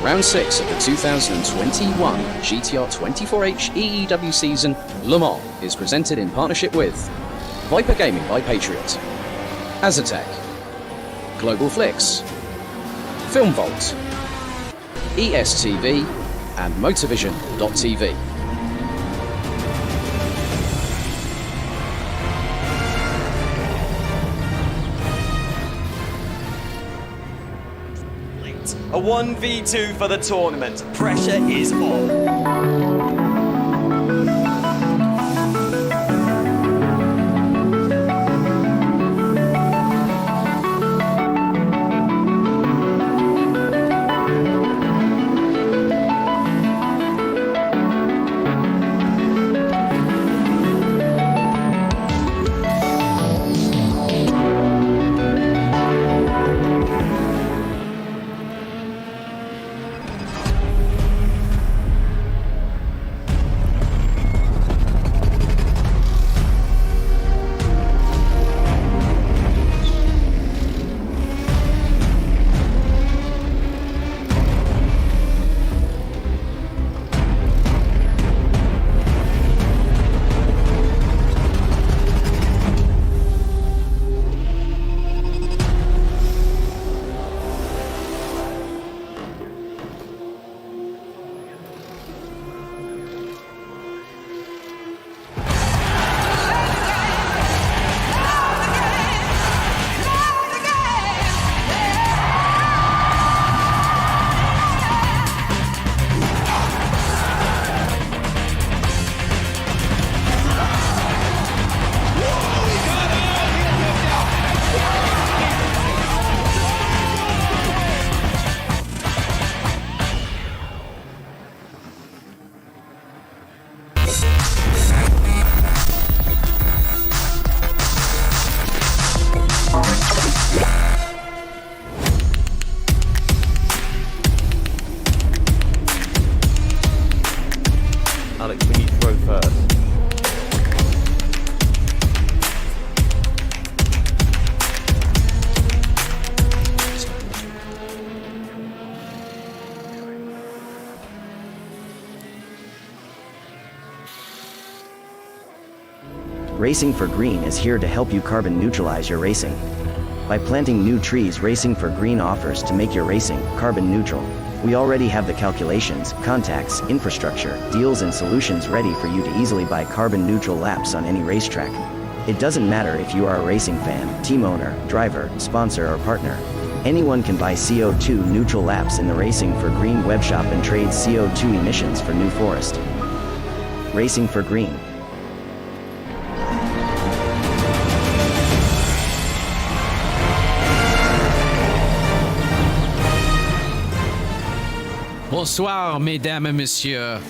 Round 6 of the 2021 GTR24H EEW season, Le Mans, is presented in partnership with Viper Gaming by Patriot, Azatec, Global Flix, Film Vault, ESTV, and Motorvision.tv. A 1v2 for the tournament. Pressure is on. Alex, we need to go first. Racing for Green is here to help you carbon neutralize your racing. By planting new trees, Racing for Green offers to make your racing carbon neutral. We already have the calculations, contacts, infrastructure, deals and solutions ready for you to easily buy carbon neutral laps on any racetrack. It doesn't matter if you are a racing fan, team owner, driver, sponsor or partner. Anyone can buy CO2 neutral laps in the Racing for Green webshop and trade CO2 emissions for New Forest. Racing for Green. Bonsoir, mesdames et messieurs.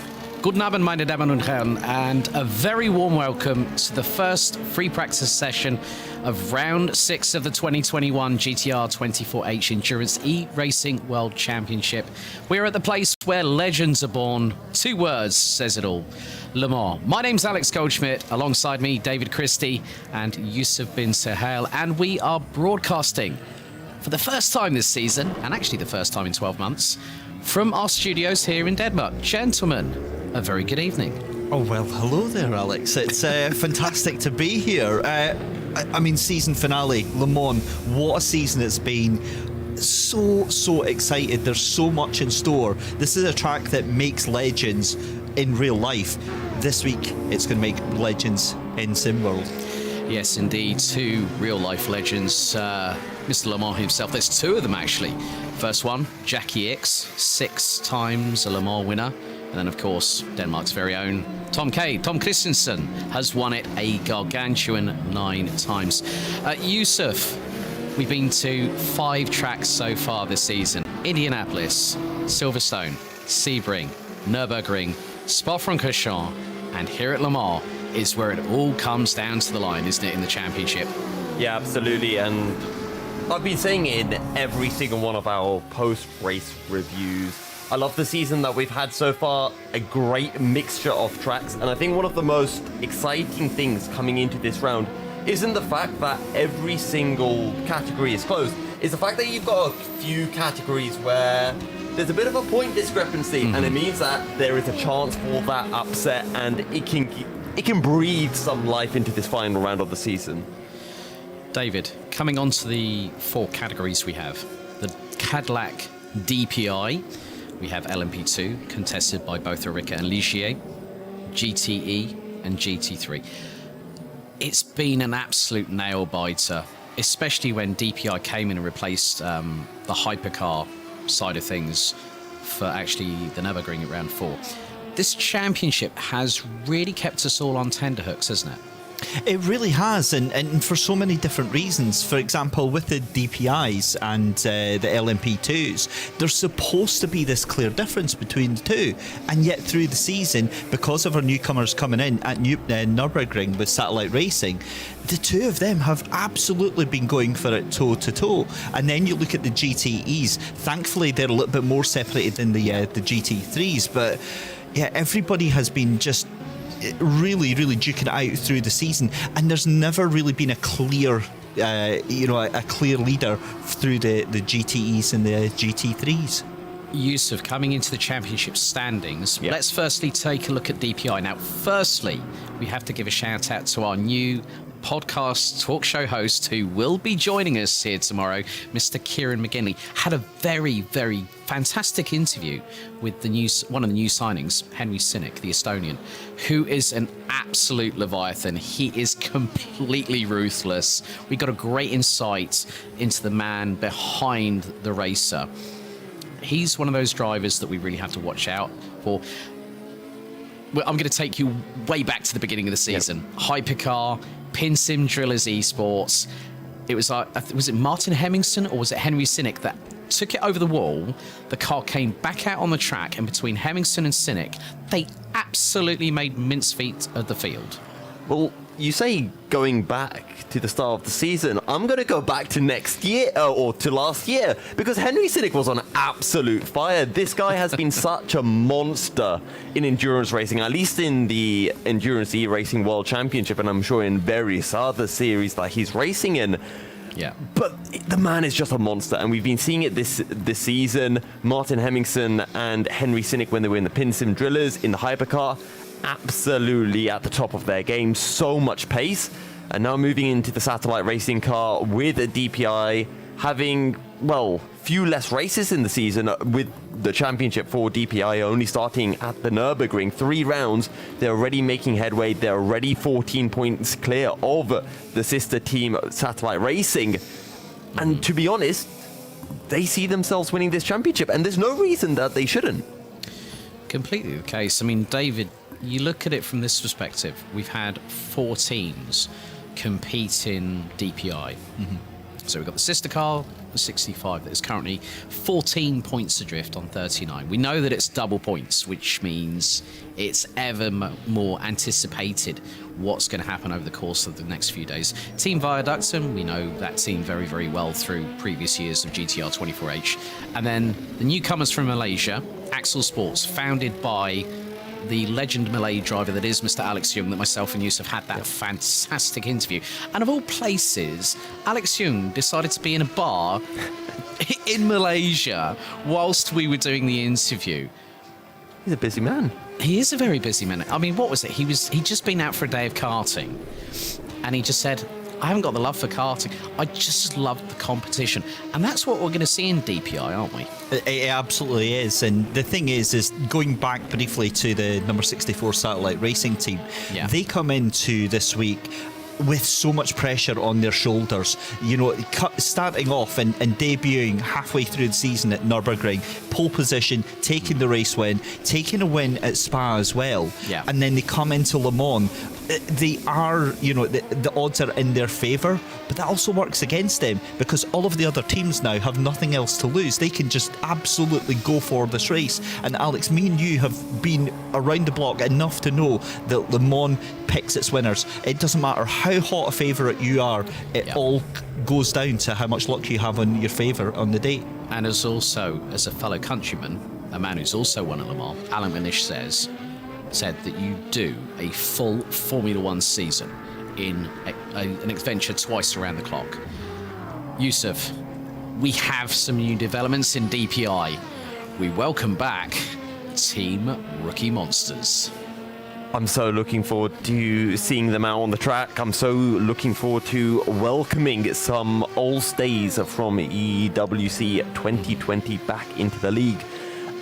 Guten Abend, meine Damen und Herren, and a very warm welcome to the first free practice session of round 6 of the 2021 GTR24H Endurance E-Racing World Championship. We're at the place where legends are born. 2 words says it all. Le Mans. My name's Alex Goldschmidt. Alongside me, David Christie and Yusuf bin Suhail, and we are broadcasting for the first time this season, and actually the first time in 12 months, from our studios here in Denmark. Gentlemen, a very good evening. Oh, well, hello there, Alex. It's fantastic to be here. I mean, season finale, Le Mans, what a season it's been. So excited. There's so much in store. This is a track that makes legends in real life. This week, it's going to make legends in SimWorld. Yes, indeed. 2 real-life legends. Mr. Le Mans himself. There's 2 of them, actually. First one, Jackie X, 6 times a Le Mans winner. And then, of course, Denmark's very own Tom K. Tom Christensen has won it a gargantuan 9 times. Yusuf, we've been to 5 tracks so far this season. Indianapolis, Silverstone, Sebring, Nürburgring, Spa-Francorchamps, and here at Le Mans is where it all comes down to the line, isn't it, in the championship? Yeah, absolutely. And I've been saying it in every single one of our post-race reviews. I love the season that we've had so far, a great mixture of tracks, and I think one of the most exciting things coming into this round isn't the fact that every single category is closed, it's the fact that you've got a few categories where there's a bit of a point discrepancy, and it means that there is a chance for that upset, and it can breathe some life into this final round of the season. David, coming on to the 4 categories we have. The Cadillac DPI, we have LMP2, contested by both Erika and Ligier, GTE and GT3. It's been an absolute nail-biter, especially when DPI came in and replaced the hypercar side of things for actually the Nürburgring at round 4. This championship has really kept us all on tenterhooks, hasn't it? It really has, and for so many different reasons. For example, with the DPIs and the LMP2s, there's supposed to be this clear difference between the two, and yet through the season, because of our newcomers coming in at Nürburgring with Satellite Racing, the two of them have absolutely been going for it toe to toe. And then you look at the GTEs. Thankfully, they're a little bit more separated than the GT3s, but yeah, everybody has been just really duking it out through the season, and there's never really been a clear a clear leader through the GTEs and the GT3s. Yusuf, coming into the championship standings, let's firstly take a look at DPI. Now, firstly, we have to give a shout out to our new podcast talk show host who will be joining us here tomorrow, Mr. Kieran McGinley. Had a very fantastic interview with one of the new signings, Henry Sinek, the Estonian, who is an absolute leviathan. He is completely ruthless. We got a great insight into the man behind the racer. He's one of those drivers that we really have to watch out for. Well, I'm going to take you way back to the beginning of the season. Hypercar, Pin Sim Drillers Esports. It was was it Martin Hemmingson or was it Henry Sinek that took it over the wall? The car came back out on the track, and between Hemmingson and Sinek, they absolutely made mincemeat of the field. Well, you say going back to the start of the season. I'm going to go back to next year, or to last year, because Henry Sinek was on absolute fire. This guy has been such a monster in endurance racing, at least in the Endurance E-Racing World Championship, and I'm sure in various other series that he's racing in. Yeah. But the man is just a monster, and we've been seeing it this season. Martin Hemmingson and Henry Sinek, when they were in the Pin Sim Drillers, in the hypercar, absolutely at the top of their game. So much pace. And now moving into the satellite racing car with a DPI, having, well, few less races in the season, with the championship for DPI only starting at the Nürburgring. 3 rounds, they're already making headway. They're already 14 points clear of the sister team Satellite Racing. And to be honest, they see themselves winning this championship, and there's no reason that they shouldn't. Completely the case. I mean, David, you look at it from this perspective. We've had 4 teams compete in DPI. So we've got the sister car, the 65, that is currently 14 points adrift on 39. We know that it's double points, which means it's ever more anticipated what's going to happen over the course of the next few days. Team Viaductum, we know that team very well through previous years of GTR24H. And then the newcomers from Malaysia, Axel Sports, founded by the legend Malay driver that is Mr. Alex Young, that myself and Yusuf had that fantastic interview. And of all places, Alex Young decided to be in a bar in Malaysia whilst we were doing the interview. He's a busy man. He is a very busy man. I mean, what was it? He'd just been out for a day of karting, and he just said, I haven't got the love for karting. I just love the competition. And that's what we're going to see in DPI, aren't we? It absolutely is. And the thing is going back briefly to the number 64 Satellite Racing team, they come into this week with so much pressure on their shoulders, you know, starting off and debuting halfway through the season at Nürburgring, pole position, taking the race win, taking a win at Spa as well, and then they come into Le Mans. They are, you know, the odds are in their favour, but that also works against them because all of the other teams now have nothing else to lose. They can just absolutely go for this race. And Alex, me and you have been around the block enough to know that Le Mans picks its winners. It doesn't matter how hot a favourite you are, it all goes down to how much luck you have on your favour on the day. And as a fellow countryman, a man who's also won at Le Mans, Alan Manish said that you do a full Formula One season in an adventure twice around the clock. Yusuf, we have some new developments in DPI. we welcome back Team Rookie Monsters. I'm so looking forward to seeing them out on the track. I'm so looking forward to welcoming some old stays from EEWC 2020 back into the league.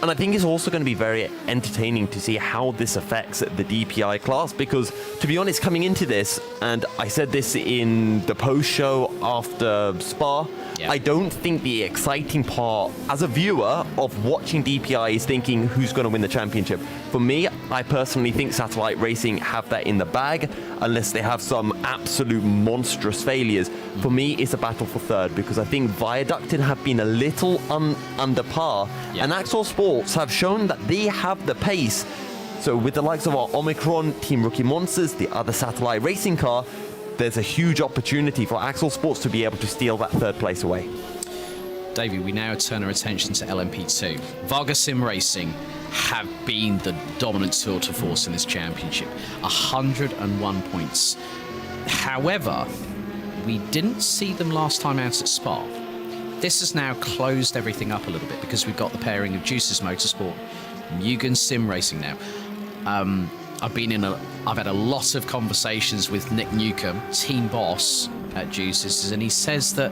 And I think it's also going to be very entertaining to see how this affects the DPI class, because to be honest, coming into this, and I said this in the post show after Spa, Yeah. I don't think the exciting part as a viewer of watching DPI is thinking who's going to win the championship. For me, I personally think Satellite Racing have that in the bag, unless they have some absolute monstrous failures. For me, it's a battle for third, because I think Viaducted have been a little under par, Yeah. and Axel Sports have shown that they have the pace. So with the likes of our Omicron, Team Rookie Monsters, the other Satellite Racing car, there's a huge opportunity for Axel Sports to be able to steal that third place away. Davey, we now turn our attention to LMP2. Varga Sim Racing have been the dominant tour de force in this championship. 101 points. However, we didn't see them last time out at Spa. This has now closed everything up a little bit because we've got the pairing of Juices Motorsport, Mugen Sim Racing now. I've had a lot of conversations with Nick Newcomb, team boss at Juices, and he says that,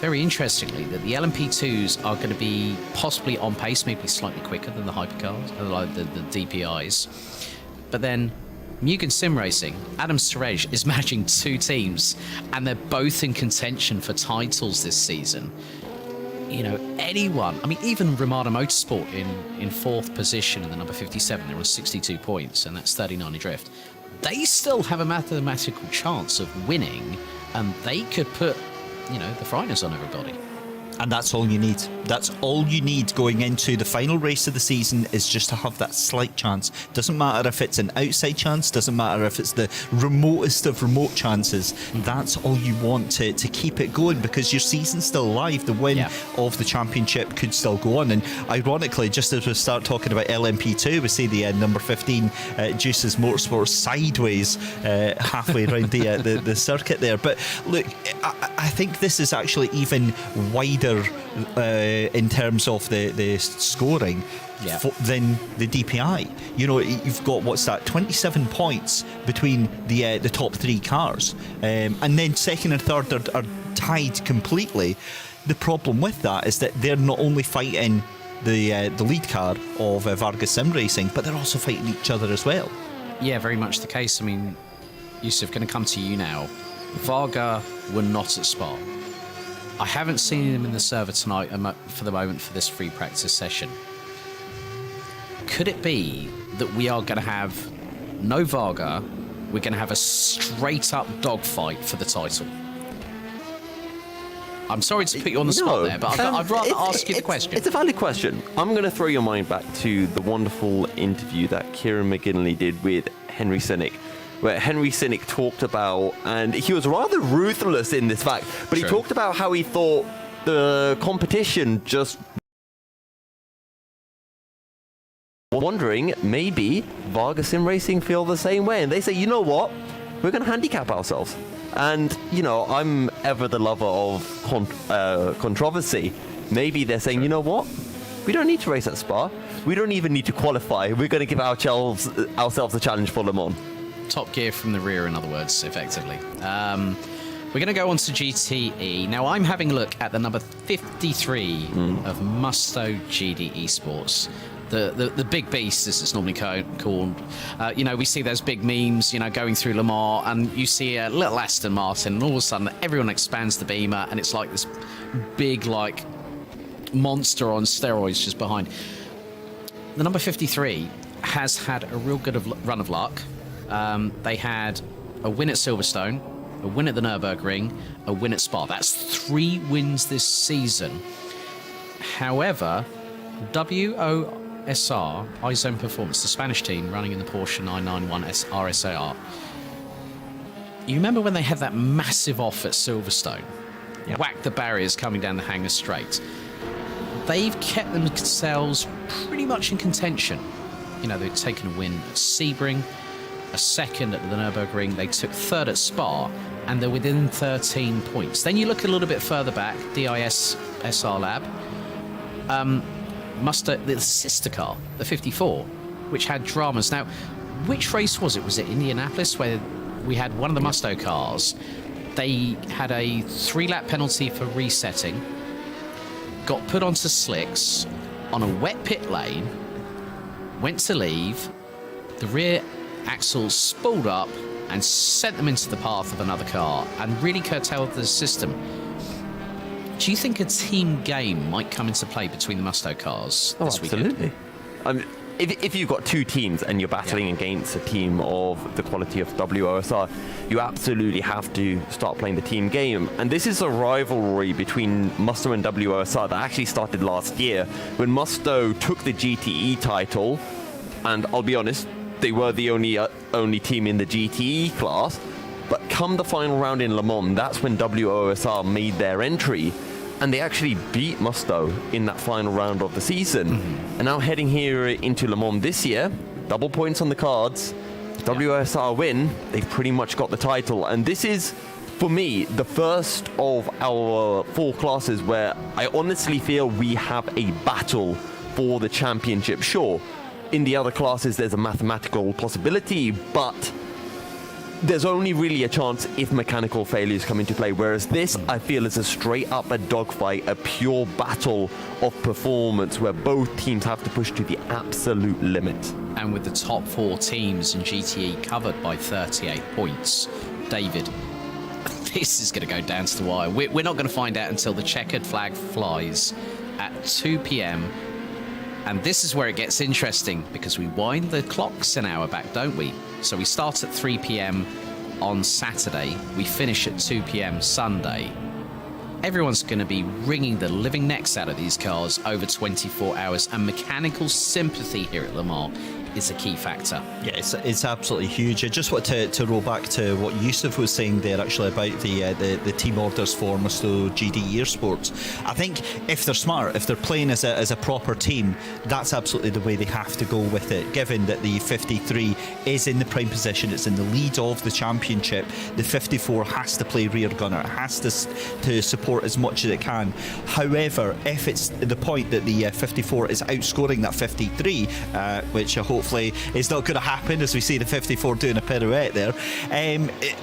very interestingly, that the LMP2s are going to be possibly on pace, maybe slightly quicker than the hypercars, like the DPIs. But then Mugen Sim Racing, Adam Surej is managing two teams, and they're both in contention for titles this season. You know, anyone, I mean, even Ramada Motorsport in fourth position in the number 57, they're on 62 points, and that's 39 adrift. They still have a mathematical chance of winning, and they could put, you know, the frighteners on everybody. And that's all you need. That's all you need going into the final race of the season, is just to have that slight chance. Doesn't matter if it's an outside chance, doesn't matter if it's the remotest of remote chances. That's all you want to keep it going, because your season's still alive. The win of the championship could still go on. And ironically, just as we start talking about LMP2, we see the number 15 Juices Motorsport sideways halfway around the circuit there. But look, I think this is actually even wider in terms of the scoring than the DPI. You know, you've got, what's that, 27 points between the top three cars, and then second and third are tied completely. The problem with that is that they're not only fighting the lead car of Varga Sim Racing, but they're also fighting each other as well. Yeah, very much the case. I mean, Yusuf, going to come to you now. Varga were not at Spa. I haven't seen them in the server tonight for the moment for this free practice session. Could it be that we are going to have no Varga, we're going to have a straight-up dogfight for the title? I'm sorry to put you on the spot there, but I'd rather ask you the question. It's a valid question. I'm going to throw your mind back to the wonderful interview that Kieran McGinley did with Henry Sinek, where Henry Sinek talked about, and he was rather ruthless in this fact, but he talked about how he thought the competition just wondering, maybe Varga Sim Racing feel the same way, and they say, you know what, we're going to handicap ourselves. And, you know, I'm ever the lover of controversy. Maybe they're saying, you know what, we don't need to race at Spa, we don't even need to qualify, we're going to give ourselves a challenge for Le Mans. Top gear from the rear, in other words, effectively. We're going to go on to GTE. Now, I'm having a look at the number 53 of Musto GD Esports. The big beast, as it's normally called. You know, we see those big memes, you know, going through Le Mans, and you see a little Aston Martin, and all of a sudden everyone expands the beamer, and it's like this big, like, monster on steroids just behind. The number 53 has had a real good run of luck. They had a win at Silverstone, a win at the Nürburgring, a win at Spa. That's 3 wins this season. However, WOSR, iZone Performance, the Spanish team running in the Porsche 991 RSAR, you remember when they had that massive off at Silverstone? Yep. Whacked the barriers coming down the hangar straight. They've kept themselves pretty much in contention. You know, they've taken a win at Sebring, a second at the Nürburgring, they took third at Spa, and they're within 13 points. Then you look a little bit further back, DIS SR Lab. the sister car, the 54, which had dramas. Now, which race was it? Was it Indianapolis where we had one of the Musto cars? They had a 3-lap penalty for resetting, got put onto slicks on a wet pit lane, went to leave, the rear axle spooled up and sent them into the path of another car and really curtailed the system. Do you think a team game might come into play between the Musto cars this absolutely. weekend? If you've got two teams and you're battling against a team of the quality of WOSR, you absolutely have to start playing the team game. And this is a rivalry between Musto and WOSR that actually started last year when Musto took the GTE title. And I'll be honest, they were the only team in the GTE class. But come the final round in Le Mans, that's when WOSR made their entry. And they actually beat Musto in that final round of the season. And now heading here into Le Mans this year, double points on the cards, WSR win, they've pretty much got the title. And this is, for me, the first of our 4 classes where I honestly feel we have a battle for the championship. Sure, in the other classes there's a mathematical possibility, but there's only really a chance if mechanical failures come into play, whereas this, I feel, is a straight up a dogfight, a pure battle of performance where both teams have to push to the absolute limit. And with the top 4 teams in GTE covered by 38 points, David, this is going to go down to the wire. We're not going to find out until the checkered flag flies at 2 p.m. And this is where it gets interesting, because we wind the clocks an hour back, don't we? So we start at 3 p.m. on Saturday, we finish at 2 p.m. Sunday. Everyone's going to be wringing the living necks out of these cars over 24 hours, and mechanical sympathy here at Le Mans is a key factor. Yeah, it's absolutely huge. I just want to roll back to what Yusuf was saying there, actually, about the team orders for Musto GD Esports. I think if they're smart, if they're playing as a proper team, that's absolutely the way they have to go with it, given that the 53 is in the prime position, it's in the lead of the championship. The 54 has to play rear gunner, it has to support as much as it can. However, if it's the point that the 54 is outscoring that 53, which I hope is not going to happen, as we see the 54 doing a pirouette there,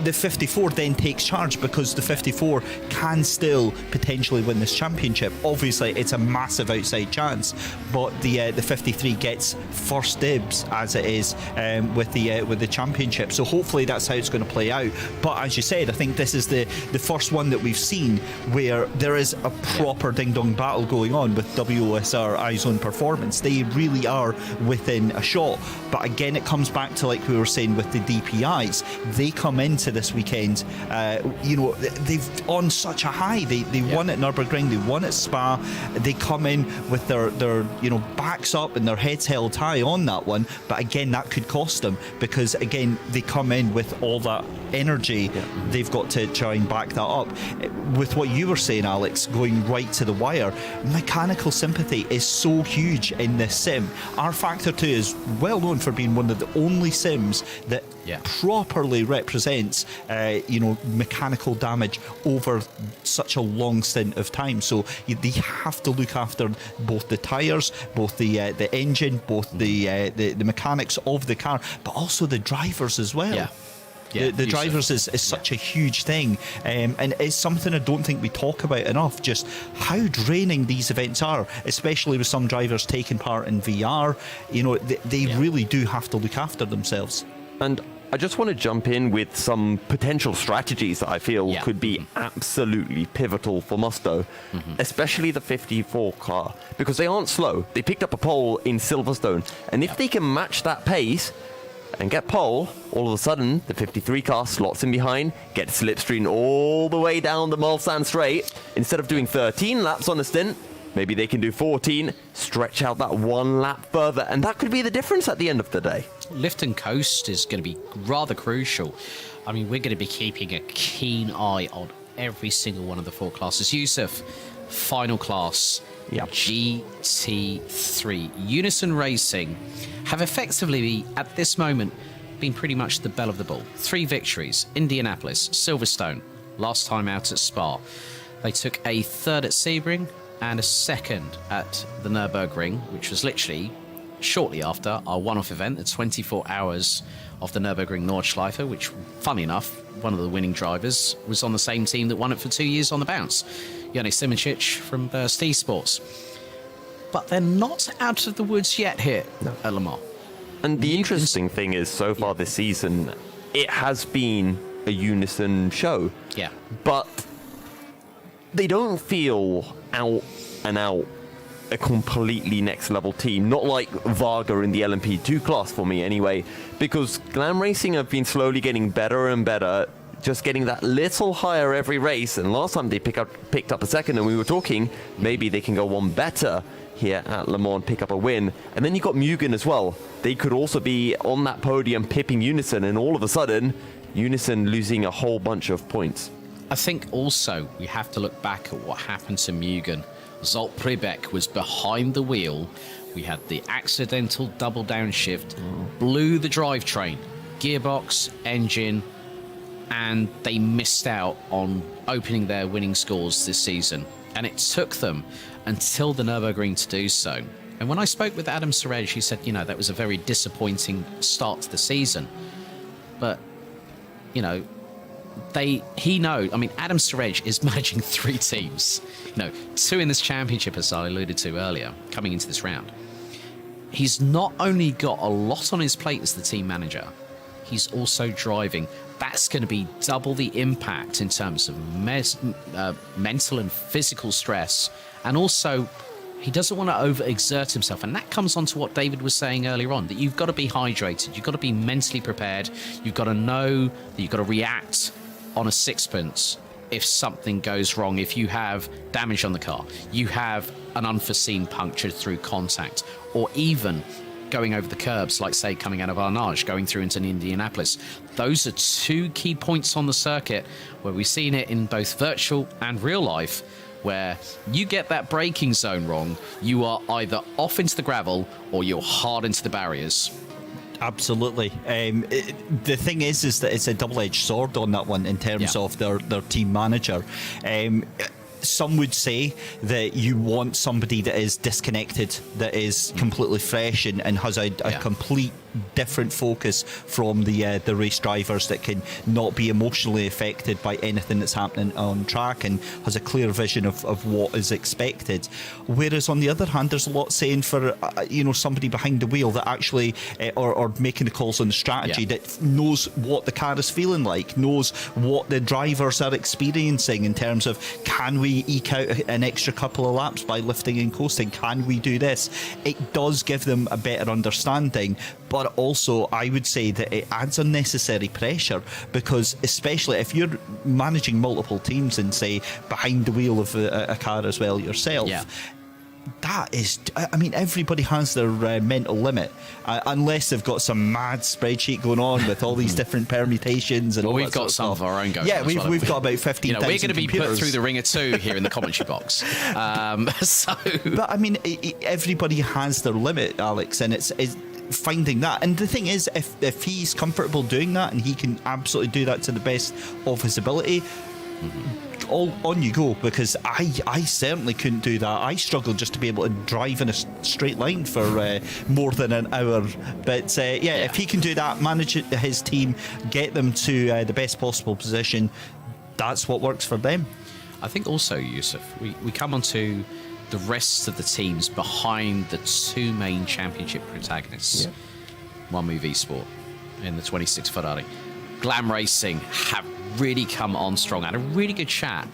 the 54 then takes charge, because the 54 can still potentially win this championship. Obviously it's a massive outside chance, but the 53 gets first dibs, as it is with the championship. So hopefully that's how it's going to play out. But as you said, I think this is the first one that we've seen where there is a proper ding-dong battle going on with WOSR iZone Performance. They really are within a shot. But again, it comes back to, like we were saying with the DPIs, they come into this weekend, they've on such a high. They won at Nürburgring, they won at Spa. They come in with their backs up and their heads held high on that one. But again, that could cost them, because again, they come in with all that energy. They've got to try and back that up. With what you were saying, Alex, going right to the wire, mechanical sympathy is so huge in this sim. R Factor 2 is well known for being one of the only sims that properly represents mechanical damage over such a long stint of time. So they have to look after both the tyres, both the engine, both the mechanics of the car, but also the drivers as well. The drivers is such a huge thing, and it's something I don't think we talk about enough, just how draining these events are, especially with some drivers taking part in VR. They really do have to look after themselves. And I just want to jump in with some potential strategies that I feel could be absolutely pivotal for Musto, especially the 54 car, because they aren't slow. They picked up a pole in Silverstone, and if they can match that pace and get pole, all of a sudden the 53 car slots in behind, gets slipstream all the way down the Mulsanne straight. Instead of doing 13 laps on a stint, maybe they can do 14, stretch out that 1 lap further, and that could be the difference at the end of the day. Lift and coast is going to be rather crucial. I mean, we're going to be keeping a keen eye on every single one of the 4 classes. Yusuf, final class, GT3. Unison Racing have effectively, at this moment, been pretty much the belle of the ball. 3 victories: Indianapolis, Silverstone, last time out at Spa. They took a 3rd at Sebring, and a second at the Nürburgring, which was literally shortly after our one-off event, the 24 hours of the Nürburgring Nordschleife, which, funny enough, one of the winning drivers was on the same team that won it for 2 years on the bounce, Joni Simoncic from Burst Esports. But they're not out of the woods yet here at Le Mans. And the interesting thing is, so far this season, it has been a unison show. Yeah. But they don't feel out and out a completely next level team. Not like Varga in the LMP2 class for me anyway, because Glam Racing have been slowly getting better and better, just getting that little higher every race. And last time they picked up a second, and we were talking, maybe they can go one better here at Le Mans, pick up a win. And then you got Mugen as well. They could also be on that podium pipping Unison, and all of a sudden, Unison losing a whole bunch of points. I think also we have to look back at what happened to Mugen. Zolt Pribek was behind the wheel. We had the accidental double downshift, blew the drivetrain, gearbox, engine, and they missed out on opening their winning scores this season. And it took them until the Nürburgring to do so. And when I spoke with Adam Surej, he said, you know, that was a very disappointing start to the season. But, you know, Adam Surej is managing 3 teams. You know, 2 in this championship, as I alluded to earlier, coming into this round. He's not only got a lot on his plate as the team manager, he's also driving. That's going to be double the impact in terms of mental and physical stress. And also, he doesn't want to overexert himself. And that comes on to what David was saying earlier on, that you've got to be hydrated. You've got to be mentally prepared. You've got to know that you've got to react on a sixpence if something goes wrong, if you have damage on the car, you have an unforeseen puncture through contact, or even going over the curbs, like, say, coming out of Arnage, going through into Indianapolis. Those are 2 key points on the circuit where we've seen it in both virtual and real life, where you get that braking zone wrong, you are either off into the gravel or you're hard into the barriers. Absolutely. The thing is that it's a double-edged sword on that one in terms of their team manager. Some would say that you want somebody that is disconnected, that is completely fresh and has a complete different focus from the race drivers, that can not be emotionally affected by anything that's happening on track and has a clear vision of what is expected. Whereas on the other hand, there's a lot saying for somebody behind the wheel that actually or making the calls on the strategy, that knows what the car is feeling like, knows what the drivers are experiencing in terms of, can we eke out an extra couple of laps by lifting and coasting? Can we do this? It does give them a better understanding. But also, I would say that it adds unnecessary pressure, because especially if you're managing multiple teams and, say, behind the wheel of a car as well yourself, that is, I mean, everybody has their mental limit, unless they've got some mad spreadsheet going on with all these different permutations and all we've that got sort some of of our own going. Yeah, we've got about 15,000 we're going to be computers. put through the ringer too here in the commentary box. But I mean, everybody has their limit, Alex, and it's finding that. And the thing is, if he's comfortable doing that and he can absolutely do that to the best of his ability, all on you go, because I certainly couldn't do that. I struggled just to be able to drive in a straight line for more than an hour. But if he can do that, manage his team, get them to the best possible position, that's what works for them. I think also, Yusuf, we come on to the rest of the teams behind the 2 main championship protagonists. One Move Esport in the 26 Ferrari. Glam Racing have really come on strong. I had a really good chat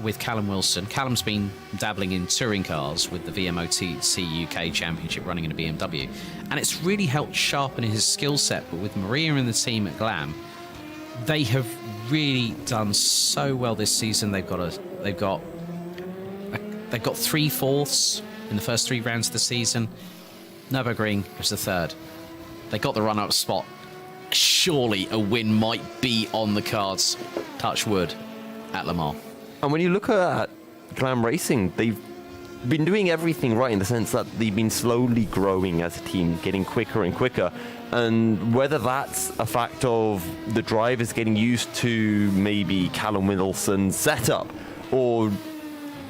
with Callum Wilson. Callum's been dabbling in touring cars with the VMOTC UK Championship, running in a BMW, and it's really helped sharpen his skill set. But with Maria and the team at Glam, they have really done so well this season. They've got 3/4 in the first 3 rounds of the season. Nürburgring was the 3rd. They got the run-up spot. Surely a win might be on the cards, touch wood, at Le Mans. And when you look at Glam Racing, they've been doing everything right, in the sense that they've been slowly growing as a team, getting quicker and quicker. And whether that's a fact of the drivers getting used to maybe Callum Wilson's setup, or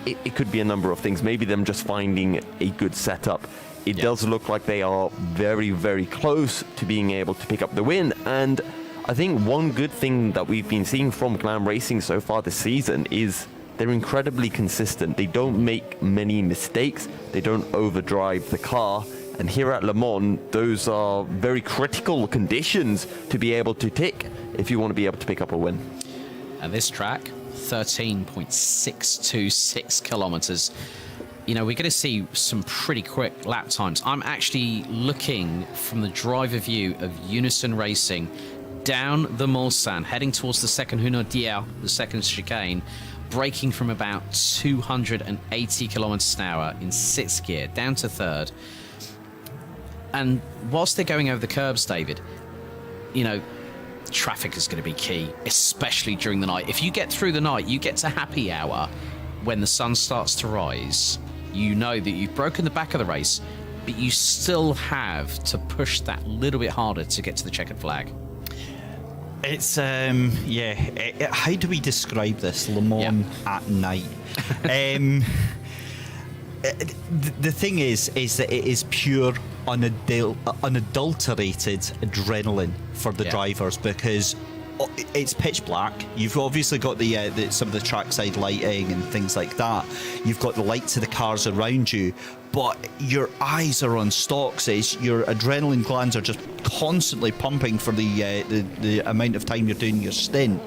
it could be a number of things. Maybe them just finding a good setup. It does look like they are very, very close to being able to pick up the win. And I think one good thing that we've been seeing from Glam Racing so far this season is they're incredibly consistent. They don't make many mistakes. They don't overdrive the car. And here at Le Mans, those are very critical conditions to be able to tick if you want to be able to pick up a win. And this track, 13.626 kilometers. You know, we're going to see some pretty quick lap times. I'm actually looking from the driver view of Unison Racing down the Mulsanne, heading towards the second Hunaudière, the second chicane, braking from about 280 kilometers an hour in 6th gear, down to 3rd. And whilst they're going over the curbs, David, you know, traffic is going to be key, especially during the night. If you get through the night, you get to happy hour when the sun starts to rise, you know that you've broken the back of the race, but you still have to push that little bit harder to get to the checkered flag. It's how do we describe this Le Mans at night? The thing is that it is pure unadulterated adrenaline for the drivers, because it's pitch black. You've obviously got the some of the trackside lighting and things like that. You've got the lights of the cars around you, but your eyes are on stocks. Your adrenaline glands are just constantly pumping for the amount of time you're doing your stint.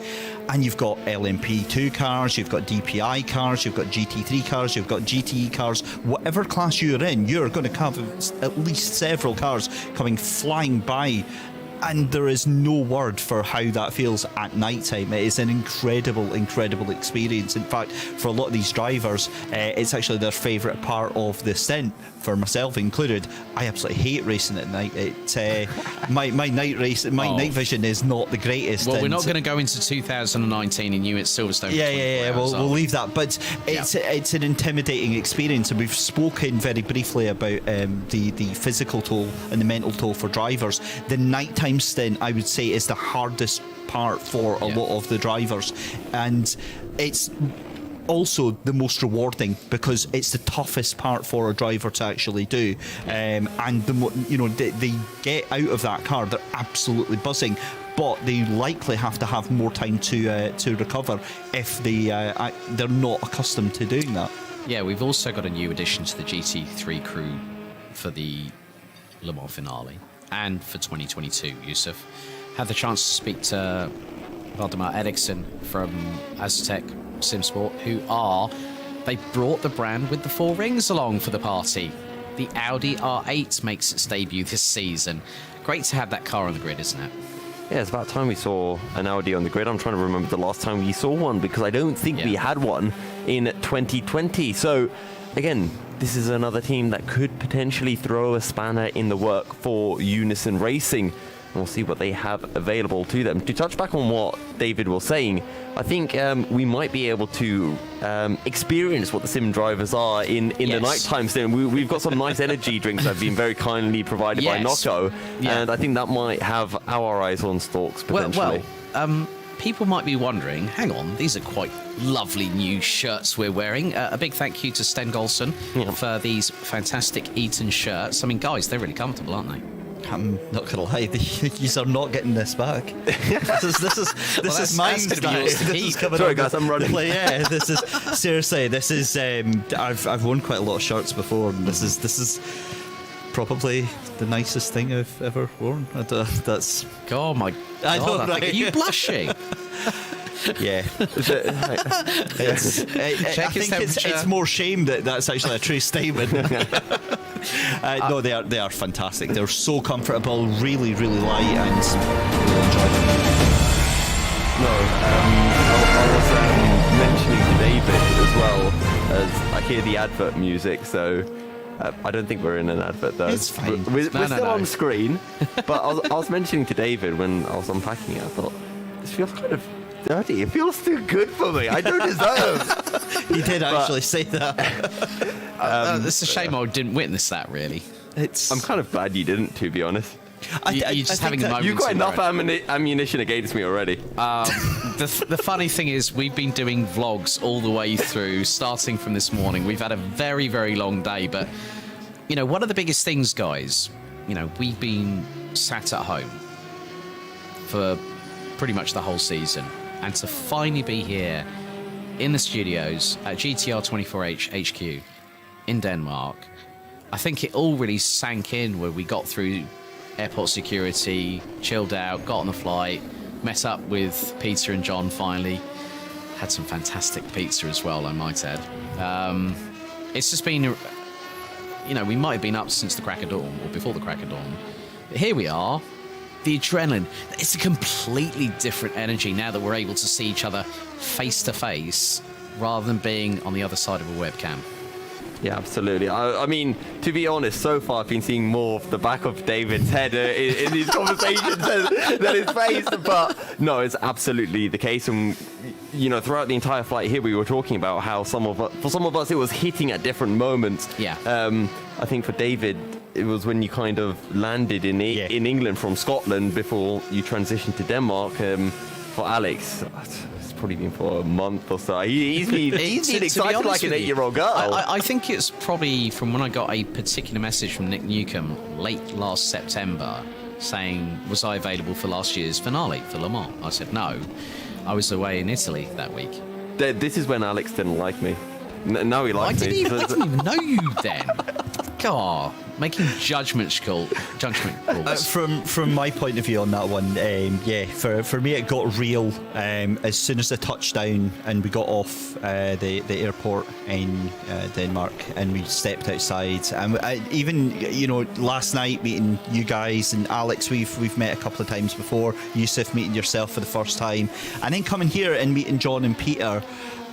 And you've got LMP2 cars, you've got DPI cars, you've got GT3 cars, you've got GTE cars. Whatever class you're in, you're going to have at least several cars coming flying by. And there is no word for how that feels at night time. It is an incredible experience. In fact, for a lot of these drivers, it's actually their favourite part of the stint, for myself included. I absolutely hate racing at night. My night vision is not the greatest. Well, we're not going to go into 2019 in you at Silverstone. We'll leave that. But it's an intimidating experience, and we've spoken very briefly about the physical toll and the mental toll for drivers. The nighttime stint, I would say, is the hardest part for a lot of the drivers, and it's also the most rewarding because it's the toughest part for a driver to actually do. And they get out of that car, they're absolutely buzzing, but they likely have to have more time to recover if they're not accustomed to doing that. Yeah, we've also got a new addition to the GT3 crew for the Le Mans finale and for 2022. Yusuf had the chance to speak to Valdemar Eriksson from Aztec Simsport, they brought the brand with the 4 rings along for the party. The Audi R8 makes its debut this season. Great to have that car on the grid, isn't it? Yeah, it's about time we saw an Audi on the grid. I'm trying to remember the last time we saw one, because I don't think we had one in 2020. So, again, this is another team that could potentially throw a spanner in the work for Unison Racing. We'll see what they have available to them. To touch back on what David was saying, I think we might be able to experience what the sim drivers are in the nighttime sim. We've got some nice energy drinks that have been very kindly provided by Nocco, and I think that might have our eyes on stalks potentially. Well, people might be wondering, hang on, these are quite lovely new shirts we're wearing. A big thank you to Sten Golson for these fantastic Eton shirts. I mean, guys, they're really comfortable, aren't they? I'm not gonna lie, you are not getting this back. This is mine. Sorry guys, I'm running. This is seriously. This is. I've worn quite a lot of shirts before, and this is probably the nicest thing I've ever worn. That's. Oh my God! I know, right? Are you blushing? Yeah. I think it's more shame that that's actually a true statement. No, they are fantastic. They're so comfortable, really light, and really enjoyable. No, I was mentioning to David as well, as I hear the advert music, so I don't think we're in an advert though. It's fine. We're still on screen, but I was mentioning to David when I was unpacking it, I thought, this feels kind of dirty. It feels too good for me. I don't deserve. He did actually say that. It's a shame I didn't witness that, really. I'm kind of glad you didn't, to be honest. You're just having a moment. You've got in enough there. ammunition against me already. The funny thing is, we've been doing vlogs all the way through, starting from this morning. We've had a very, very long day, but, you know, one of the biggest things, guys, you know, we've been sat at home for pretty much the whole season, and to finally be here in the studios at GTR24H HQ in Denmark, I think it all really sank in where we got through airport security, chilled out, got on the flight, met up with Peter and John finally. Had some fantastic pizza as well, I might add. It's just been, you know, we might have been up since the crack of dawn, or before the crack of dawn. But here we are. The adrenaline, it's a completely different energy now that we're able to see each other face to face rather than being on the other side of a webcam. Yeah, absolutely. I mean, to be honest, so far I've been seeing more of the back of David's head in these conversations than his face. But no, it's absolutely the case. And you know, throughout the entire flight here, we were talking about how for some of us it was hitting at different moments. Yeah. I think for David, it was when you kind of landed in England from Scotland before you transitioned to Denmark. For Alex, it's probably been for a month or so. He's been excited like an 8-year-old girl. I think it's probably from when I got a particular message from Nick Newcomb late last September saying, was I available for last year's finale for Le Mans? I said no. I was away in Italy that week. This is when Alex didn't like me. Now he likes me. I didn't even know you then. God, making judgment calls. From my point of view on that one, for me it got real as soon as the touchdown and we got off the airport in Denmark and we stepped outside. And even, you know, last night meeting you guys and Alex, we've met a couple of times before. Yusuf meeting yourself for the first time, and then coming here and meeting John and Peter.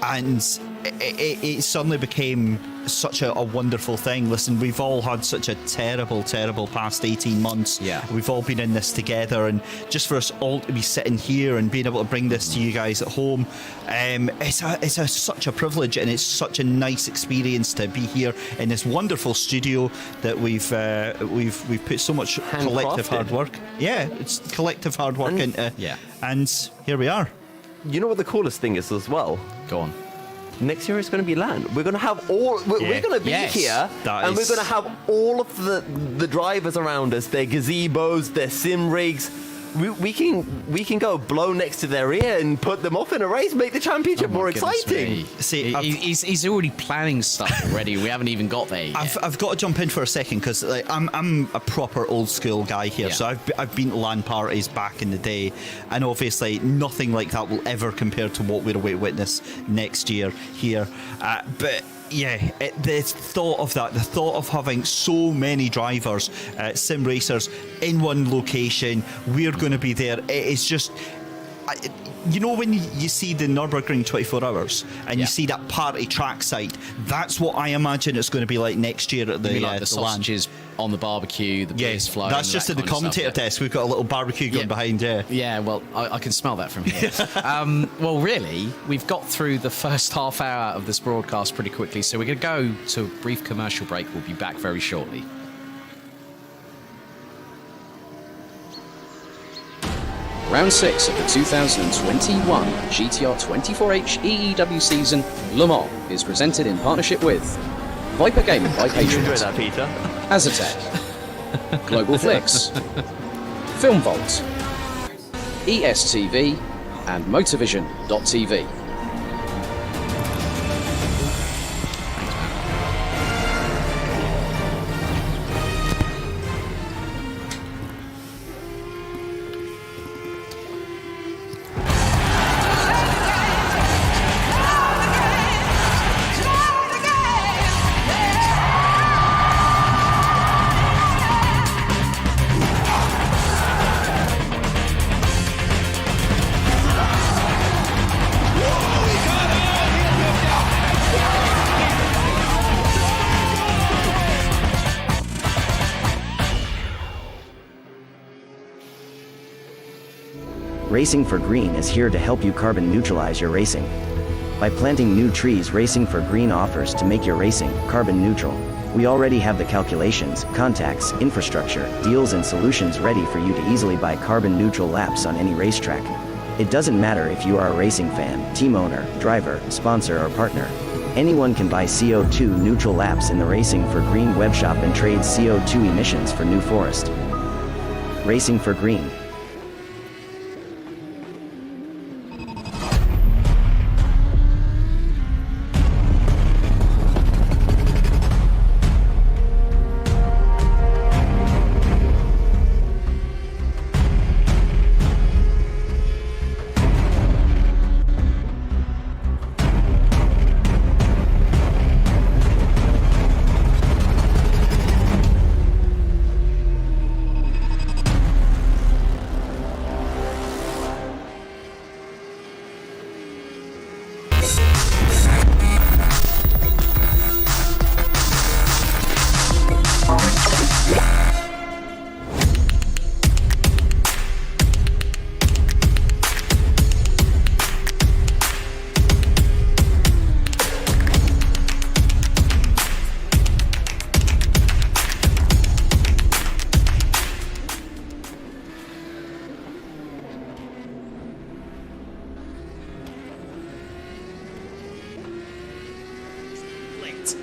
And it suddenly became such a wonderful thing. Listen, we've all had such a terrible past 18 months. Yeah. We've all been in this together, and just for us all to be sitting here and being able to bring this to you guys at home, it's such a privilege, and it's such a nice experience to be here in this wonderful studio that we've put so much collective hard work. Yeah, it's collective hard work into. Yeah. And here we are. You know what the coolest thing is as well? Go on. Next year is going to be land. We're going to have all. We're going to be here, and we're going to have all of the drivers around us. Their gazebos, their sim rigs. We can go blow next to their ear and put them off in a race, make the championship more exciting. See, he's already planning stuff already. We haven't even got there yet. I've got to jump in for a second because I'm a proper old school guy here. Yeah. So I've been to LAN parties back in the day, and obviously nothing like that will ever compare to what we're away to witness next year here. But yeah, the thought of having so many drivers, sim racers in one location, we're going to be there. It is just, you know, when you see the Nürburgring 24 Hours and you see that party track site, that's what I imagine it's going to be like next year at the like the sausages on the barbecue, the beers flowing. That's just at the commentator desk. We've got a little barbecue going behind. Yeah, well, I can smell that from here. Well, really, we've got through the first half hour of this broadcast pretty quickly, so we're going to go to a brief commercial break. We'll be back very shortly. Round 6 of the 2021 GTR24H EEW season, Le Mans, is presented in partnership with Viper Gaming by You enjoy Patriot, that, Peter? Azatec, Global Flicks, Film Vault, ESTV, and Motorvision.tv. Racing for Green is here to help you carbon neutralize your racing. By planting new trees, Racing for Green offers to make your racing carbon neutral. We already have the calculations, contacts, infrastructure, deals and solutions ready for you to easily buy carbon neutral laps on any racetrack. It doesn't matter if you are a racing fan, team owner, driver, sponsor or partner. Anyone can buy CO2 neutral laps in the Racing for Green webshop and trade CO2 emissions for New Forest. Racing for Green.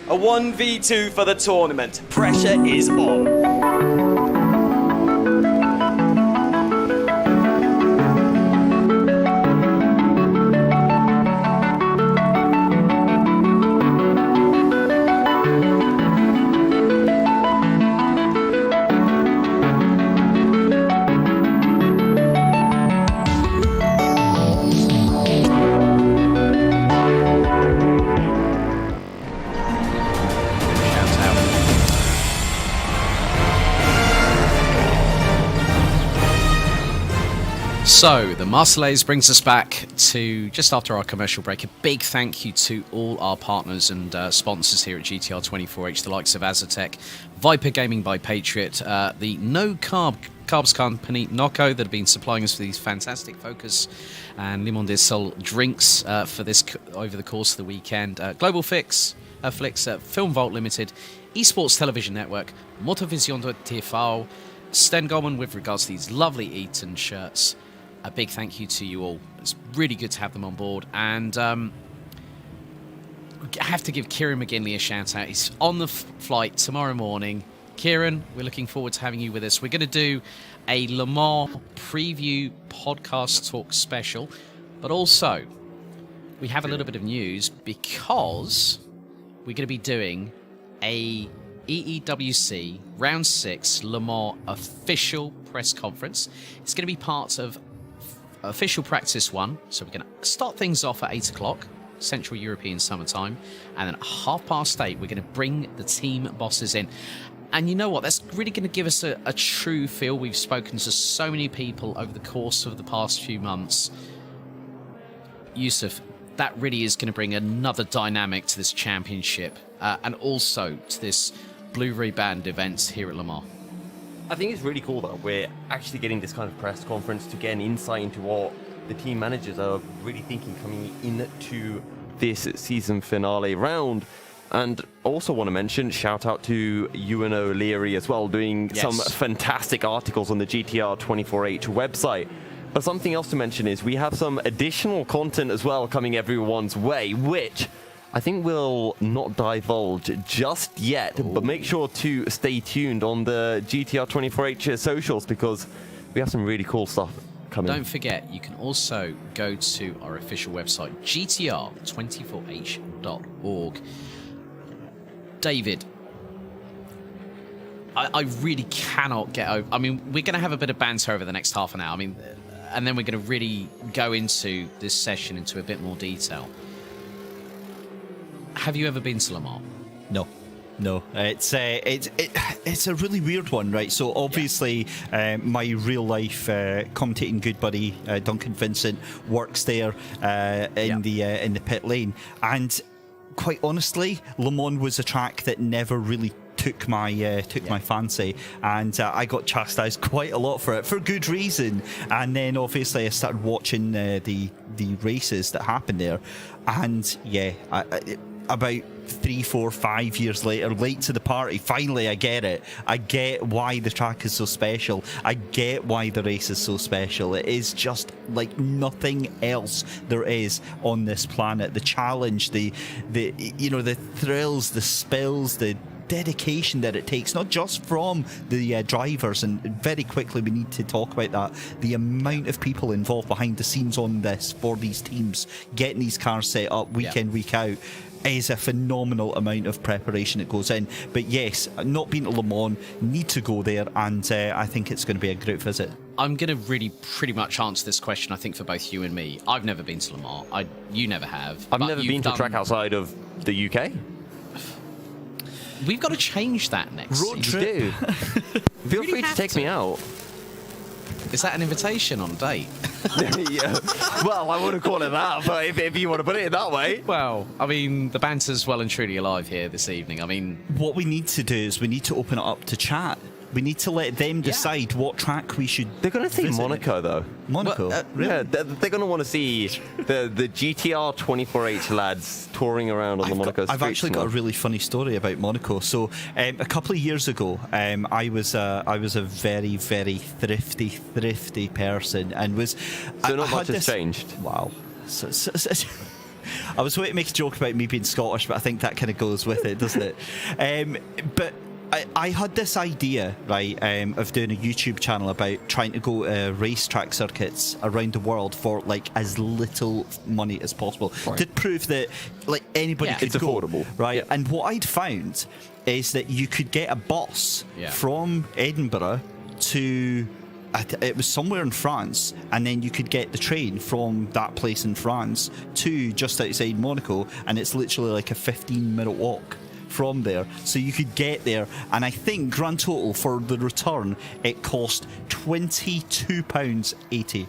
A 1v2 for the tournament. Pressure is on. So, the Marseillaise brings us back to just after our commercial break. A big thank you to all our partners and sponsors here at GTR24H, the likes of Azatec, Viper Gaming by Patriot, the carbs company Nocco that have been supplying us with these fantastic Focus and Limon de Sol drinks for this over the course of the weekend. Global Flicks, Film Vault Limited, Esports Television Network, Motovision TV, Sten Goldman with regards to these lovely Eton shirts. A big thank you to you all. It's really good to have them on board. And I have to give Kieran McGinley a shout out. He's on the flight tomorrow morning. Kieran, we're looking forward to having you with us. We're going to do a Le Mans preview podcast talk special. But also, we have a little bit of news because we're going to be doing a EEWC Round 6 Le Mans official press conference. It's going to be part of official practice 1. So we're going to start things off at 8 o'clock, Central European summertime. And then at 8:30, we're going to bring the team bosses in. And you know what? That's really going to give us a true feel. We've spoken to so many people over the course of the past few months. Yusuf, that really is going to bring another dynamic to this championship and also to this Blu-ray band events here at Le Mans. I think it's really cool that we're actually getting this kind of press conference to get an insight into what the team managers are really thinking coming into this season finale round. And also want to mention, shout out to Ewan O'Leary as well, doing some fantastic articles on the GTR24H website. But something else to mention is we have some additional content as well coming everyone's way, which I think we'll not divulge just yet, but make sure to stay tuned on the GTR24H socials because we have some really cool stuff coming. Don't forget, you can also go to our official website, GTR24H.org. David, I really cannot get over... I mean, we're going to have a bit of banter over the next half an hour. I mean, and then we're going to really go into this session into a bit more detail. Have you ever been to Le Mans? No, it's a really weird one, right? So obviously, my real life commentating good buddy Duncan Vincent works there in the pit lane, and quite honestly, Le Mans was a track that never really took my fancy, and I got chastised quite a lot for it for good reason. And then obviously I started watching the the races that happen there. And yeah, about 3, 4, 5 years later, late to the party, finally I get it. I get why the track is so special. I get why the race is so special. It is just like nothing else there is on this planet. The challenge, the thrills, the spills, the dedication that it takes, not just from the drivers, and very quickly we need to talk about that, the amount of people involved behind the scenes on this for these teams, getting these cars set up week in, week out, is a phenomenal amount of preparation that goes in. But yes, not been to Le Mans, need to go there, and I think it's going to be a great visit. I'm going to really pretty much answer this question, I think, for both you and me. I've never been to Le Mans. You never have. I've never been to a track outside of the UK. We've got to change that next Road season. trip. Feel free to take me out. Is that an invitation on a date? Yeah. Well, I wouldn't call it that, but if you want to put it that way. Well, I mean, the banter's well and truly alive here this evening. I mean, what we need to do is we need to open it up to chat. We need to let them decide what track we should. They're going to see visit. Monaco, though. Monaco? Really? Yeah, they're going to want to see the GTR24H lads touring around on the Monaco streets. I've actually got a really funny story about Monaco. So a couple of years ago, I was a very, very thrifty person, and was. So not much has changed. Wow. I was waiting to make a joke about me being Scottish, but I think that kind of goes with it, doesn't it? But I had this idea, right, of doing a YouTube channel about trying to go racetrack circuits around the world for like as little money as possible, to prove that like anybody could it's go, affordable, right? Yeah. And what I'd found is that you could get a bus from Edinburgh to. It was somewhere in France, and then you could get the train from that place in France to just outside Monaco, and it's literally like a 15-minute walk from there, so you could get there. And I think grand total for the return, it cost £22.80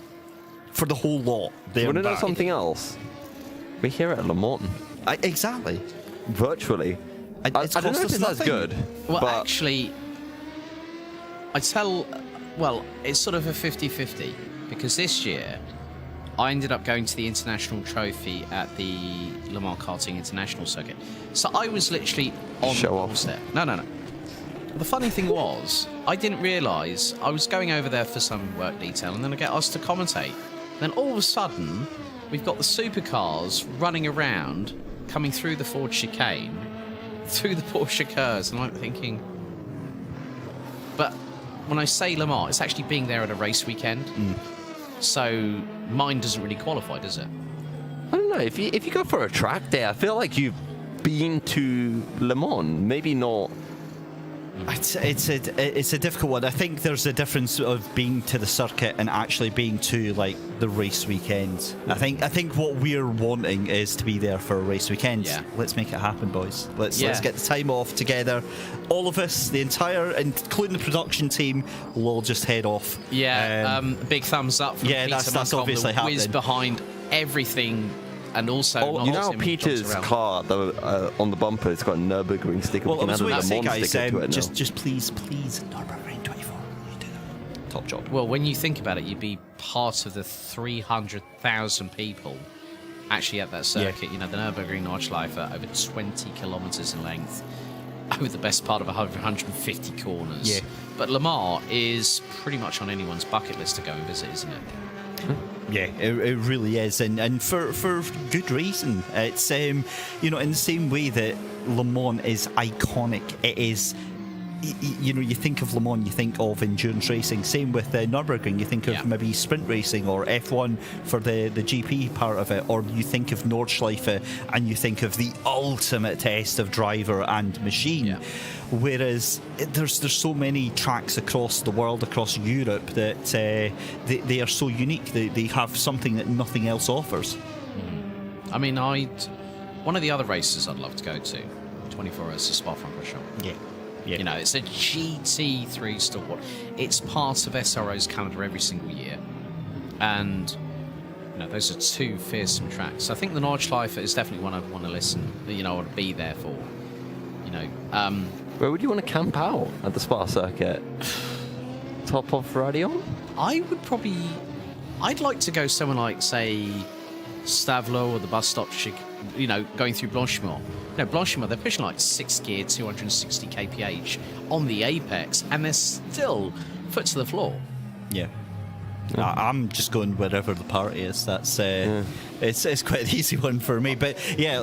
for the whole lot. You want to know something else? We're here at Le Mans. Exactly. Virtually. I don't know if it's as good. well, but actually, well, it's sort of a 50-50, because this year I ended up going to the International Trophy at the Le Mans Karting International Circuit. So I was literally on the doorstep. No. The funny thing was, I didn't realise I was going over there for some work detail, and then I get asked to commentate. Then all of a sudden, we've got the supercars running around, coming through the Ford chicane, through the Porsche curves, and I'm thinking... But when I say Le Mans, it's actually being there at a race weekend. So mine doesn't really qualify, does it? I don't know. If you go for a track day, I feel like you've been to Le Mans. Maybe not. It's a difficult one. I think there's a difference of being to the circuit and actually being to like the race weekend. I think what we're wanting is to be there for a race weekend. Yeah. Let's make it happen, boys. Let's get the time off together. All of us, the entire, including the production team, will all just head off. Yeah. Big thumbs up from Peter that's Muncombe, obviously the whiz happening. behind everything. And also, You know how Peter's car on the bumper, it's got a Nürburgring sticker. Well, I was we waiting can to add say, a Le Mans guys, sticker to it now. just please, Nürburgring 24. You do that. Top job. Well, when you think about it, you'd be part of the 300,000 people actually at that circuit. Yeah. You know, the Nürburgring Nordschleife, over 20 kilometres in length, over the best part of 150 corners. Yeah. But Le Mans is pretty much on anyone's bucket list to go and visit, isn't it? Yeah, it really is, and for good reason. It's in the same way that Le Mans is iconic. It is, you think of Le Mans, you think of endurance racing. Same with Nürburgring, you think of maybe sprint racing or F1 for the GP part of it, or you think of Nordschleife and you think of the ultimate test of driver and machine. Yeah. Whereas there's so many tracks across the world, across Europe, that they are so unique. They have something that nothing else offers. I mean, one of the other races I'd love to go to, 24 Hours of Spa-Francorchamps. Yeah. You know, it's a GT3 stalwart. It's part of SRO's calendar every single year. And, those are two fearsome tracks. I think the Nordschleife is definitely one I'd want to I want to be there for. Where would you want to camp out at the Spa circuit? Top of Radion? I'd like to go somewhere like, say, Stavelot or the bus stop, going through Blanchimont. Blanchimont, they're pushing like 6 gear, 260 kph on the apex, and they're still foot to the floor. Yeah. I'm just going wherever the party is. That's it's quite an easy one for me. But yeah,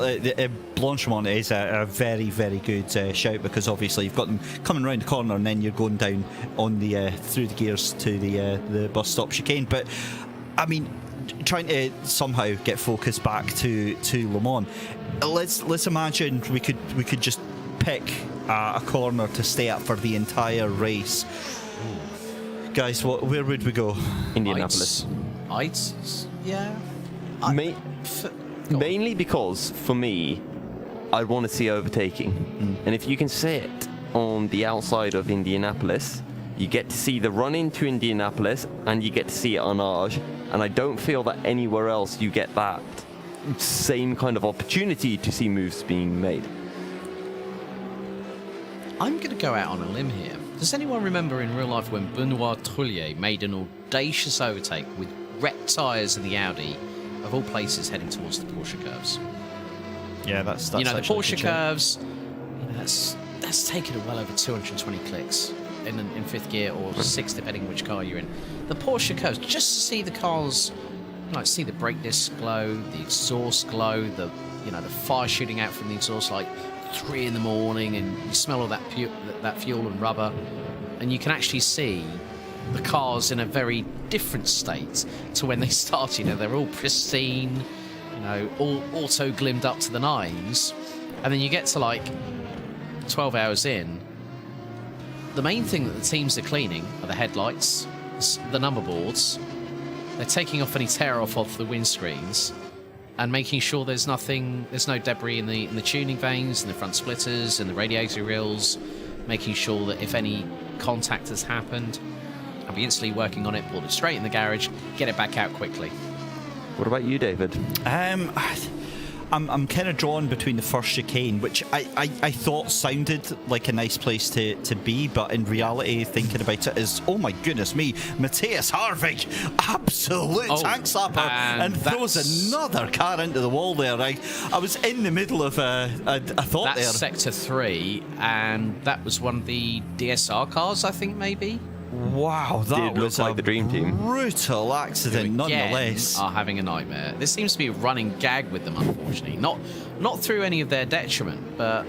Blanchimont is a very, very good shout, because obviously you've got them coming around the corner and then you're going down on the through the gears to the bus stop chicane. But I mean, trying to somehow get focus back to Le Mans. Let's imagine we could just pick a corner to stay at for the entire race. Guys, where would we go? Indianapolis. Yeah. Mainly because, for me, I want to see overtaking. And if you can sit on the outside of Indianapolis, you get to see the run into Indianapolis, and you get to see it on Arge. And I don't feel that anywhere else you get that same kind of opportunity to see moves being made. I'm going to go out on a limb here. Does anyone remember in real life when Benoit Trullier made an audacious overtake with wrecked tyres in the Audi, of all places heading towards the Porsche curves? Yeah, that's the Porsche curves. That's taken well over 220 clicks in fifth gear, or 6, depending which car you're in. The Porsche curves, just to see the cars, see the brake disc glow, the exhaust glow, the fire shooting out from the exhaust like 3 in the morning, and you smell all that fuel and rubber, and you can actually see the cars in a very different state to when they start. They're all pristine, all auto glimmed up to the nines, and then you get to like 12 hours in. The main thing that the teams are cleaning are the headlights, the number boards. They're taking off any tear off the windscreens, and making sure there's no debris in the tuning vanes, in the front splitters, in the radiator rills, making sure that if any contact has happened, I'll be instantly working on it, pull it straight in the garage, get it back out quickly. What about you, David? I'm kind of drawn between the first chicane, which I thought sounded like a nice place to be, but in reality, thinking about it, is, oh my goodness me, Matthias Harvig, absolute tank slapper, and throws another car into the wall there. I was in the middle of a thought there. That's Sector 3, and that was one of the DSR cars, I think, maybe? Wow, that was like the dream team. Brutal accident, nonetheless. Are having a nightmare. This seems to be a running gag with them, unfortunately. Not through any of their detriment, but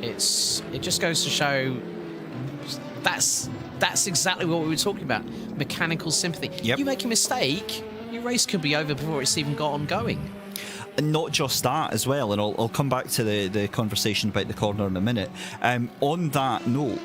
it just goes to show that's exactly what we were talking about. Mechanical sympathy. Yep. You make a mistake, your race could be over before it's even got on going. And not just that as well, and I'll come back to the conversation about the corner in a minute. On that note,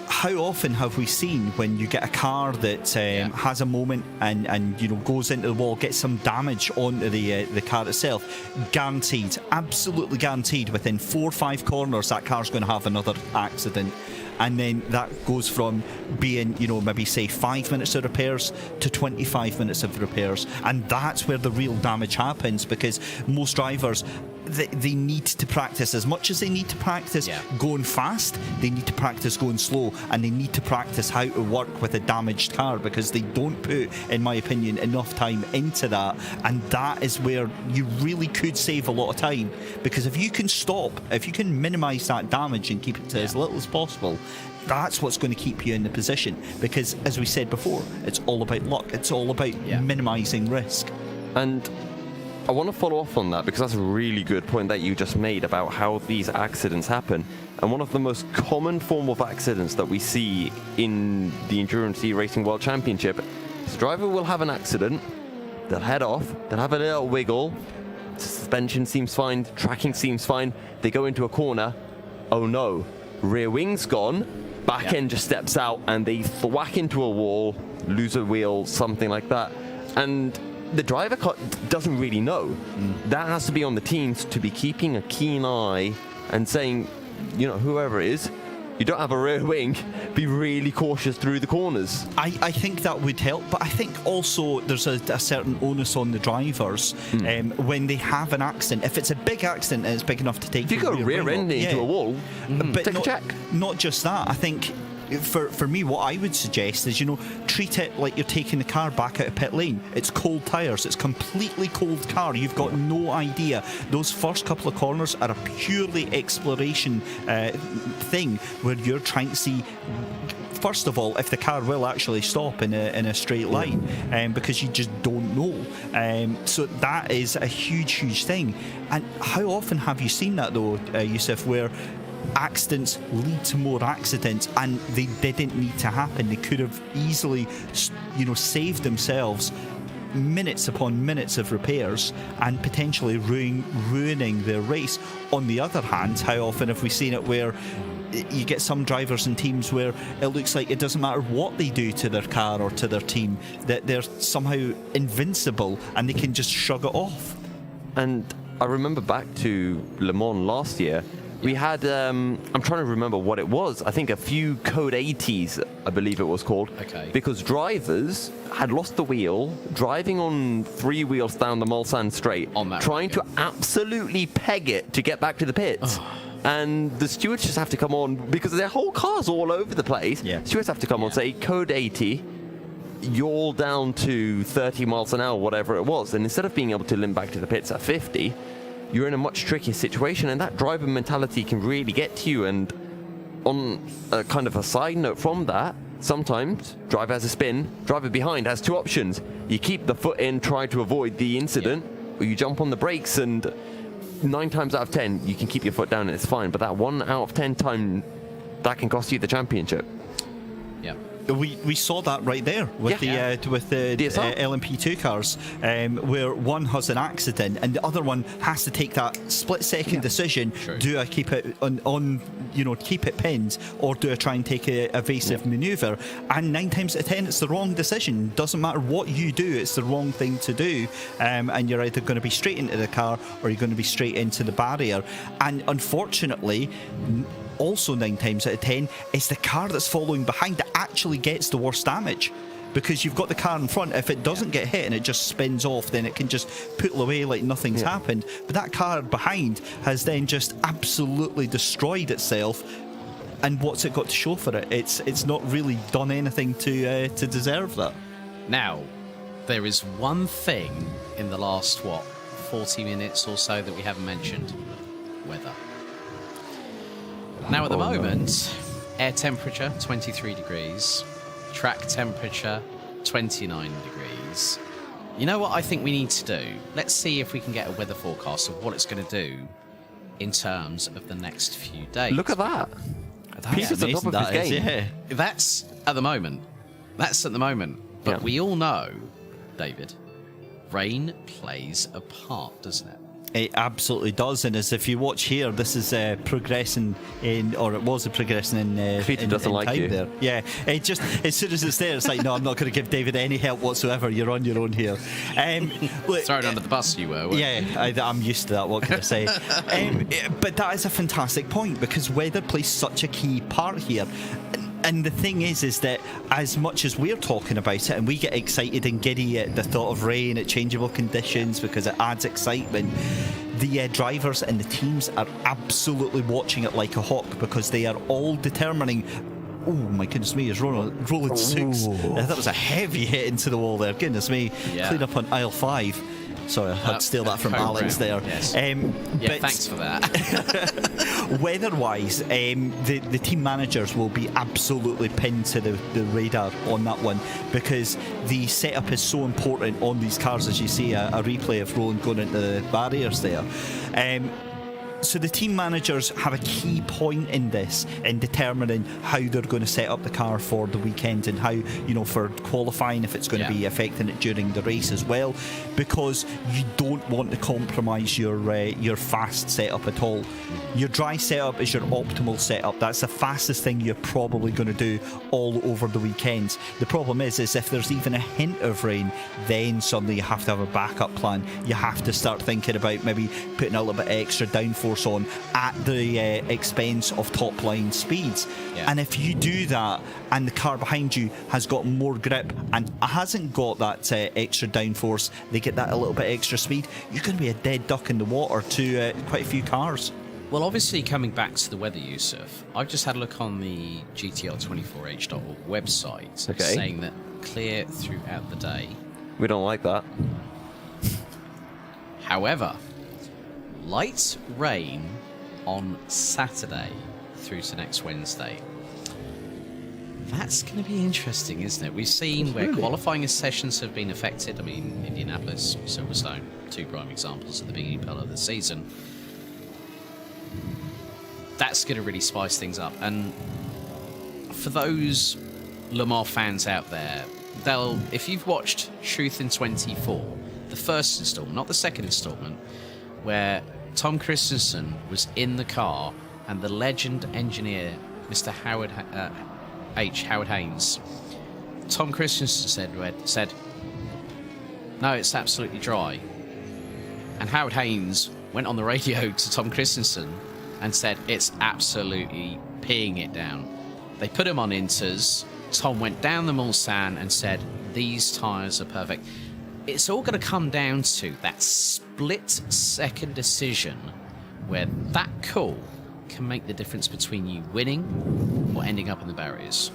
how often have we seen when you get a car that has a moment and goes into the wall, gets some damage onto the car itself? Guaranteed, absolutely guaranteed, within 4 or 5 corners that car's going to have another accident. And then that goes from being, maybe say 5 minutes of repairs to 25 minutes of repairs. And that's where the real damage happens, because most drivers, they need to practice as much as they need to practice going fast. They need to practice going slow, and they need to practice how to work with a damaged car, because they don't put, in my opinion, enough time into that. And that is where you really could save a lot of time, because if you can minimise that damage and keep it to as little as possible, that's what's going to keep you in the position. Because, as we said before, it's all about luck. It's all about minimising risk. And I want to follow up on that, because that's a really good point that you just made about how these accidents happen. And one of the most common form of accidents that we see in the Endurance Racing World Championship is the driver will have an accident, they'll head off, they'll have a little wiggle, suspension seems fine, tracking seems fine, they go into a corner, oh no, rear wing's gone, back end just steps out, and they whack into a wall, lose a wheel, something like that. And the driver doesn't really know. That has to be on the teams to be keeping a keen eye and saying, whoever it is, you don't have a rear wing, be really cautious through the corners. I think that would help, but I think also there's a certain onus on the drivers when they have an accident. If it's a big accident and it's big enough to take, if you go rear ending into a wall, but take a check. Not just that, I think for me, what I would suggest is, treat it like you're taking the car back out of pit lane. It's cold tyres. It's completely cold car. You've got no idea. Those first couple of corners are a purely exploration thing where you're trying to see, first of all, if the car will actually stop in a straight line, because you just don't know. So that is a huge thing. And how often have you seen that, though, Yusuf, where accidents lead to more accidents, and they didn't need to happen? They could have easily, saved themselves minutes upon minutes of repairs and potentially ruining their race. On the other hand, how often have we seen it where you get some drivers and teams where it looks like it doesn't matter what they do to their car or to their team, that they're somehow invincible and they can just shrug it off? And I remember back to Le Mans last year, we had, I'm trying to remember what it was, I think a few Code 80s, I believe it was called. Okay. Because drivers had lost the wheel, driving on 3 wheels down the Mulsanne straight, On that trying road, to absolutely peg it to get back to the pits. And the stewards just have to come on, because their whole car's all over the place. Yeah. Stewards have to come on, say, Code 80, you're all down to 30 miles an hour, whatever it was. And instead of being able to limp back to the pits at 50, you're in a much trickier situation. And that driver mentality can really get to you. And on a kind of a side note from that, sometimes driver has a spin, driver behind has 2 options. You keep the foot in, try to avoid the incident, or you jump on the brakes, and 9 times out of 10 you can keep your foot down and it's fine, but that 1 out of 10 time, that can cost you the championship. Yeah. We saw that right there with the DSR. LMP2 cars, where one has an accident and the other one has to take that split-second decision. True. Do I keep it on keep it pinned, or do I try and take a evasive manoeuvre? And 9 times out of 10, it's the wrong decision. Doesn't matter what you do, it's the wrong thing to do. And you're either going to be straight into the car or you're going to be straight into the barrier. And unfortunately, also 9 times out of 10, it's the car that's following behind that actually gets the worst damage, because you've got the car in front. If it doesn't get hit and it just spins off, then it can just pull away like nothing's happened. But that car behind has then just absolutely destroyed itself. And what's it got to show for it? It's not really done anything to deserve that. Now, there is one thing in the last 40 minutes or so that we haven't mentioned: weather. Now, at the moment, air temperature 23 degrees, track temperature 29 degrees. You know what I think we need to do? Let's see if we can get a weather forecast of what it's going to do in terms of the next few days. Look at that. Peter's at the top of his game. That's at the moment. But we all know, David, rain plays a part, doesn't it? It absolutely does, and as if you watch here, this is progressing in, or it was progressing in. Peter doesn't like time you. there. Yeah, it just, as soon as it's there, it's like, no, I'm not going to give David any help whatsoever. You're on your own here. Look, Thrown under the bus, you were. I'm used to that. What can I say? But that is a fantastic point, because weather plays such a key part here. And the thing is that as much as we're talking about it and we get excited and giddy at the thought of rain at changeable conditions because it adds excitement, the drivers and the teams are absolutely watching it like a hawk, because they are all determining. Oh my goodness me, is rolling 6. That was a heavy hit into the wall there. Goodness me. Yeah. Clean up on aisle 5. Sorry, I had to steal that from Alex there. Yes. But Thanks for that. weather-wise, the team managers will be absolutely pinned to the radar on that one, because the setup is so important on these cars, as you see a replay of Roland going into the barriers there. So the team managers have a key point in this, in determining how they're going to set up the car for the weekend, and how, for qualifying, if it's going to be affecting it during the race as well, because you don't want to compromise your fast setup at all. Your dry setup is your optimal setup. That's the fastest thing you're probably going to do all over the weekend. The problem is if there's even a hint of rain, then suddenly you have to have a backup plan. You have to start thinking about maybe putting a little bit extra downforce on at the expense of top line speeds. And if you do that and the car behind you has got more grip and hasn't got that extra downforce, they get that a little bit extra speed, you're going to be a dead duck in the water to quite a few cars. Well, obviously, coming back to the weather, Yusuf, I've just had a look on the GTR24H.org website, Okay. saying that clear throughout the day. We don't like that. However, light rain on Saturday through to next Wednesday. That's going to be interesting, isn't it? We've seen where qualifying sessions have been affected. I mean, Indianapolis, Silverstone, two prime examples at the beginning part of the season. That's going to really spice things up. And for those Le Mans fans out there, if you've watched Truth in 24, the first installment, not the second installment, where Tom Christensen was in the car and the legend engineer, Mr. Howard Haynes, Tom Christensen said, no, it's absolutely dry. And Howard Haynes went on the radio to Tom Christensen and said, it's absolutely peeing it down. They put him on inters. Tom went down the Mulsanne and said, these tyres are perfect. It's all going to come down to that split-second decision where that call can make the difference between you winning or ending up in the barriers.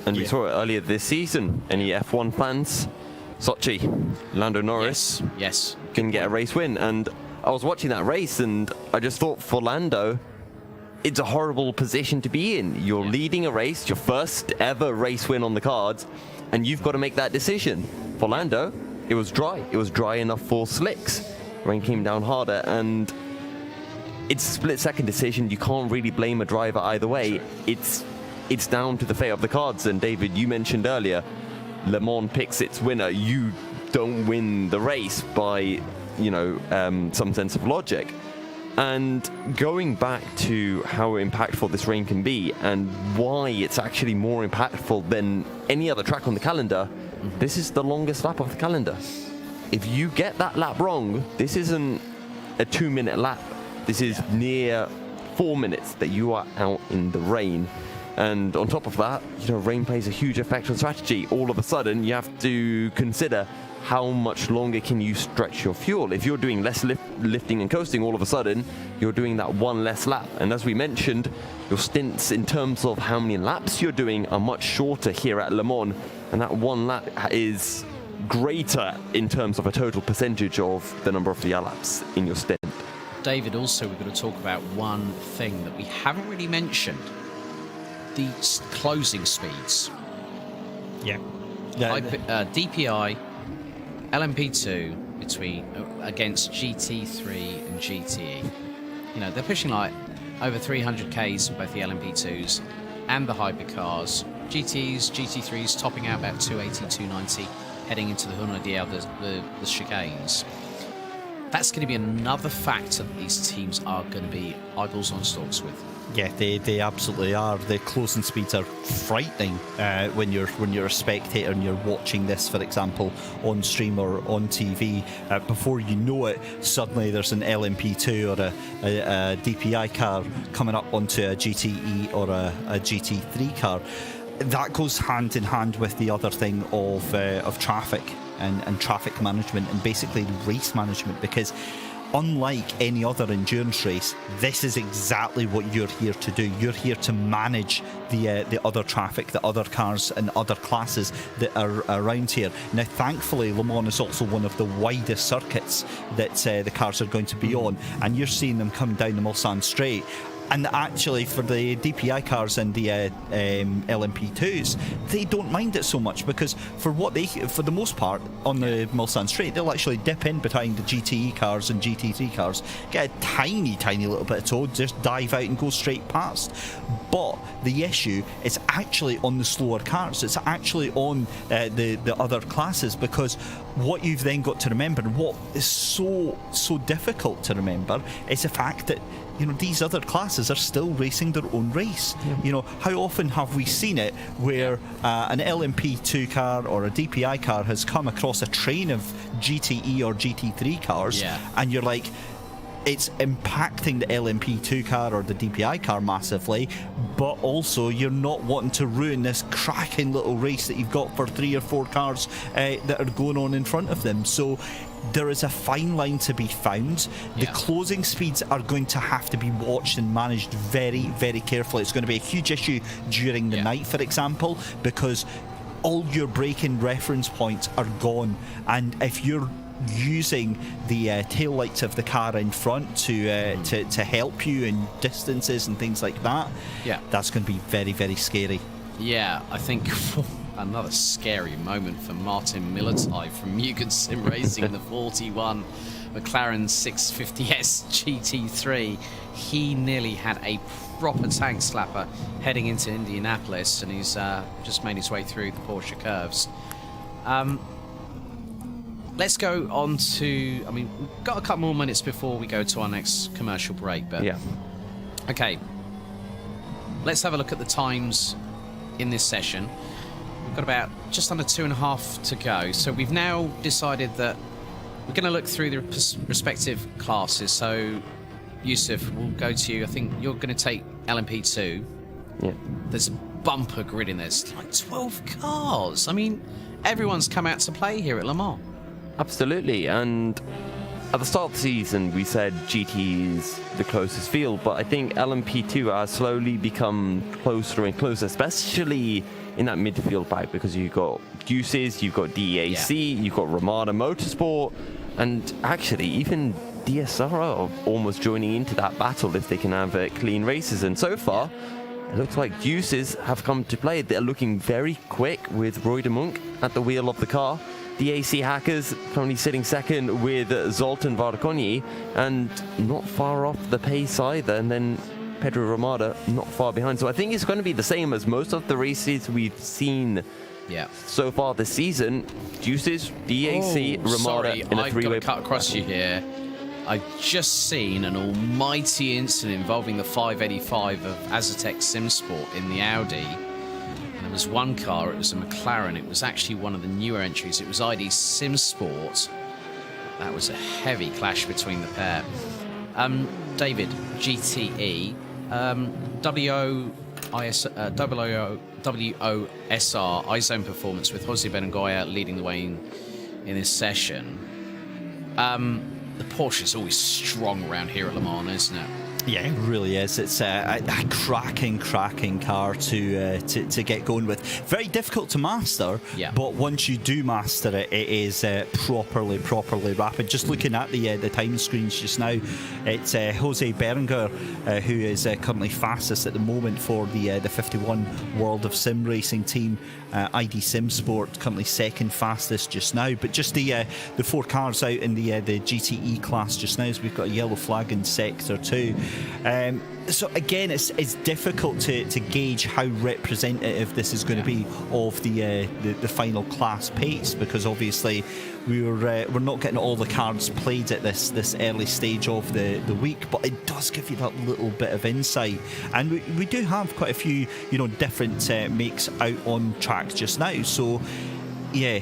And we saw it earlier this season. Any F1 fans? Sochi, Lando Norris Yes. can get a race win. And I was watching that race and I just thought for Lando, it's a horrible position to be in. You're leading a race, your first ever race win on the cards, and you've got to make that decision. For Lando, it was dry. It was dry enough for slicks. Rain came down harder, and it's a split-second decision. You can't really blame a driver either way. It's down to the fate of the cards. And David, you mentioned earlier, Le Mans picks its winner. You don't win the race by, some sense of logic. And going back to how impactful this rain can be and why it's actually more impactful than any other track on the calendar, this is the longest lap of the calendar. If you get that lap wrong, this isn't a 2-minute lap. This is near 4 minutes that you are out in the rain. And on top of that, rain plays a huge effect on strategy. All of a sudden, you have to consider how much longer can you stretch your fuel. If you're doing less lifting and coasting, all of a sudden, you're doing that one less lap. And as we mentioned, your stints in terms of how many laps you're doing are much shorter here at Le Mans. And that one lap is greater in terms of a total percentage of the number of the laps in your stint. David, also, we're going to talk about one thing that we haven't really mentioned. The closing speeds. Yeah. DPI, LMP2 against GT3 and GTE. They're pushing like over 300 Ks in both the LMP2s and the hypercars. GTs, GT3s topping out about 280, 290, heading into the Hunaudière, the chicanes. That's going to be another factor that these teams are going to be eyeballs on stalks with. Yeah, they absolutely are. The closing speeds are frightening when you're a spectator and you're watching this, for example, on stream or on TV. Before you know it, suddenly there's an LMP2 or a DPI car coming up onto a GTE or a GT3 car. That goes hand in hand with the other thing of traffic and traffic management and basically race management, because unlike any other endurance race, this is exactly what you're here to do. You're here to manage the other traffic, the other cars and other classes that are around here. Now, thankfully, Le Mans is also one of the widest circuits that the cars are going to be on, and you're seeing them come down the Mulsanne Straight. And actually, for the DPI cars and the LMP2s, they don't mind it so much, because for the most part, on the Mulsanne Straight, they'll actually dip in behind the GTE cars and GT3 cars, get a tiny, tiny little bit of toe, just dive out and go straight past. But the issue is actually on the slower cars. It's actually on the other classes, because what you've then got to remember, and what is so difficult to remember, is the fact that these other classes are still racing their own race. Yeah. How often have we seen it where an LMP2 car or a DPI car has come across a train of GTE or GT3 cars, and you're like, it's impacting the LMP2 car or the DPI car massively, but also you're not wanting to ruin this cracking little race that you've got for 3 or 4 cars that are going on in front of them. So there is a fine line to be found. The closing speeds are going to have to be watched and managed very, very carefully. It's going to be a huge issue during the night, for example, because all your braking reference points are gone, and if you're using the tail lights of the car in front to help you in distances and things like that, that's going to be very, very scary. Yeah, I think another scary moment for Martin Millertai from Mugen Sim Racing, the 41 McLaren 650S GT3. He nearly had a proper tank slapper heading into Indianapolis, and he's just made his way through the Porsche curves. Let's go on to, I mean, we've got a couple more minutes before we go to our next commercial break, but okay, let's have a look at the times in this session. We've got about just under 2.5 to go, so we've now decided that we're going to look through the respective classes. So Yusuf, we'll go to you. I think you're going to take LMP2. There's a bumper grid in there. There's like 12 cars. I mean, everyone's come out to play here at Le Mans. Absolutely, and at the start of the season we said GT is the closest field, but I think LMP2 has slowly become closer and closer, especially in that midfield fight, because you've got Juices, you've got DAC, you've got Ramada Motorsport, and actually even DSR are almost joining into that battle if they can have clean races. And so far, it looks like Juices have come to play. They're looking very quick with Roy de Monk at the wheel of the car. The AC Hackers currently sitting second with Zoltan Varkonyi, and not far off the pace either. And then Pedro Ramada not far behind. So I think it's going to be the same as most of the races we've seen so far this season. Juices, DAC, Ramada in a three-way. I've got to cut across you here. I've just seen an almighty incident involving the 585 of Azatec SimSport in the Audi. There was one car, it was a McLaren, it was actually one of the newer entries, it was ID SimSport. That was a heavy clash between the pair. David, GTE, WOSR, iZone Performance with Jose Berengoya leading the way in this session. The Porsche is always strong around here at Le Mans, isn't it? Yeah, it really is. It's a cracking car to get going with. Very difficult to master, but once you do master it, it is properly rapid. Just looking at the time screens just now, it's Jose Berenguer who is currently fastest at the moment for the 51 World of Sim Racing team. ID SimSport currently second fastest just now, but just the 4 cars out in the GTE class just now, so we've got a yellow flag in Sector 2. So again, it's difficult to gauge how representative this is going to be of the final class pace, because obviously we're not getting all the cards played at this early stage of the week, but it does give you that little bit of insight. And we do have quite a few different makes out on track just now, so yeah,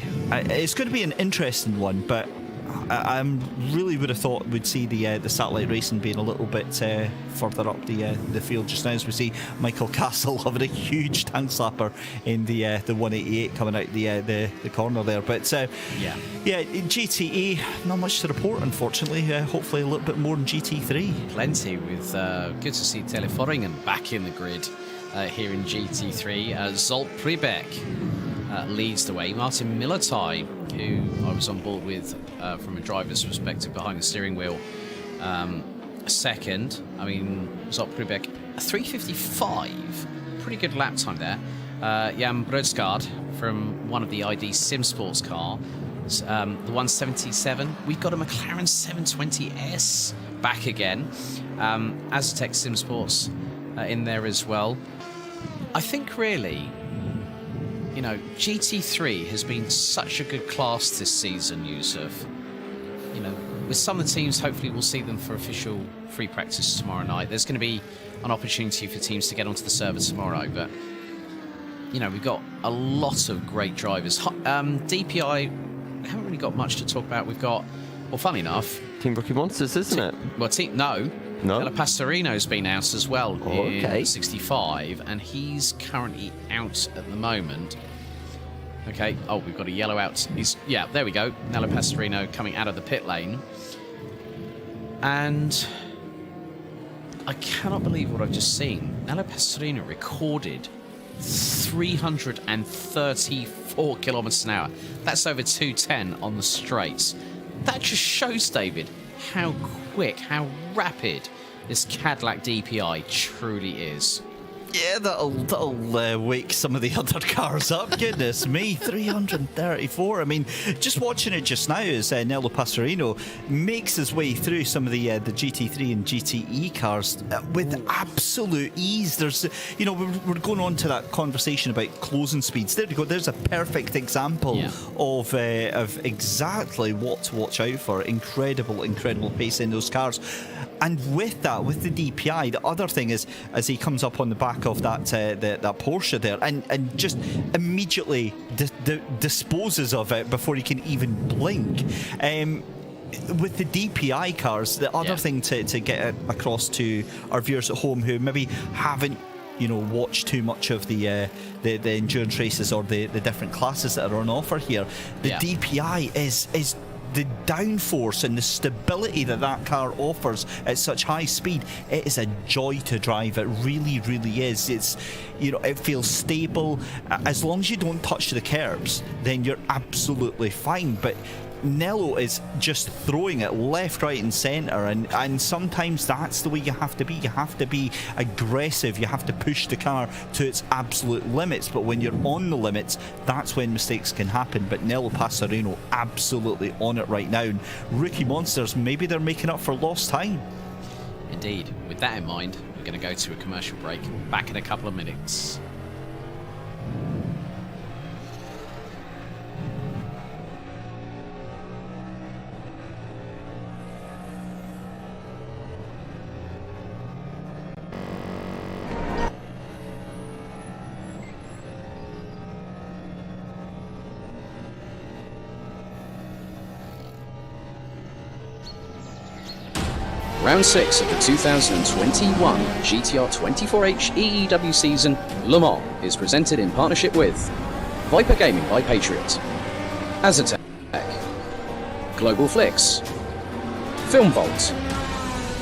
it's going to be an interesting one. But I really would have thought we'd see the satellite racing being a little bit further up the field just now, as we see Michael Castle having a huge tank slapper in the 188 coming out the corner there. But GTE, not much to report, unfortunately. Hopefully a little bit more in GT3. Plenty, with good to see Teleforingen back in the grid here in GT3. Zolt Pribek leads the way. Martin Millertai, who I was on board with from a driver's perspective behind the steering wheel, second. I mean, Zolt Pribek, 3:55, pretty good lap time there. Jan Brodskard from one of the ID SimSports car, the 177. We've got a McLaren 720S back again. Azatec SimSports in there as well. I think really, GT3 has been such a good class this season, Yusuf. With some of the teams, hopefully we'll see them for official free practice tomorrow night. There's going to be an opportunity for teams to get onto the server tomorrow, but we've got a lot of great drivers. DPI, we haven't really got much to talk about. We've got, well, funny enough, Team Rookie Monsters, isn't it? Well, No. Della Pastorino's been out as well in 65, and he's currently out at the moment. Okay. Oh, we've got a yellow out. Yeah, there we go. Nello Pastorino coming out of the pit lane. And I cannot believe what I've just seen. Nello Pastorino recorded 334 kilometers an hour. That's over 210 on the straights. That just shows, David, how quick, how rapid this Cadillac DPI truly is. Yeah, that'll wake some of the other cars up. Goodness me, 334. I mean, just watching it just now as Nello Pastorino makes his way through some of the GT3 and GTE cars with absolute ease. There's, we're going on to that conversation about closing speeds. There you go. There's a perfect example of exactly what to watch out for. Incredible pace in those cars. And with that, with the DPI, the other thing is, as he comes up on the back of that that Porsche there, and just immediately disposes of it before he can even blink. With the DPI cars, the other thing to get across to our viewers at home who maybe haven't watched too much of the endurance races or the different classes that are on offer here, the DPI is the downforce and the stability that car offers at such high speed. It is a joy to drive. It really is. It's it feels stable. As long as you don't touch the curbs, then you're absolutely fine. But Nello is just throwing it left, right and centre, and sometimes that's the way you have to be. You have to be aggressive. You have to push the car to its absolute limits. But when you're on the limits, that's when mistakes can happen. But Nello Pastorino absolutely on it right now. And rookie monsters, maybe they're making up for lost time. Indeed. With that in mind, we're going to go to a commercial break. Back in a couple of minutes. Round 6 of the 2021 GTR24H EEW season, Le Mans, is presented in partnership with Viper Gaming by Patriot, Azatec, Global Flix, Film Vault,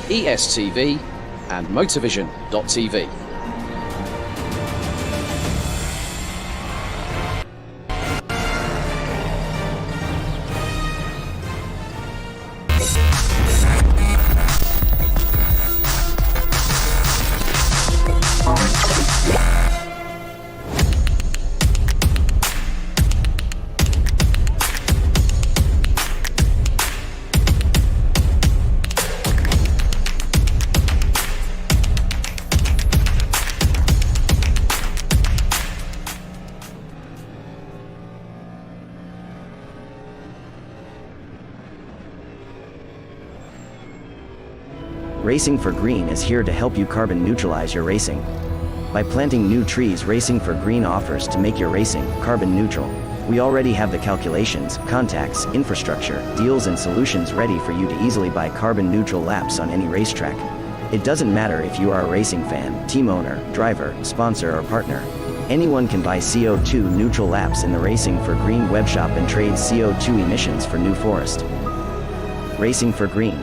ESTV, and Motorvision.tv. Racing for Green is here to help you carbon neutralize your racing. By planting new trees, Racing for Green offers to make your racing carbon neutral. We already have the calculations, contacts, infrastructure, deals and solutions ready for you to easily buy carbon neutral laps on any racetrack. It doesn't matter if you are a racing fan, team owner, driver, sponsor or partner. Anyone can buy CO2 neutral laps in the Racing for Green webshop and trade CO2 emissions for New Forest. Racing for Green.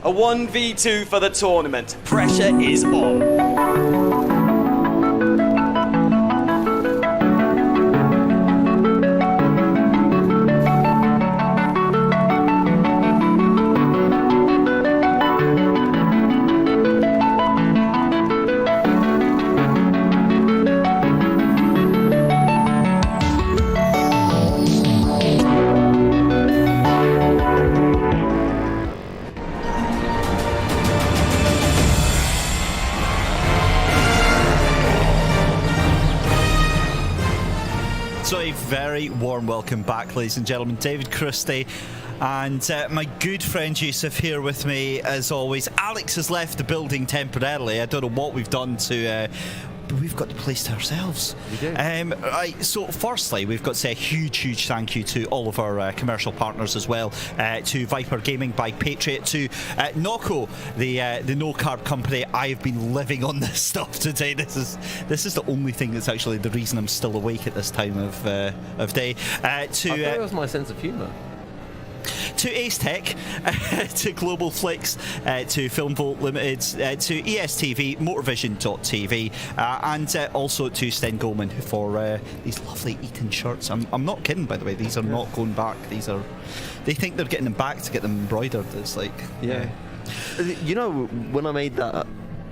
A 1v2 for the tournament. Pressure is on. very warm welcome back, ladies and gentlemen. David Christie and my good friend Yusuf here with me, as always. Alex has left the building temporarily. I don't know what we've done to... but we've got the place to ourselves. We do. Right, so firstly, we've got to say a huge thank you to all of our commercial partners as well, to Viper Gaming by Patriot, to Noco, the no carb company. I've been living on this stuff today. This is the only thing that's actually the reason I'm still awake at this time of day. I thought it was my sense of humour. To Ace Tech, to Global Flicks, to Film Vault Limited, to ESTV, Motorvision.tv, and also to Sten Goldman for these lovely Eton shirts. I'm not kidding, by the way. These are not going back. They think they're getting them back to get them embroidered. It's like, yeah. You know, when I made that,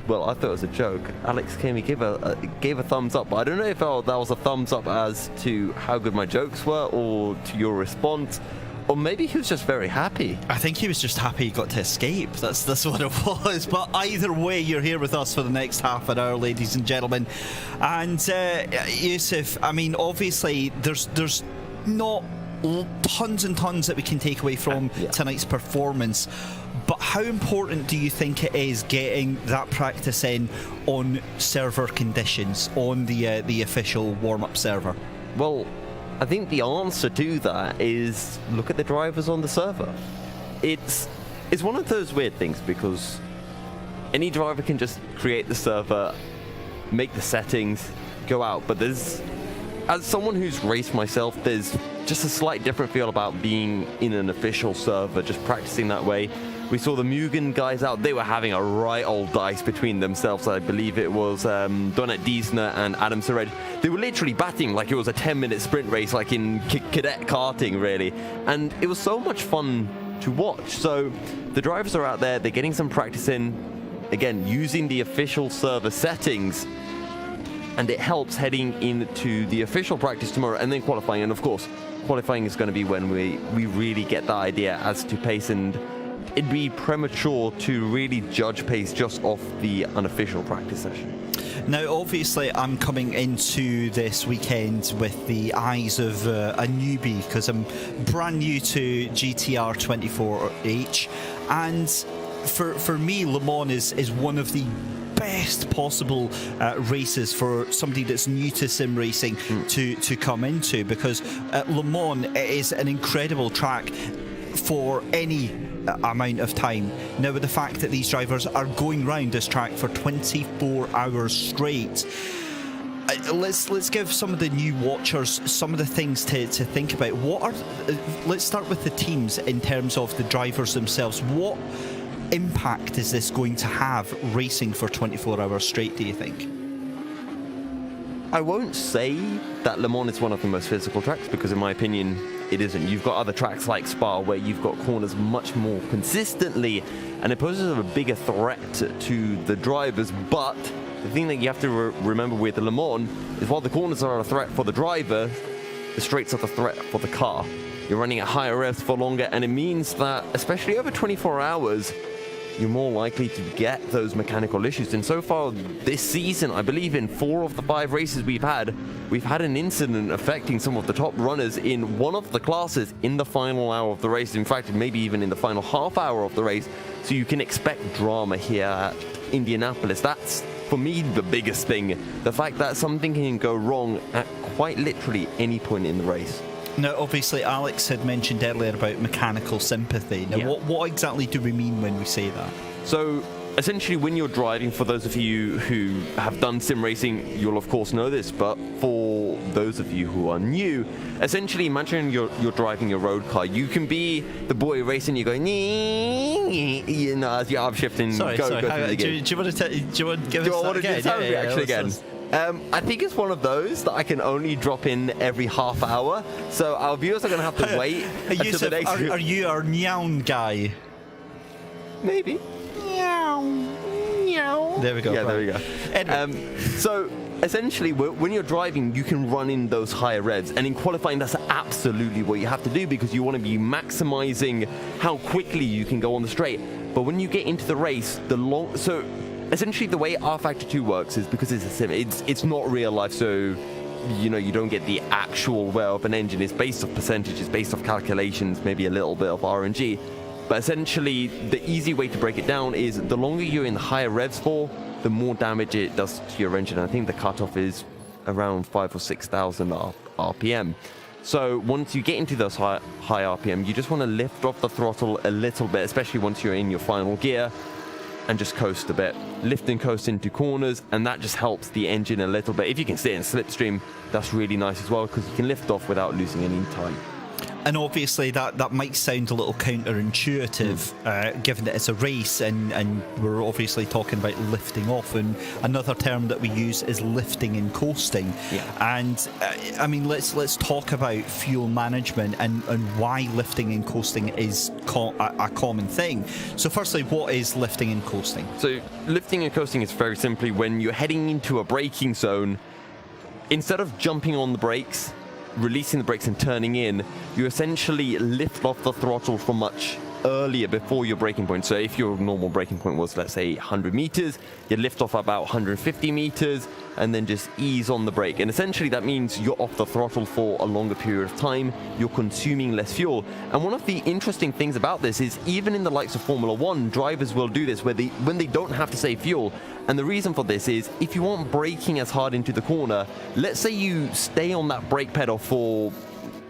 well, I thought it was a joke. Alex came, he gave a thumbs up, but I don't know if that was a thumbs up as to how good my jokes were or to your response. Or maybe he was just very happy. I think he was just happy he got to escape. That's what it was. But either way, you're here with us for the next half an hour, ladies and gentlemen. And Yusuf, I mean, obviously, there's not tons and tons that we can take away from tonight's performance. But how important do you think it is getting that practice in on server conditions, on the official warm-up server? Well, I think the answer to that is look at the drivers on the server. It's one of those weird things because any driver can just create the server, make the settings, go out. But as someone who's raced myself, there's just a slight different feel about being in an official server, just practicing that way. We saw the Mugen guys out. They were having a right old dice between themselves. I believe it was Donat Diesner and Adam Sered. They were literally batting like it was a 10-minute sprint race, like in cadet karting, really. And it was so much fun to watch. So the drivers are out there. They're getting some practice in, again, using the official server settings. And it helps heading into the official practice tomorrow and then qualifying. And, of course, qualifying is going to be when we really get the idea as to pace, and it'd be premature to really judge pace just off the unofficial practice session. Now, obviously, I'm coming into this weekend with the eyes of a newbie because I'm brand new to GTR24H, and for me, Le Mans is one of the best possible races for somebody that's new to sim racing to come into, because Le Mans is an incredible track for any amount of time. Now, with the fact that these drivers are going round this track for 24 hours straight, let's give some of the new watchers some of the things to think about. Let's start with the teams in terms of the drivers themselves. What impact is this going to have racing for 24 hours straight, do you think? I won't say that Le Mans is one of the most physical tracks, because in my opinion it isn't. You've got other tracks like Spa where you've got corners much more consistently and it poses a bigger threat to the drivers. But the thing that you have to remember with Le Mans is while the corners are a threat for the driver, the straights are the threat for the car. You're running at higher revs for longer, and it means that especially over 24 hours you're more likely to get those mechanical issues. And so far this season, I believe in 4 of the 5 races we've had an incident affecting some of the top runners in one of the classes in the final hour of the race. In fact, maybe even in the final half hour of the race. So you can expect drama here at Indianapolis. That's, for me, the biggest thing. The fact that something can go wrong at quite literally any point in the race. Now, obviously, Alex had mentioned earlier about mechanical sympathy. Now, what exactly do we mean when we say that? So, essentially, when you're driving, for those of you who have done sim racing, you'll of course know this, but for those of you who are new, essentially, imagine you're driving your road car. You can be the boy racing, you're going, you know, as you're upshifting. Sorry. Do you want to give us that again? Tell me actually again? I think it's one of those that I can only drop in every half hour, so our viewers are going to have to wait until the next... Are you our nyaun guy? Maybe. Meow. There we go. Yeah, there we go. Anyway. So essentially, when you're driving, you can run in those higher revs, and in qualifying, that's absolutely what you have to do, because you want to be maximizing how quickly you can go on the straight. But when you get into the race, essentially the way R Factor 2 works is because it's a sim, it's not real life, so you don't get the actual wear of an engine. It's based off percentages, based off calculations, maybe a little bit of RNG. But essentially, the easy way to break it down is the longer you're in the higher revs for, the more damage it does to your engine. I think the cutoff is around 5,000 or 6,000 RPM. So once you get into those high RPM, you just want to lift off the throttle a little bit, especially once you're in your final gear, and just coast a bit. Lift and coast into corners, and that just helps the engine a little bit. If you can stay in slipstream, that's really nice as well, because you can lift off without losing any time. And obviously that might sound a little counterintuitive, given that it's a race, and we're obviously talking about lifting off, and another term that we use is lifting and coasting. Yeah. And I mean, let's talk about fuel management and why lifting and coasting is a common thing. So firstly, what is lifting and coasting? So lifting and coasting is very simply when you're heading into a braking zone, instead of jumping on the brakes, releasing the brakes and turning in, you essentially lift off the throttle from much earlier before your braking point. So if your normal braking point was, let's say, 100 meters, you lift off about 150 meters and then just ease on the brake. And essentially that means you're off the throttle for a longer period of time, you're consuming less fuel. And one of the interesting things about this is even in the likes of Formula One, drivers will do this when they don't have to save fuel. And the reason for this is if you aren't braking as hard into the corner, let's say you stay on that brake pedal for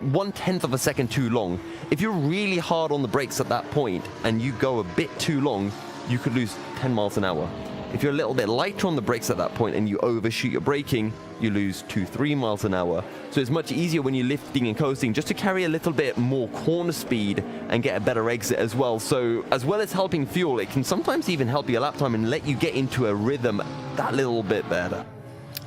1/10 of a second too long. If you're really hard on the brakes at that point and you go a bit too long, you could lose 10 miles an hour. If you're a little bit lighter on the brakes at that point and you overshoot your braking, you lose 2-3 miles an hour. So it's much easier when you're lifting and coasting just to carry a little bit more corner speed and get a better exit as well. So as well as helping fuel, it can sometimes even help your lap time and let you get into a rhythm that little bit better.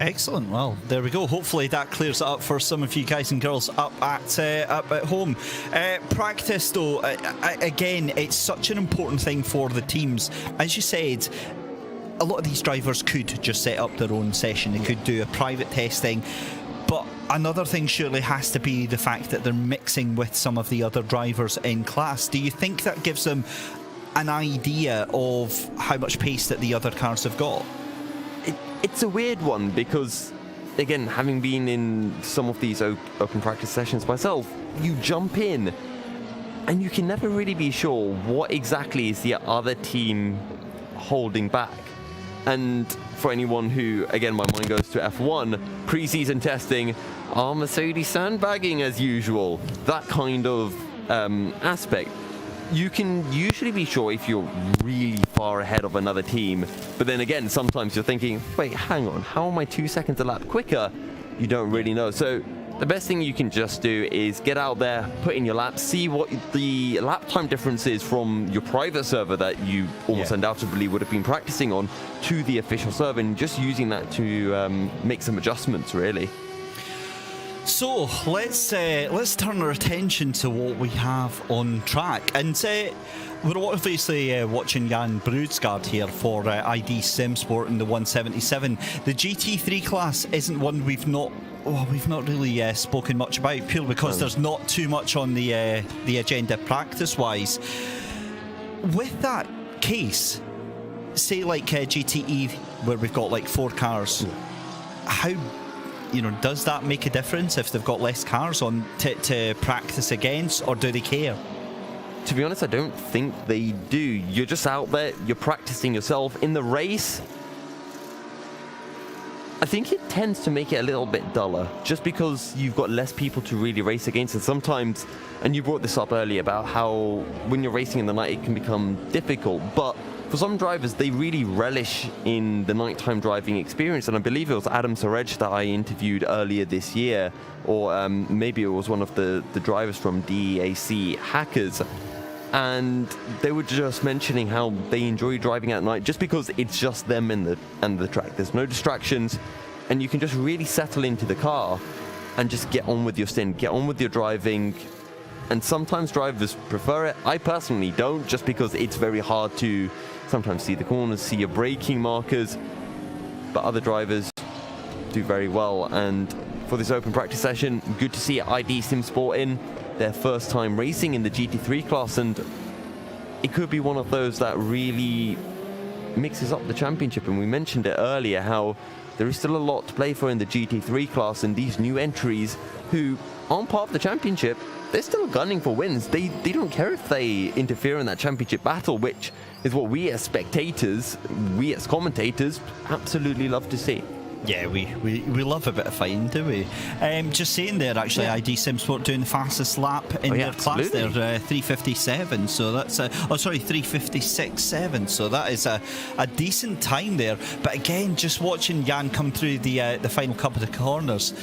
Excellent. Well, there we go. Hopefully that clears it up for some of you guys and girls up at home. Practice, though, again, it's such an important thing for the teams. As you said, a lot of these drivers could just set up their own session. They could do a private testing. But another thing surely has to be the fact that they're mixing with some of the other drivers in class. Do you think that gives them an idea of how much pace that the other cars have got? It's a weird one because, again, having been in some of these open practice sessions myself, you jump in and you can never really be sure what exactly is the other team holding back. And for anyone who, again, my mind goes to F1, pre-season testing, are Mercedes sandbagging as usual? That kind of aspect. You can usually be sure if you're really far ahead of another team, but then again, sometimes you're thinking, wait, hang on, how am I 2 seconds a lap quicker? You don't really know. So the best thing you can just do is get out there, put in your laps, see what the lap time difference is from your private server that you almost undoubtedly would have been practicing on to the official server, and just using that to make some adjustments, really. So let's turn our attention to what we have on track, and we're obviously watching Jan Brudsgaard here for ID SimSport in the 177. The GT3 class isn't one we've not really spoken much about, purely because there's not too much on the agenda practice-wise. With that case, say like GTE, where we've got like 4 cars, how, does that make a difference if they've got less cars on to practice against, or do they care? To be honest, I don't think they do. You're just out there, you're practicing yourself. In the race, I think it tends to make it a little bit duller, just because you've got less people to really race against. And sometimes, and you brought this up earlier about how when you're racing in the night, it can become difficult. But for some drivers, they really relish in the nighttime driving experience. And I believe it was Adam Sarej that I interviewed earlier this year, or maybe it was one of the drivers from DEAC Hackers. And they were just mentioning how they enjoy driving at night just because it's just them and the track. There's no distractions, and you can just really settle into the car and just get on with your stint, get on with your driving. And sometimes drivers prefer it. I personally don't, just because it's very hard to sometimes see the corners, see your braking markers. But other drivers do very well. And for this open practice session, good to see ID SimSport in. Their first time racing in the GT3 class, and it could be one of those that really mixes up the championship, and we mentioned it earlier how there is still a lot to play for in the GT3 class, and these new entries who aren't part of the championship, they're still gunning for wins. They don't care if they interfere in that championship battle, which is what we as spectators, we as commentators, absolutely love to see. Yeah, we love a bit of fighting, do we? Just saying there, actually, ID SimSport doing the fastest lap in their class there, 3:57. So that's 3:56.7. So that is a decent time there. But again, just watching Jan come through the final couple of corners,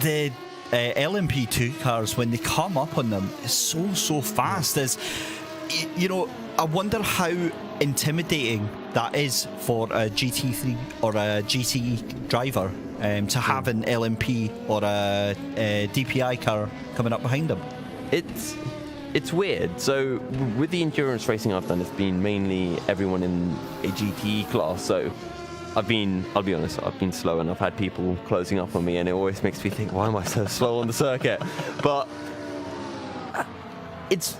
the LMP2 cars, when they come up on them, is so fast. As you know, I wonder how intimidating that is for a GT3 or a GT driver to have an LMP or a DPI car coming up behind them. It's weird. So with the endurance racing I've done, it's been mainly everyone in a GT class. So I'll be honest, I've been slow, and I've had people closing up on me, and it always makes me think, why am I so slow on the circuit? But it's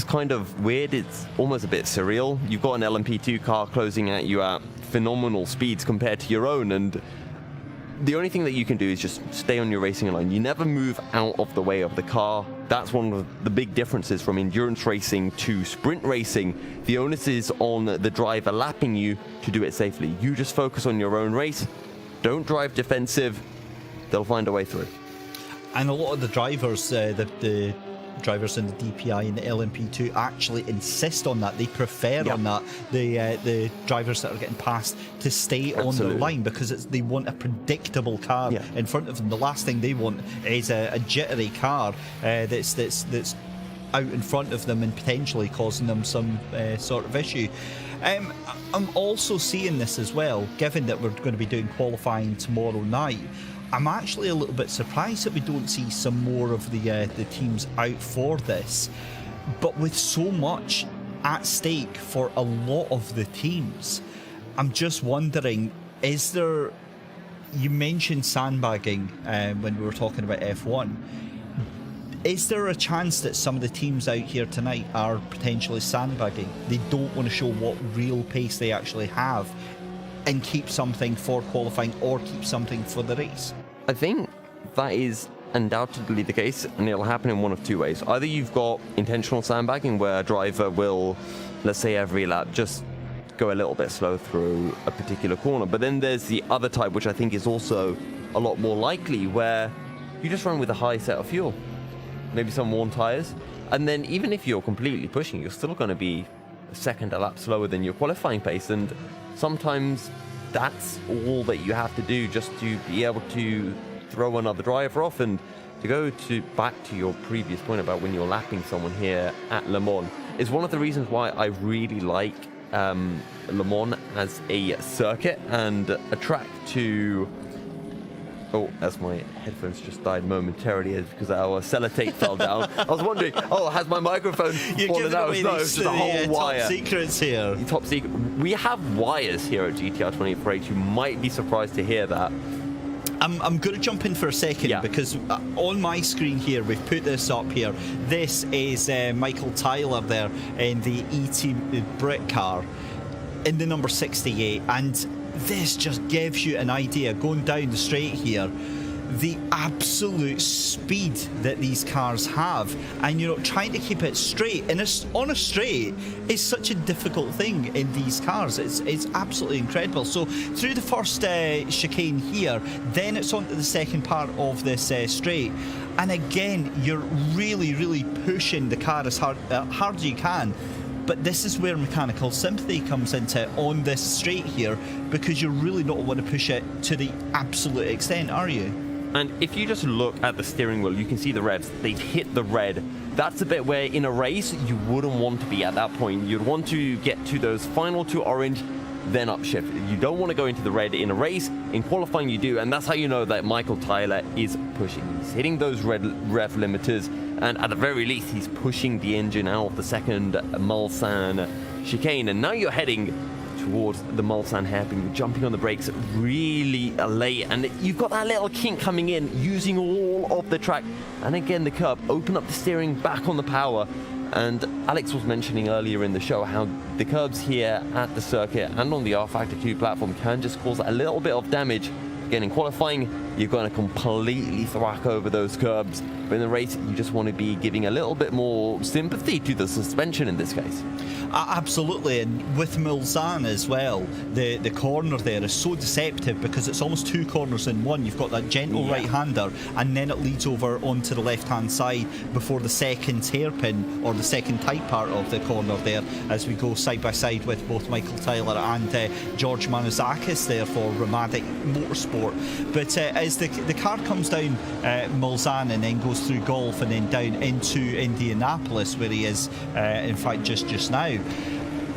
kind of weird. It's almost a bit surreal. You've got an LMP2 car closing at you at phenomenal speeds compared to your own, and the only thing that you can do is just stay on your racing line. You never move out of the way of the car. That's one of the big differences from endurance racing to sprint racing. The onus is on the driver lapping you to do it safely. You just focus on your own race. Don't drive defensive. They'll find a way through. And a lot of the drivers, the drivers in the DPI and the LMP2 actually insist on that. They prefer on that the drivers that are getting passed to stay on the line, because they want a predictable car in front of them. The last thing they want is a jittery car that's out in front of them and potentially causing them some sort of issue. I'm also seeing this as well, given that we're going to be doing qualifying tomorrow night. I'm actually a little bit surprised that we don't see some more of the teams out for this. But with so much at stake for a lot of the teams, I'm just wondering, is there... You mentioned sandbagging when we were talking about F1. Is there a chance that some of the teams out here tonight are potentially sandbagging? They don't want to show what real pace they actually have and keep something for qualifying or keep something for the race? I think that is undoubtedly the case, and it'll happen in one of two ways. Either you've got intentional sandbagging, where a driver will, let's say every lap, just go a little bit slow through a particular corner. But then there's the other type, which I think is also a lot more likely, where you just run with a high set of fuel, maybe some worn tires, and then even if you're completely pushing, you're still going to be a second a lap slower than your qualifying pace. And sometimes that's all that you have to do just to be able to throw another driver off. And to go back to your previous point about when you're lapping someone here at Le Mans, is one of the reasons why I really like Le Mans as a circuit and a track to... Oh, as my headphones just died momentarily because our sellotape fell down. I was wondering, has my microphone fallen out? No, it's just a whole wire. Top secrets here. Top secret. We have wires here at GTR24H. You might be surprised to hear that. I'm going to jump in for a second because on my screen here, we've put this up here. This is Michael Tyler there in the ET Brit car in the number 68, and this just gives you an idea, going down the straight here, the absolute speed that these cars have. And trying to keep it straight on a straight is such a difficult thing in these cars. It's absolutely incredible. So through the first chicane here, then it's on to the second part of this straight, and again you're really pushing the car as hard as you can. But this is where mechanical sympathy comes into on this straight here, because you really don't want to push it to the absolute extent, are you? And if you just look at the steering wheel, you can see the reds. They've hit the red. That's the bit where in a race you wouldn't want to be at that point. You'd want to get to those final two orange, then upshift. You don't want to go into the red in a race. In qualifying you do, and that's how you know that Michael Tyler is pushing. He's hitting those red rev limiters, and at the very least he's pushing the engine out of the second Mulsanne chicane. And now you're heading towards the Mulsanne hairpin. You're jumping on the brakes really late, and you've got that little kink coming in, using all of the track. And again, the curb, open up the steering, back on the power, And Alex was mentioning earlier in the show how the curbs here at the circuit and on the R Factor 2 platform can just cause a little bit of damage. Again, in qualifying, you're going to completely thwack over those curbs. But in the race, you just want to be giving a little bit more sympathy to the suspension in this case. Absolutely, and with Mulsanne as well, the corner there is so deceptive because it's almost two corners in one. You've got that gentle right-hander, and then it leads over onto the left-hand side before the second hairpin, or the second tight part of the corner there, as we go side by side with both Michael Tyler and George Manuzakis there for Ramatic Motorsport. But as the car comes down Mulsanne and then goes through Golf and then down into Indianapolis, where he is in fact just now,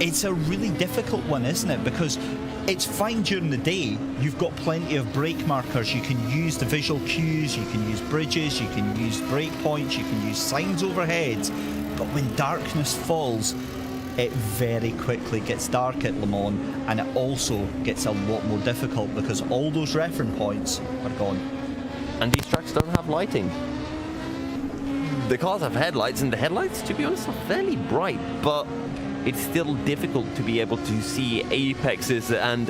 it's a really difficult one, isn't it? Because it's fine during the day, you've got plenty of brake markers, you can use the visual cues, you can use bridges, you can use brake points, you can use signs overhead, but when darkness falls, it very quickly gets dark at Le Mans, and it also gets a lot more difficult because all those reference points are gone. And these tracks don't have lighting. The cars have headlights, and the headlights, to be honest, are fairly bright, but it's still difficult to be able to see apexes, and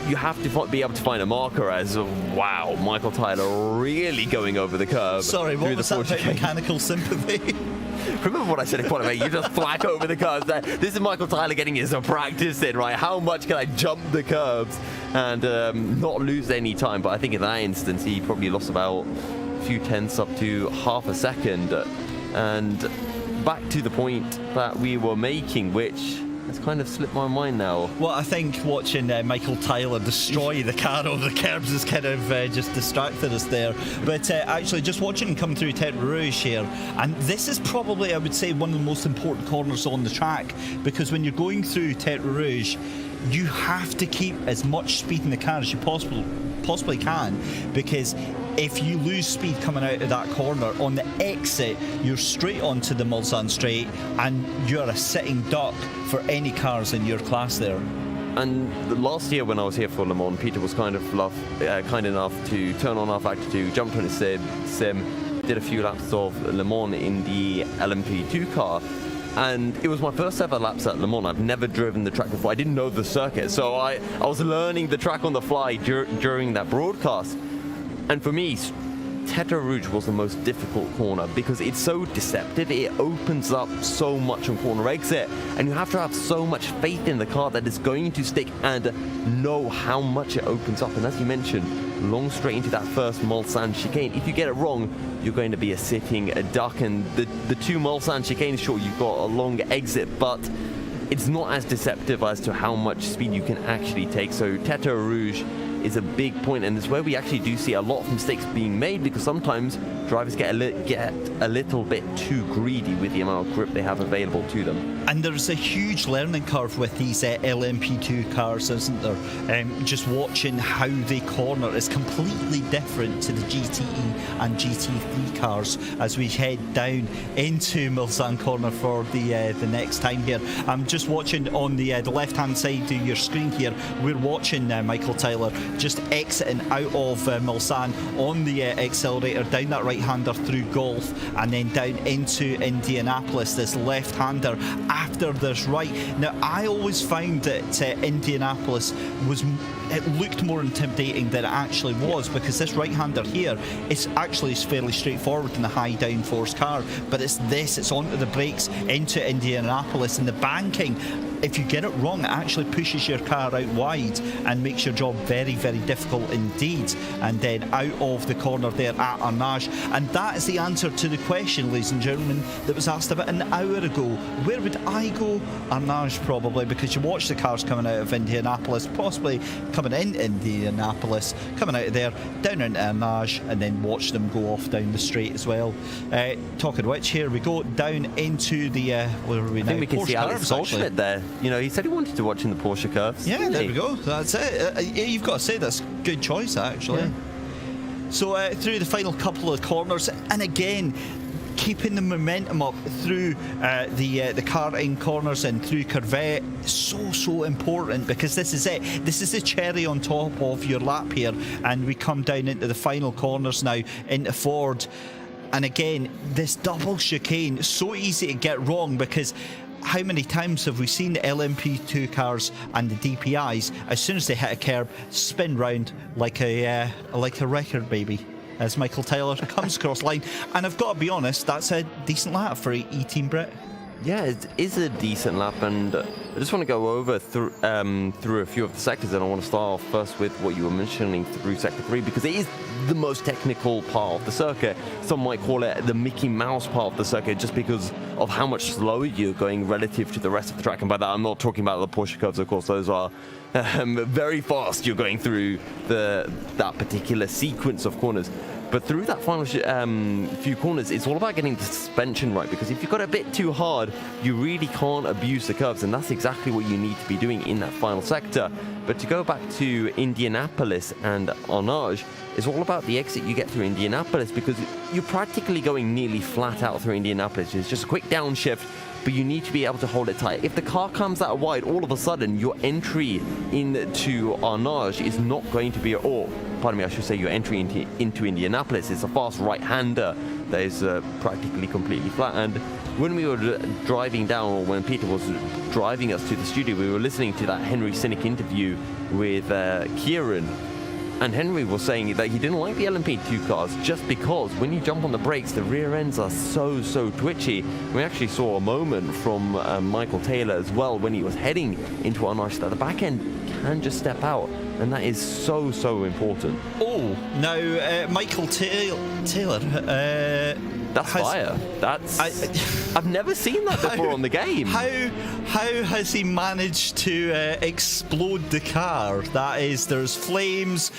you have to be able to find a marker as, wow, Michael Tyler really going over the curb. Sorry, what was that about mechanical sympathy? Remember what I said in qualifying, you just thwack over the curbs. This is Michael Tyler getting his practice in, right? How much can I jump the curbs and not lose any time? But I think in that instance, he probably lost about a few tenths up to half a second. And back to the point that we were making, which has kind of slipped my mind now. Well, I think watching Michael Tyler destroy the car over the curbs has kind of just distracted us there. But actually, just watching him come through Tête Rouge here, and this is probably, I would say, one of the most important corners on the track, because when you're going through Tête Rouge, you have to keep as much speed in the car as you possibly can, because if you lose speed coming out of that corner, on the exit, you're straight onto the Mulsanne straight, and you're a sitting duck for any cars in your class there. And last year when I was here for Le Mans, Peter was kind enough to turn on our Factor 2, jumped on his sim, did a few laps of Le Mans in the LMP2 car. And it was my first ever laps at Le Mans. I've never driven the track before. I didn't know the circuit, so I was learning the track on the fly during that broadcast. And for me, Tête Rouge was the most difficult corner because it's so deceptive. It opens up so much on corner exit, and you have to have so much faith in the car that it's going to stick and know how much it opens up. And as you mentioned, long straight into that first Mulsanne chicane. If you get it wrong, you're going to be a duck. And the two Mulsanne chicanes, sure, you've got a long exit, but it's not as deceptive as to how much speed you can actually take. So Tête Rouge is a big point, and it's where we actually do see a lot of mistakes being made, because sometimes drivers get a little bit too greedy with the amount of grip they have available to them. And there's a huge learning curve with these LMP2 cars, isn't there? Just watching how they corner is completely different to the GTE and GT3 cars as we head down into Mulsanne corner for the next time here. I'm just watching on the left-hand side of your screen here. We're watching Michael Tyler just exiting out of Mulsanne on the accelerator, down that right-hander through Golf, and then down into Indianapolis, this left-hander after this right. Now, I always found that Indianapolis it looked more intimidating than it actually was, because this right-hander here is actually fairly straightforward in the high downforce car, but it's onto the brakes into Indianapolis, and the banking, if you get it wrong, it actually pushes your car out wide and makes your job very, very difficult indeed. And then out of the corner there at Arnage. And that is the answer to the question, ladies and gentlemen, that was asked about an hour ago. Where would I go? Arnage, probably, because you watch the cars coming out of Indianapolis, possibly coming in Indianapolis, coming out of there, down into Arnage, and then watch them go off down the straight as well. Talking of which, here we go down into the where are we now? I think we can Porsche see Alex Solschmidt there. You know, he said he wanted to watch in the Porsche curves. Yeah, there we go. That's it. You've got to say that's a good choice, actually. Yeah. So through the final couple of corners, and again, keeping the momentum up through the karting corners and through Corvette, so important, because this is it. This is the cherry on top of your lap here, and we come down into the final corners now into Ford. And again, this double chicane, so easy to get wrong because how many times have we seen the LMP2 cars and the DPIs, as soon as they hit a curb, spin round like a record baby, as Michael Taylor comes across line. And I've got to be honest, that's a decent lap for E-Team Brit. Yeah, it is a decent lap, and I just want to go over through a few of the sectors, and I want to start off first with what you were mentioning through Sector 3, because it is the most technical part of the circuit. Some might call it the Mickey Mouse part of the circuit, just because of how much slower you're going relative to the rest of the track. And by that, I'm not talking about the Porsche curves, of course. Those are very fast. You're going through that particular sequence of corners. But through that final few corners, it's all about getting the suspension right, because if you've got it a bit too hard, you really can't abuse the curves, and that's exactly what you need to be doing in that final sector. But to go back to Indianapolis and Arnage, it's all about the exit you get through Indianapolis, because you're practically going nearly flat out through Indianapolis. It's just a quick downshift, but you need to be able to hold it tight. If the car comes out wide, all of a sudden, your entry into Arnage is not going to be at all. Pardon me, I should say your entry into Indianapolis is a fast right-hander that is practically completely flat. And when we were driving down, or when Peter was driving us to the studio, we were listening to that Henry Cynic interview with Kieran. And Henry was saying that he didn't like the LMP2 cars just because when you jump on the brakes, the rear ends are so twitchy. We actually saw a moment from Michael Taylor as well when he was heading into Arnage that the back end can just step out. And that is so important. Oh, now Michael Taylor. That's fire. I've never seen that before on the game. How has he managed to explode the car? That is, there's flames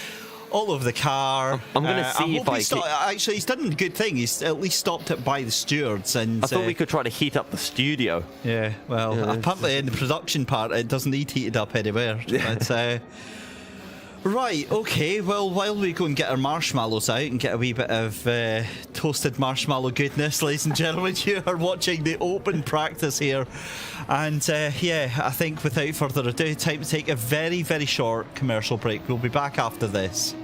all over the car. I'm going to see if I can. Actually, he's done a good thing. He's at least stopped it by the stewards. And I thought we could try to heat up the studio. Yeah, well, apparently in the production part, it doesn't need heated up anywhere. But, right, okay, well, while we go and get our marshmallows out and get a wee bit of toasted marshmallow goodness, ladies and gentlemen, you are watching the open practice here. And yeah, I think without further ado, time to take a very short commercial break. We'll be back after this.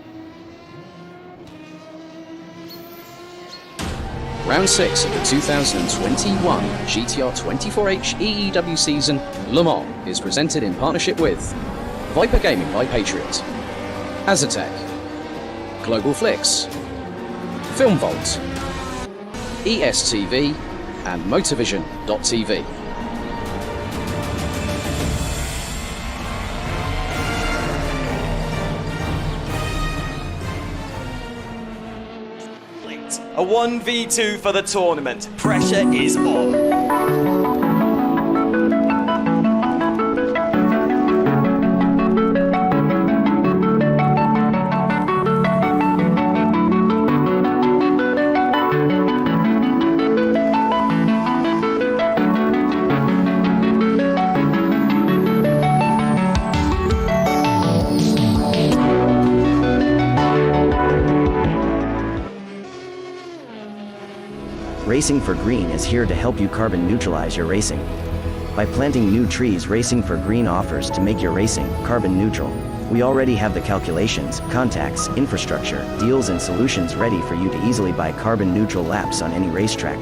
Round 6 of the 2021 GTR24H EEW season, Le Mans, is presented in partnership with Viper Gaming by Patriot, Azatec, Global Flix, Film Vault, ESTV, and Motorvision.tv. A 1v2 for the tournament. Pressure is on. Racing for Green is here to help you carbon neutralize your racing. By planting new trees, Racing for Green offers to make your racing carbon neutral. We already have the calculations, contacts, infrastructure, deals and solutions ready for you to easily buy carbon neutral laps on any racetrack.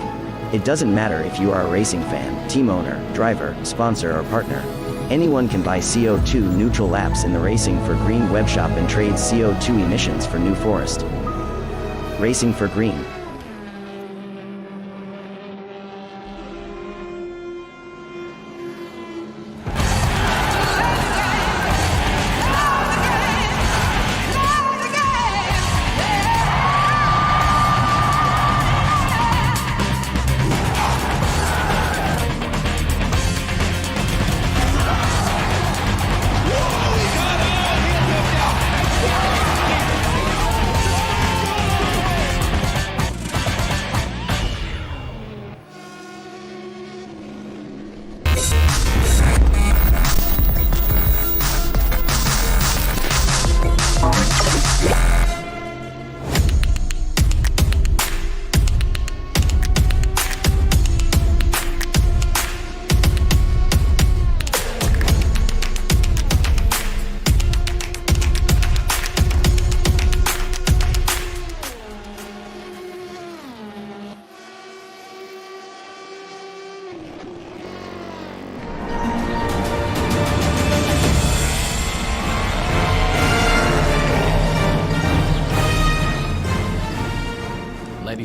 It doesn't matter if you are a racing fan, team owner, driver, sponsor or partner. Anyone can buy CO2 neutral laps in the Racing for Green webshop and trade CO2 emissions for New Forest. Racing for Green.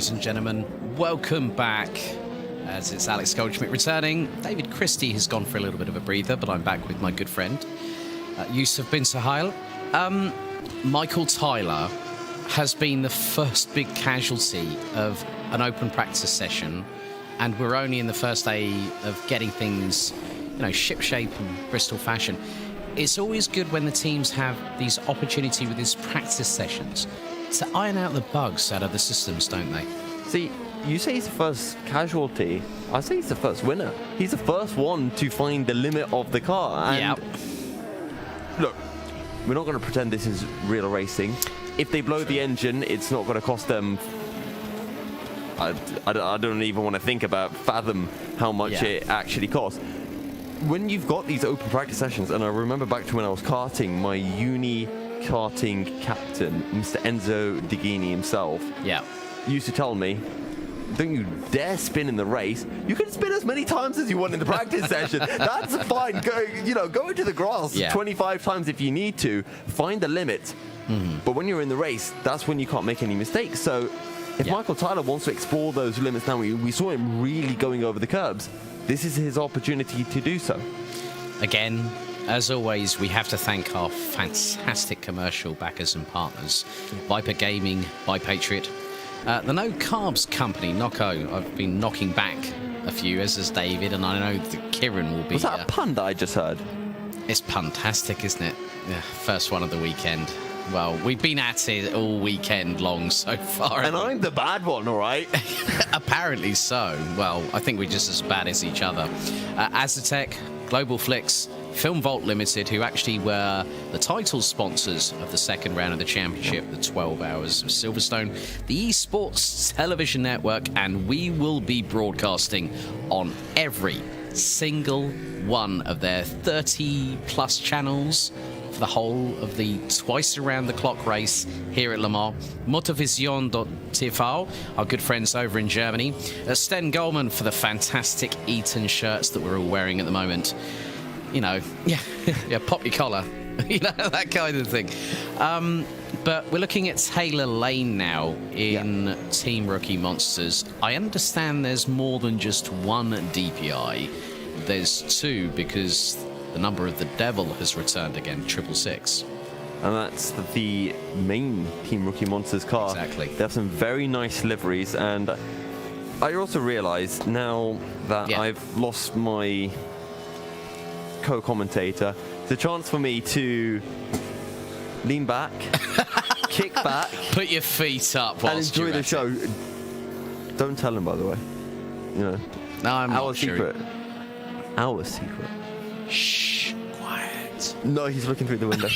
ladies and gentlemen. Welcome back. As it's Alex Goldschmidt returning. David Christie has gone for a little bit of a breather, but I'm back with my good friend, Yusuf bin Suhail. Michael Tyler has been the first big casualty of an open practice session, and we're only in the first day of getting things, shipshape and Bristol fashion. It's always good when the teams have these opportunity with these practice sessions to iron out the bugs out of the systems, don't they? See, you say he's the first casualty. I say he's the first winner. He's the first one to find the limit of the car. And look, we're not going to pretend this is real racing. If they blow the engine, it's not going to cost them. I don't even want to think about fathom how much it actually costs. When you've got these open practice sessions, and I remember back to when I was karting, my uni karting captain, Mr. Enzo Degini himself, used to tell me, don't you dare spin in the race. You can spin as many times as you want in the practice session. That's fine. Go into the grass 25 times if you need to. Find the limit. But when you're in the race, that's when you can't make any mistakes. So if Michael Tyler wants to explore those limits now, we saw him really going over the curbs. This is his opportunity to do so. Again, as always, we have to thank our fantastic commercial backers and partners. Viper Gaming by Patriot. The No Carbs Company, Nocco. I've been knocking back a few, as has David, and I know that Kieran will be... Was that a pun that I just heard? It's puntastic, isn't it? Yeah, first one of the weekend. Well, we've been at it all weekend long so far. And I'm the bad one, all right? Apparently so. Well, I think we're just as bad as each other. Azatec, Global Flicks, Film Vault Limited, who actually were the title sponsors of the second round of the championship, the 12 Hours of Silverstone, the Esports Television Network, and we will be broadcasting on every single one of their 30-plus channels for the whole of the twice-around-the-clock race here at Le Mans. Motorvision.tv, our good friends over in Germany. Sten Goldman for the fantastic Eton shirts that we're all wearing at the moment. Pop your collar, that kind of thing. But we're looking at Taylor Lane now in Team Rookie Monsters. I understand there's more than just one DPI. There's two, because the number of the devil has returned again, 666. And that's the main Team Rookie Monsters car. Exactly. They have some very nice liveries, and I also realise now that I've lost my co-commentator, it's a chance for me to lean back, kick back, put your feet up whilst and enjoy the show. Don't tell him, by the way. No, I'm our not secret. Sure. Our secret. Shh, quiet. No, he's looking through the window.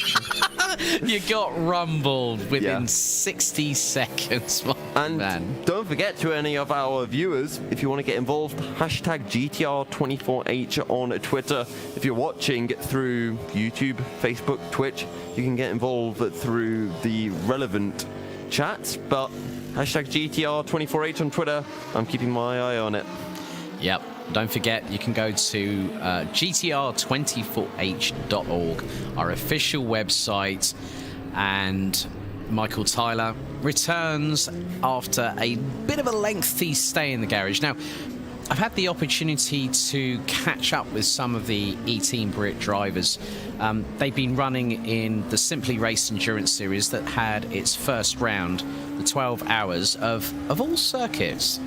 You got rumbled within 60 seconds, man. Don't forget, to any of our viewers, if you want to get involved, hashtag GTR24H on Twitter. If you're watching through YouTube, Facebook, Twitch, you can get involved through the relevant chats. But hashtag GTR24H on Twitter, I'm keeping my eye on it. Yep. Don't forget, you can go to GTR24H.org, our official website, and Michael Tyler returns after a bit of a lengthy stay in the garage. Now, I've had the opportunity to catch up with some of the E-Team Brit drivers. They've been running in the Simply Race Endurance Series that had its first round, the 12 hours of all circuits,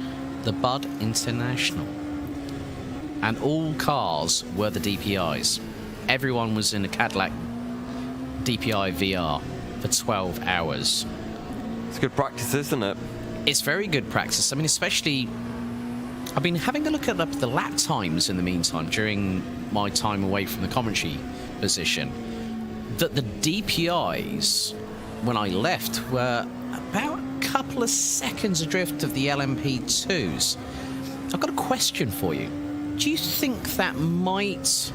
the Bud International. And all cars were the DPIs. Everyone was in a Cadillac DPI VR for 12 hours. It's good practice, isn't it? It's very good practice. I mean, especially, I've been having a look at the lap times in the meantime during my time away from the commentary position. That the DPIs, when I left, were about a couple of seconds adrift of the LMP2s. I've got a question for you. Do you think that might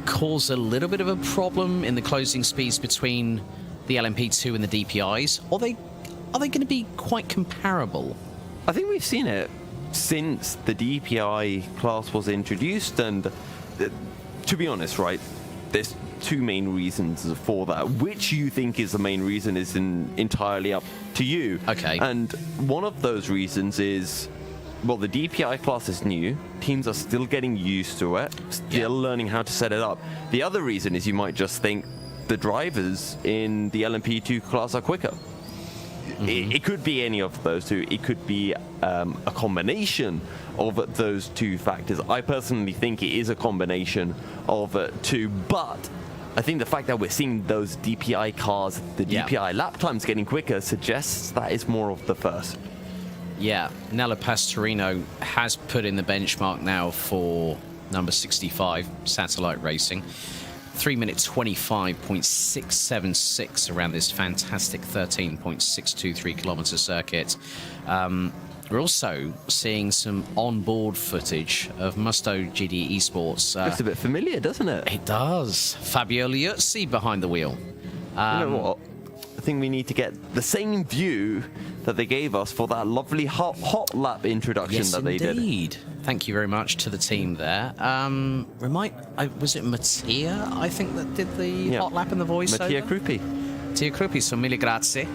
cause a little bit of a problem in the closing speeds between the LMP2 and the DPIs? Are they going to be quite comparable? I think we've seen it since the DPI class was introduced, and to be honest, right, there's two main reasons for that. Which you think is the main reason is entirely up to you. Okay. And one of those reasons is, well, the DPI class is new. Teams are still getting used to it, still learning how to set it up. The other reason is you might just think the drivers in the LMP2 class are quicker. It could be any of those two. It could be a combination of those two factors. I personally think it is a combination of two, but I think the fact that we're seeing those DPI cars, the DPI lap times getting quicker, suggests that it's more of the first. Yeah, Nello Pastorino has put in the benchmark now for number 65, Satellite Racing. 3 minute 25.676 around this fantastic 13.623 kilometer circuit. We're also seeing some onboard footage of Musto GD Esports. Looks a bit familiar, doesn't it? It does. Fabio Liuzzi behind the wheel. You know what? I think we need to get the same view that they gave us for that lovely hot lap introduction that they did. Indeed. Thank you very much to the team there. Was it Mattia, I think, that did the hot lap in the voiceover? Mattia Krupi. Mattia Krupi, so mille grazie.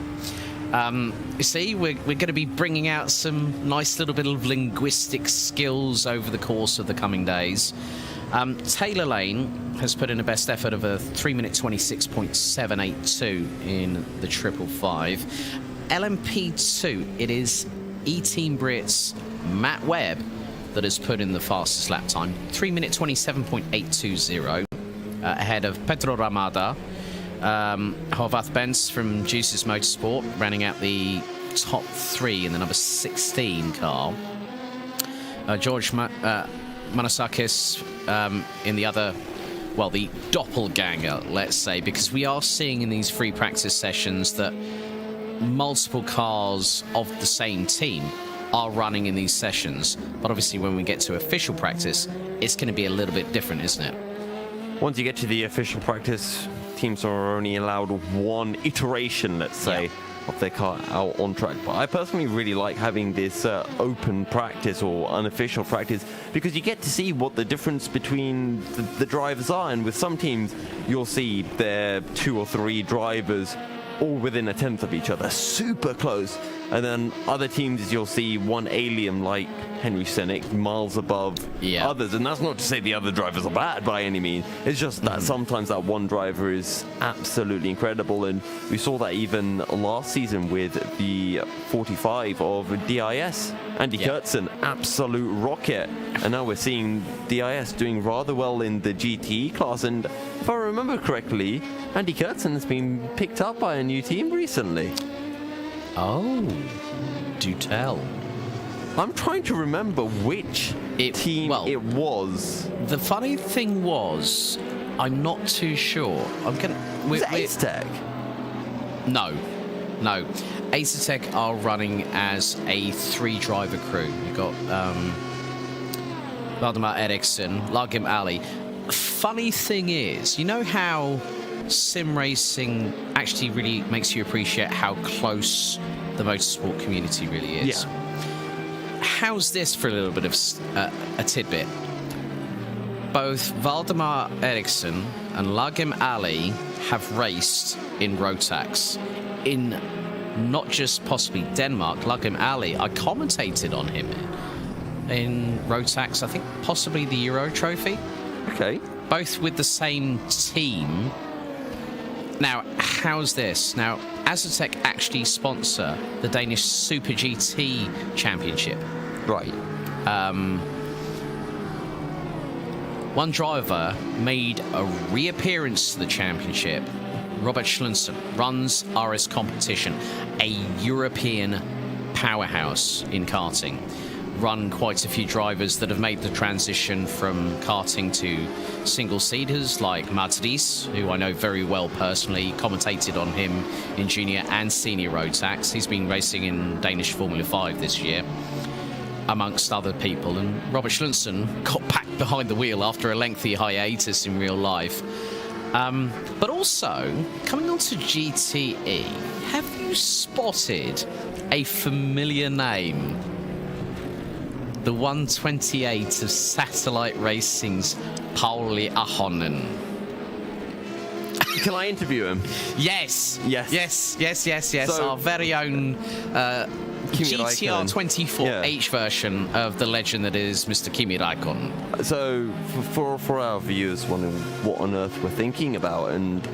You see, we're going to be bringing out some nice little bit of linguistic skills over the course of the coming days. Taylor Lane has put in a best effort of a 3 minute 26.782 in the 555. LMP2, it is E-Team Brits Matt Webb that has put in the fastest lap time, 3 minute 27.820, ahead of Pedro Ramada. Horvath Benz from Juices Motorsport running out the top three in the number 16 car. George Manasakis in the other, well, the doppelganger, let's say, because we are seeing in these free practice sessions that multiple cars of the same team are running in these sessions. But obviously when we get to official practice, it's going to be a little bit different, isn't it? Once you get to the official practice, teams are only allowed one iteration, let's say, of their car out on track. But I personally really like having this open practice or unofficial practice, because you get to see what the difference between the drivers are. And with some teams, you'll see their 2 or 3 drivers all within a tenth of each other, super close. And then other teams, you'll see one alien like Henry Senick miles above others. And that's not to say the other drivers are bad by any means. It's just that sometimes that one driver is absolutely incredible. And we saw that even last season with the 45 of DIS. Andy Kurtzen, absolute rocket. And now we're seeing DIS doing rather well in the GTE class. And if I remember correctly, Andy Kurtzen has been picked up by a new team recently. Oh, do tell. I'm trying to remember which team it was. The funny thing was, I'm not too sure. Was it Ace-Tech? No. Ace-Tech are running as a 3-driver crew. You've got Valdemar Eriksson, Largim Ali. Funny thing is, you know how sim racing actually really makes you appreciate how close the motorsport community really is? Yeah. How's this for a little bit of a tidbit? Both Valdemar Eriksson and Largim Ali have raced in Rotax in not just possibly Denmark. Largim Ali, I commentated on him in Rotax, I think possibly the Euro Trophy. Okay. Both with the same team. Now, how's this? Now, Azotec actually sponsor the Danish Super GT Championship. Right. One driver made a reappearance to the championship. Robert Schlunsen runs RS Competition, a European powerhouse in karting. Run quite a few drivers that have made the transition from karting to single-seaters, like Mats Ries, who I know very well personally, commentated on him in junior and senior road tax. He's been racing in Danish Formula 5 this year, amongst other people. And Robert Schlunsen got back behind the wheel after a lengthy hiatus in real life. But also, coming on to GTE, have you spotted a familiar name? The 128 of Satellite Racing's Pauli Ahonen. Can I interview him? Yes. Yes. So- Our very own GTR24H version of the legend that is Mr. Kimi Raikkonen. So, for our viewers wondering what on earth we're thinking about, and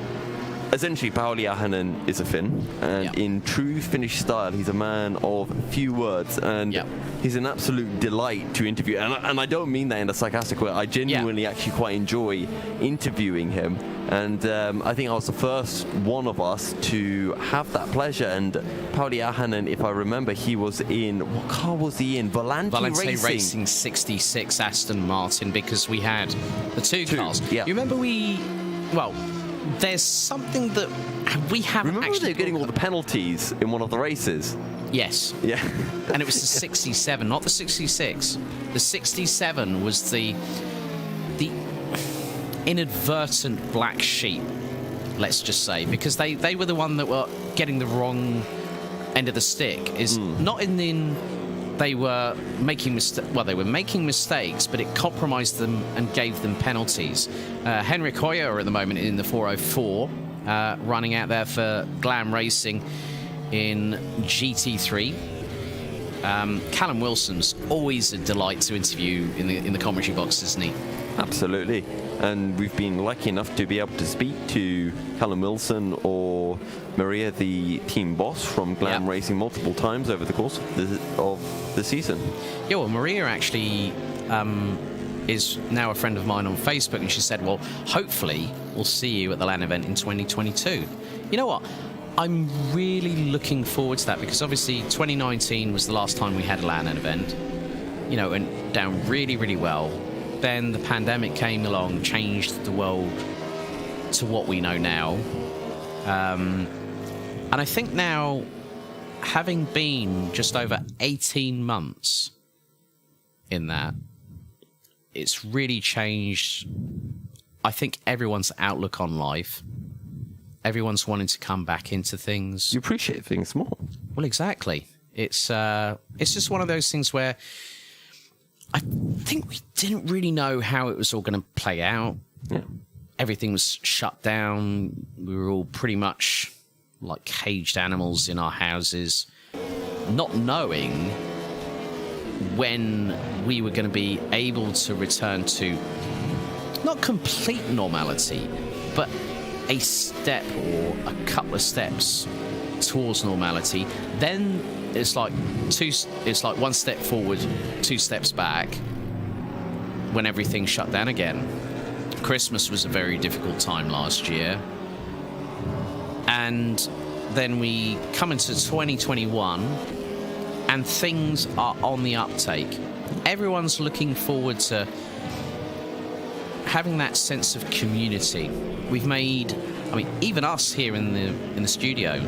essentially Pauli Ahonen is a Finn, and Yep. in true Finnish style, he's a man of few words, and Yep. he's an absolute delight to interview. And I don't mean that in a sarcastic way. I genuinely actually quite enjoy interviewing him. And I think I was the first one of us to have that pleasure. And Pauli Ahonen, if I remember, he was in, what car was he in? Valente Racing 66 Aston Martin, because we had the two cars. yeah. You remember there's something that we haven't Remember actually... they were getting all the penalties in one of the races? Yes. Yeah. And it was the 67, not the 66. The 67 was the inadvertent black sheep, let's just say, because they were the one that were getting the wrong end of the stick. Not in they were making they were making mistakes, but it compromised them and gave them penalties. Henrik Hoyer at the moment in the 404, running out there for Glam Racing in GT3. Callum Wilson's always a delight to interview in the commentary box, isn't he? Absolutely. And we've been lucky enough to be able to speak to Callum Wilson or Maria, the team boss from Glam Racing, multiple times over the course of the season. Yeah, well, Maria actually is now a friend of mine on Facebook, and she said, well, hopefully we'll see you at the LAN event in 2022. You know what? I'm really looking forward to that, because obviously 2019 was the last time we had a LAN event. You know, went down really, really well. Then the pandemic came along, changed the world to what we know now. And I think now, having been just over 18 months in that, it's really changed, I think, everyone's outlook on life. Everyone's wanting to come back into things. You appreciate things more. Well, exactly. It's just one of those things where I think we didn't really know how it was all going to play out. Yeah. Everything was shut down. We were all pretty much like caged animals in our houses, not knowing when we were going to be able to return to not complete normality, but a step or a couple of steps towards normality. Then it's like one step forward, two steps back when everything shut down again. Christmas was a very difficult time last year. And then we come into 2021 and things are on the uptake. Everyone's looking forward to having that sense of community. We've made, I mean, even us here in the studio,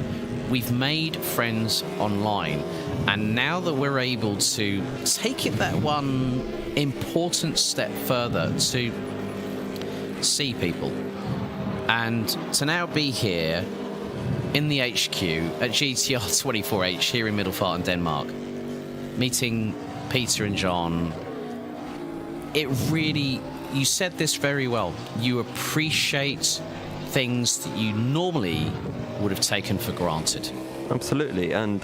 we've made friends online. And now that we're able to take it that one important step further to see people, and to now be here in the HQ at GTR24H here in Middelfart in Denmark, meeting Peter and John, it really, you said this very well, you appreciate things that you normally would have taken for granted. Absolutely. And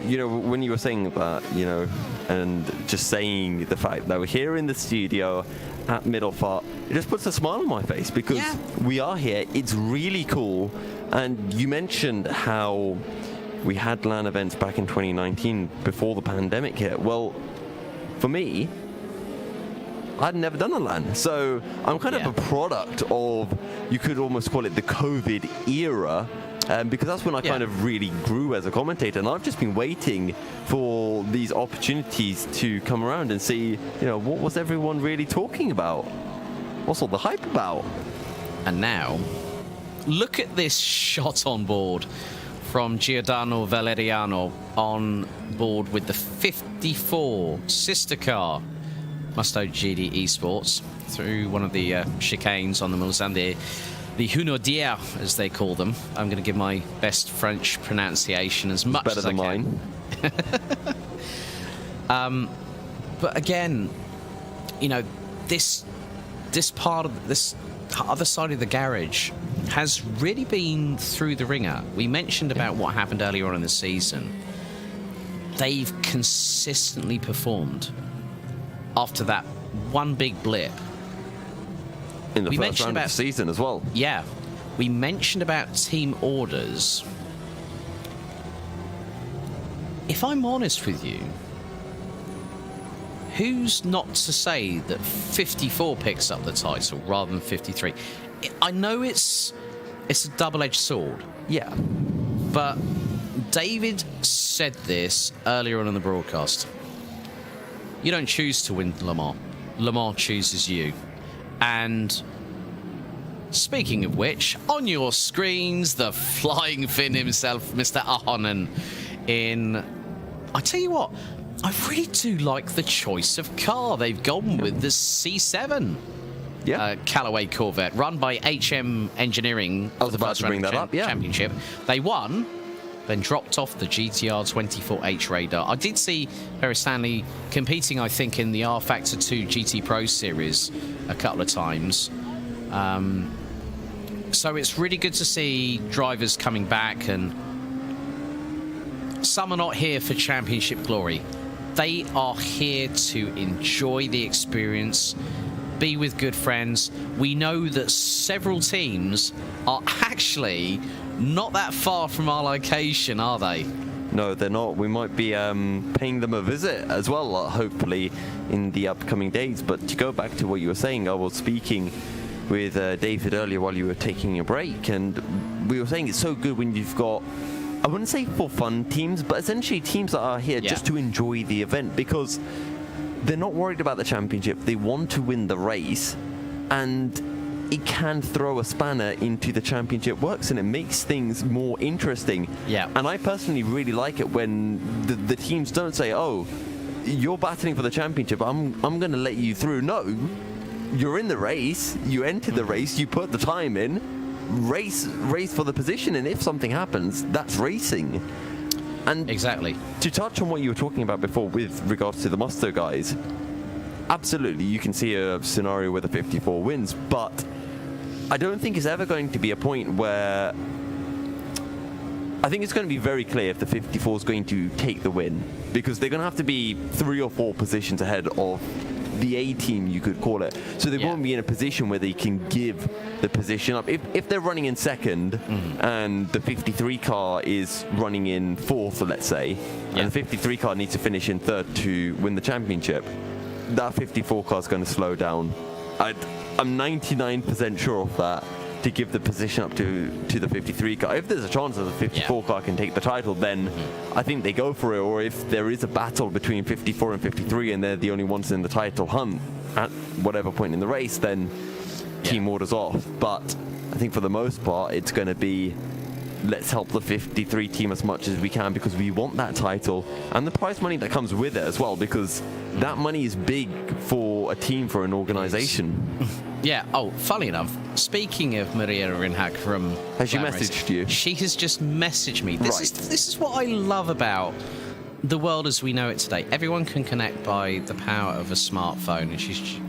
you know, when you were saying that, you know, and just saying the fact that we're here in the studio at Middelfart, it just puts a smile on my face, because we are here. It's really cool. And you mentioned how we had LAN events back in 2019 before the pandemic hit. Well, for me, I'd never done a LAN, so I'm kind of a product of, you could almost call it the COVID era, because that's when I kind of really grew as a commentator, and I've just been waiting for these opportunities to come around and see, you know, what was everyone really talking about? What's all the hype about? And now, look at this shot on board from Giordano Valeriano on board with the 54 sister car Musto GD Esports through one of the chicanes on the Mulsanne, the Hunaudière, as they call them. I'm going to give my best French pronunciation as much as I can. Better than mine. But again, you know, this part of this, other side of the garage has really been through the ringer. We mentioned about what happened earlier on in the season. They've consistently performed after that one big blip. In the We first mentioned round of about- the season as well. Yeah, we mentioned about team orders. If I'm honest with you, who's not to say that 54 picks up the title rather than 53? I know it's a double-edged sword. Yeah. But David said this earlier on in the broadcast. You don't choose to win Le Mans. Le Mans chooses you. And speaking of which, on your screens, the flying Finn himself, Mr. Ahonen, I tell you what, I really do like the choice of car. They've gone with the C7. Yeah. Callaway Corvette, run by HM Engineering. I was about to bring that up, yeah. Championship. They won, then dropped off the GTR24H radar. I did see Harry Stanley competing, I think, in the R Factor 2 GT Pro Series a couple of times. So it's really good to see drivers coming back, and some are not here for championship glory. They are here to enjoy the experience, be with good friends. We know that several teams are actually not that far from our location, are they? No, they're not. We might be paying them a visit as well, hopefully, in the upcoming days. But to go back to what you were saying, I was speaking with David earlier while you were taking a break, and we were saying it's so good when you've got, I wouldn't say for fun teams, but essentially teams that are here just to enjoy the event, because they're not worried about the championship. They want to win the race, and it can throw a spanner into the championship works, and it makes things more interesting. Yeah. And I personally really like it when the teams don't say, oh, you're battling for the championship, I'm going to let you through. No, you're in the race, you entered the race, you put the time in, race for the position, and if something happens, that's racing. And Exactly. to touch on what you were talking about before with regards to the Musto guys, absolutely, you can see a scenario where the 54 wins, but I don't think it's ever going to be a point where, I think it's going to be very clear if the 54 is going to take the win, because they're going to have to be 3 or 4 positions ahead of the A team, you could call it. So they won't be in a position where they can give the position up. If they're running in second and the 53 car is running in fourth, let's say, and the 53 car needs to finish in third to win the championship, that 54 car is going to slow down. I'm 99% sure of that, to give the position up to the 53 car. If there's a chance that the 54 car can take the title, then I think they go for it. Or if there is a battle between 54 and 53 and they're the only ones in the title hunt at whatever point in the race, then team orders off. But I think for the most part, it's going to be, let's help the 53 team as much as we can, because we want that title and the prize money that comes with it as well, because that money is big for a team, for an organization. Yeah. Oh, funny enough, speaking of Maria Rinhag from Has she Glam messaged Racing, you? She has just messaged me. This is what I love about the world as we know it today. Everyone can connect by the power of a smartphone, and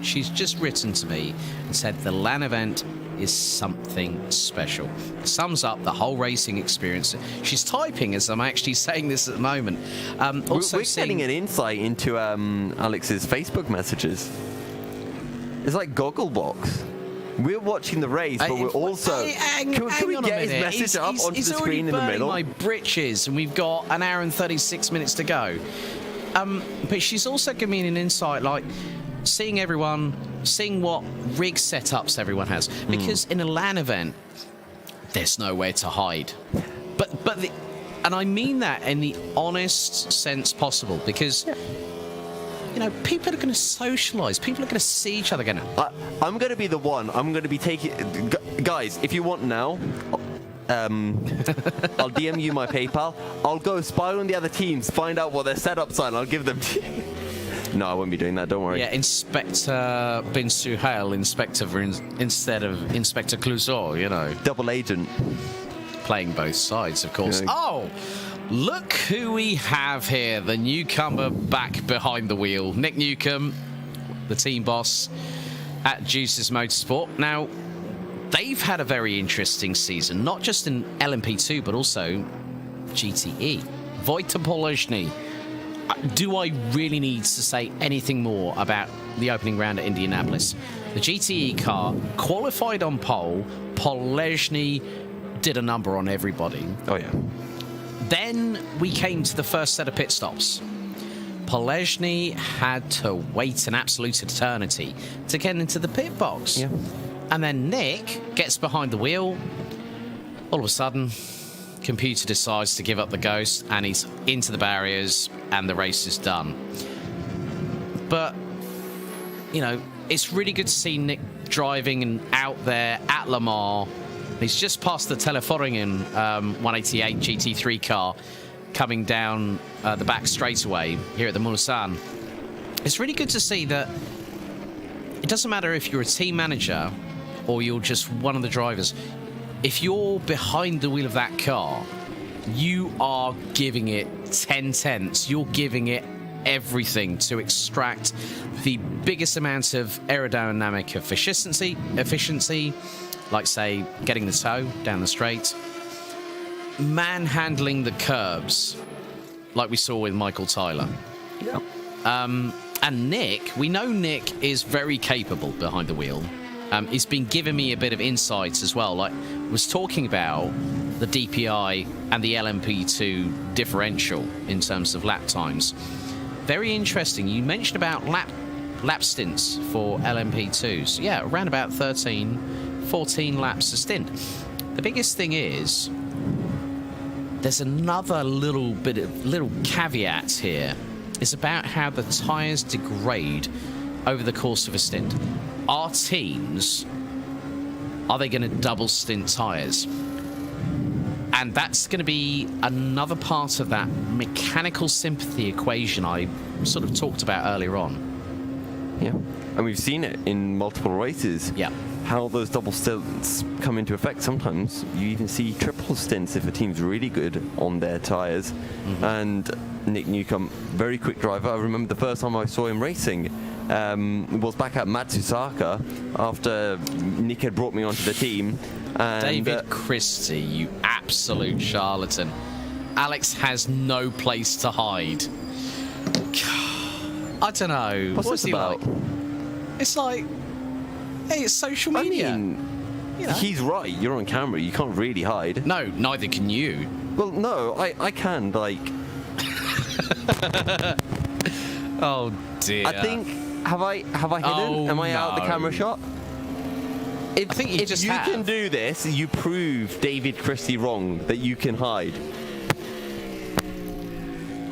she's just written to me and said the LAN event is something special. It sums up the whole racing experience. She's typing as I'm actually saying this at the moment. Also, We're getting an insight into Alex's Facebook messages. It's like Gogglebox. We're watching the race, but we're also... Can we get his message up onto the screen in the middle? My britches, and we've got an hour and 36 minutes to go. But she's also giving me an insight, like seeing what rig setups everyone has. Because in a LAN event, there's nowhere to hide. And I mean that in the honest sense possible, because... You know, people are going to socialise. People are going to see each other again. I'm going to be the one. I'm going to be taking... Guys, if you want now, I'll DM you my PayPal. I'll go spy on the other teams, find out what their setups are, and I'll give them to you. No, I won't be doing that. Don't worry. Yeah, Inspector Bin Suhail, instead of Inspector Clouseau, you know. Double agent. Playing both sides, of course. Yeah. Oh! Look who we have here, the newcomer back behind the wheel. Nick Newcomb, the team boss at Juices Motorsport. Now, they've had a very interesting season, not just in LMP2, but also GTE. Wojtek Poleszny. Do I really need to say anything more about the opening round at Indianapolis? The GTE car qualified on pole. Poleszny did a number on everybody. Oh, yeah. Then we came to the first set of pit stops. Poleszny had to wait an absolute eternity to get into the pit box. Yeah. And then Nick gets behind the wheel. All of a sudden, computer decides to give up the ghost, and he's into the barriers, and the race is done. But, you know, it's really good to see Nick driving and out there at Le Mans. He's just passed the Teleforingen 188 GT3 car coming down the back straightaway here at the Mulsanne. It's really good to see that it doesn't matter if you're a team manager or you're just one of the drivers. If you're behind the wheel of that car, you are giving it 10 tenths. You're giving it everything to extract the biggest amount of aerodynamic efficiency, like, say, getting the toe down the straight, manhandling the curbs, like we saw with Michael Tyler. Yeah. And Nick, we know Nick is very capable behind the wheel. He's been giving me a bit of insights as well. Like, was talking about the DPI and the LMP2 differential in terms of lap times. Very interesting. You mentioned about lap stints for LMP2s. Yeah, around about 14 laps a stint. The biggest thing is there's another little caveat here. It's about how the tyres degrade over the course of a stint. Our teams, are they going to double stint tyres? And that's going to be another part of that mechanical sympathy equation I sort of talked about earlier on. Yeah. And we've seen it in multiple races. Yeah. How those double stints come into effect. Sometimes you even see triple stints if a team's really good on their tyres. Mm-hmm. And Nick Newcomb, very quick driver. I remember the first time I saw him racing was back at Matsusaka after Nick had brought me onto the team. And David Christie, you absolute charlatan. Alex has no place to hide. I don't know. What's this he about? Like? It's like, hey, it's social media. I mean, you know. He's right. You're on camera. You can't really hide. No, neither can you. Well, no, I can, like... Oh, dear. I think... Have I hidden? Oh, Am I out of the no. camera shot? I think you if just you have. can do this, you prove David Christie wrong, that you can hide.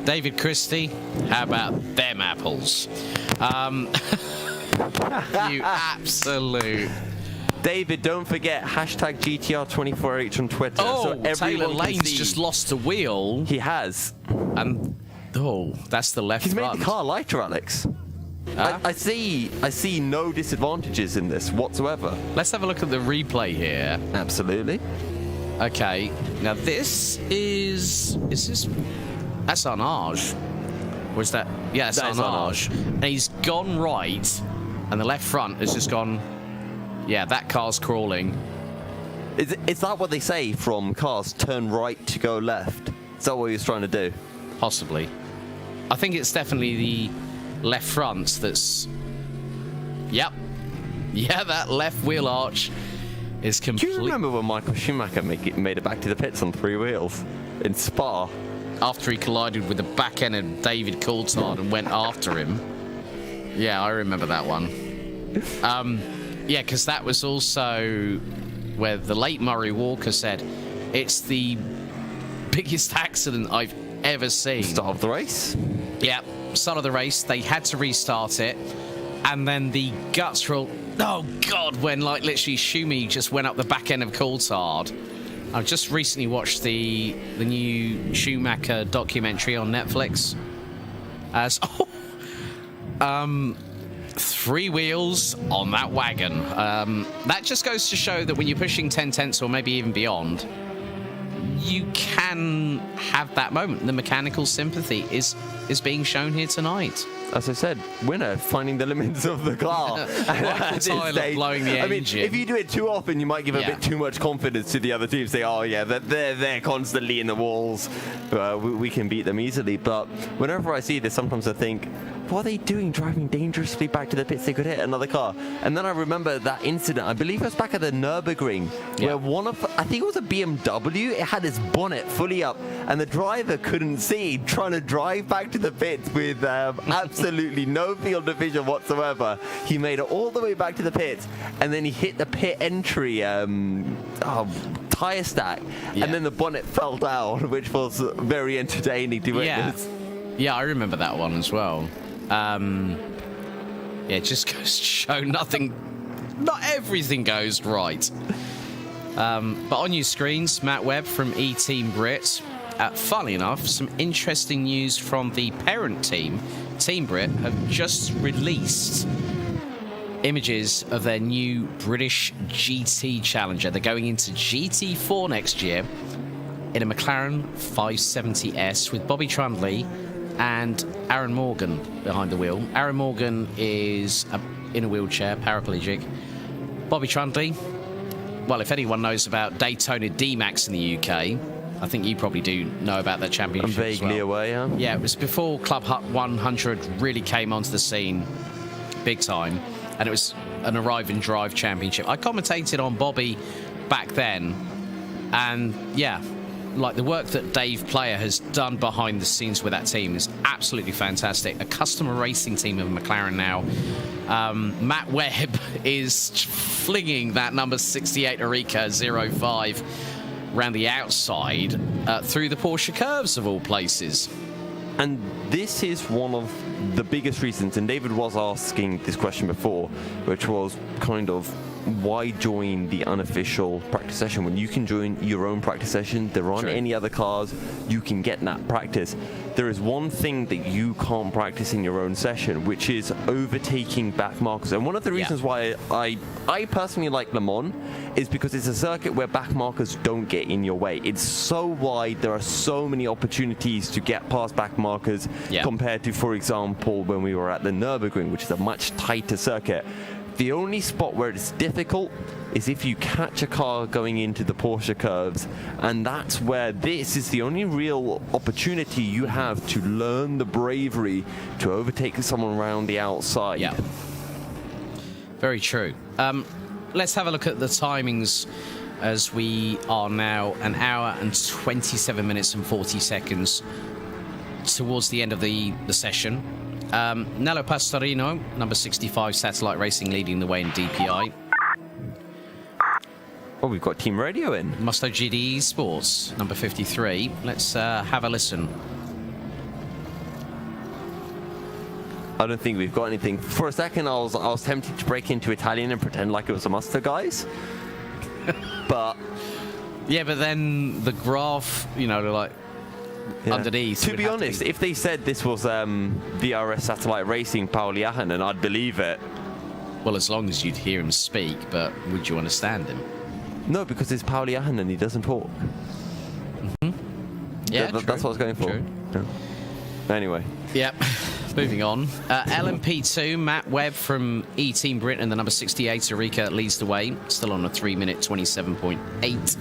David Christie, how about them apples? You absolute... David, don't forget hashtag GTR24H on Twitter. Oh, so everyone Taylor can Lane's see. just lost a wheel. He has. And, that's the left He's front. made the car lighter, Alex. I see no disadvantages in this whatsoever. Let's have a look at the replay here. Absolutely. Okay, now this is this... That's Arnage. Or is that... Yeah, it's That is Arnage. And he's gone right, and the left front has just gone... Yeah, that car's crawling. Is that what they say from cars? Turn right to go left? Is that what he was trying to do? Possibly. I think it's definitely the left front that's... Yep. Yeah, that left wheel arch is Do completely... you remember when Michael Schumacher made it back to the pits on 3 wheels in Spa? After he collided with the back end of David Coulthard and went after him. Yeah, I remember that one. Yeah, because that was also where the late Murray Walker said, it's the biggest accident I've ever seen. Start of the race? Yeah, start of the race. They had to restart it. And then the guts roll. Oh, God, when, like, literally Schumi just went up the back end of Coulthard. I've just recently watched the new Schumacher documentary on Netflix. As 3 wheels on that wagon. That just goes to show that when you're pushing 10 tenths or maybe even beyond, you can have that moment. The mechanical sympathy is being shown here tonight. As I said, winner, finding the limits of the car. Like the Tyler blowing the engine. If you do it too often, you might give a Yeah. bit too much confidence to the other team. Say, oh yeah, they're constantly in the walls. We can beat them easily. But whenever I see this, sometimes I think, what are they doing driving dangerously back to the pits? They could hit another car. And then I remember that incident. I believe it was back at the Nürburgring, where I think it was a BMW, it had its bonnet fully up, and the driver couldn't see, trying to drive back to the pits with absolutely no field of vision whatsoever. He made it all the way back to the pits, and then he hit the pit entry tire stack, and then the bonnet fell down, which was very entertaining to witness. Yeah, I remember that one as well. It just goes to show not everything goes right. But on your screens, Matt Webb from E-Team Brit. Funnily enough, some interesting news from the parent team, Team Brit, have just released images of their new British GT Challenger. They're going into GT4 next year in a McLaren 570S with Bobby Trundley and Aaron Morgan behind the wheel. Aaron Morgan is in a wheelchair, paraplegic. Bobby Trundley, well, if anyone knows about Daytona D-Max in the UK, I think you probably do know about that championship. I'm vaguely aware, yeah. Yeah, it was before Club Hut 100 really came onto the scene big time, and it was an arrive and drive championship. I commentated on Bobby back then, and yeah, like the work that Dave Player has done behind the scenes with that team is absolutely fantastic. A customer racing team of McLaren now. Matt Webb is flinging that number 68 Erika 05 around the outside through the Porsche curves of all places. And this is one of the biggest reasons, and David was asking this question before, which was kind of, why join the unofficial practice session when you can join your own practice session? There aren't any other cars, you can get that practice. There is one thing that you can't practice in your own session, which is overtaking back markers. And one of the reasons why I personally like Le Mans is because it's a circuit where back markers don't get in your way. It's so wide, there are so many opportunities to get past back markers compared to, for example, when we were at the Nürburgring, which is a much tighter circuit. The only spot where it's difficult is if you catch a car going into the Porsche curves, and that's where this is the only real opportunity you have to learn the bravery to overtake someone around the outside. Yeah, very true. Let's have a look at the timings as we are now an hour and 27 minutes and 40 seconds towards the end of the session. Nello Pastorino, number 65, Satellite Racing, leading the way in DPI. Oh, we've got Team Radio in. Musto GD Sports, number 53. Let's have a listen. I don't think we've got anything. For a second, I was tempted to break into Italian and pretend like it was a Musto, guys. But yeah, but then the graph, like underneath. To be honest, if they said this was VRS Satellite Racing Paul Yahanen, I'd believe it. Well, as long as you'd hear him speak, but would you understand him? No, because it's Paul Yahanen, he doesn't talk. Yeah, that's what I was going for. True. Yeah. Anyway. Yep. Moving on. LMP2, Matt Webb from E-Team Britain, the number 68, Erika leads the way, still on a 3-minute 27.8.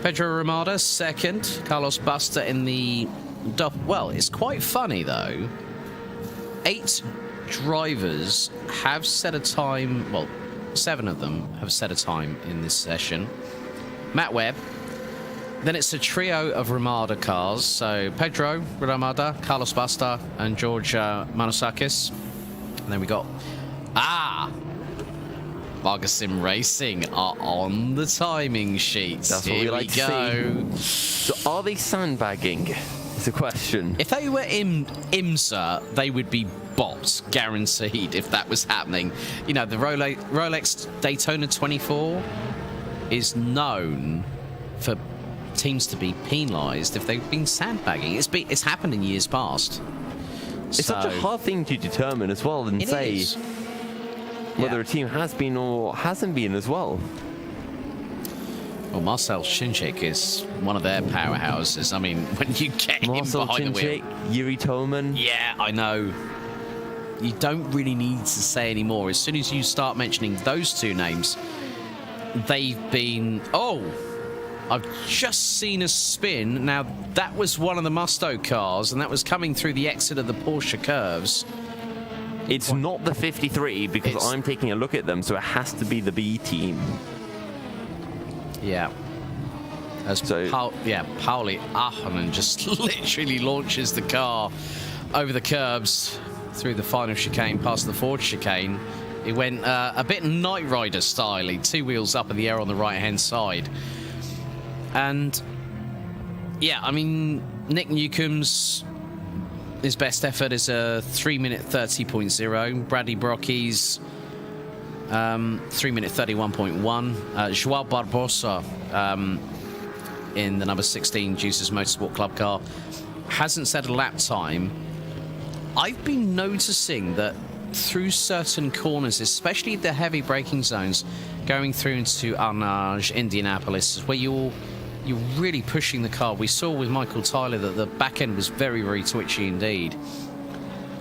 Pedro Ramada, second. Carlos Buster in the... Well, it's quite funny, though. 8 drivers have set a time... Well, 7 of them have set a time in this session. Matt Webb. Then it's a trio of Ramada cars. So Pedro Ramada, Carlos Buster, and George Manosakis. And then we got... Vargasim Racing are on the timing sheets. That's what we like to see. So are they sandbagging? It's a question. If they were in IMSA, they would be bots, guaranteed, if that was happening. The Rolex Daytona 24 is known for teams to be penalised if they've been sandbagging. It's happened in years past. It's such a hard thing to determine as well and say whether a team has been or hasn't been as well. Well, Marcel Shinchik is one of their powerhouses. I mean, when you get him Marcel behind the wheel. Chinchik, Yuri Tolman. Yeah, I know. You don't really need to say any more. As soon as you start mentioning those two names, they've been... Oh, I've just seen a spin. Now, that was one of the Musto cars, and that was coming through the exit of the Porsche curves. It's not the 53 because It's- I'm taking a look at them, so it has to be the B team. Yeah. As Pauli Ahonen just literally launches the car over the curbs through the final chicane, past the Ford chicane. It went a bit Knight Rider style, 2 wheels up in the air on the right-hand side. And, yeah, I mean, Nick Newcomb's, his best effort is a 3-minute 30.0. Bradley Brocky's 3-minute 31.1. Joao Barbosa in the number 16 Juices Motorsport Club car hasn't set a lap time. I've been noticing that through certain corners, especially the heavy braking zones, going through into Arnage, Indianapolis, where you're really pushing the car. We saw with Michael Tyler that the back end was very, very twitchy indeed.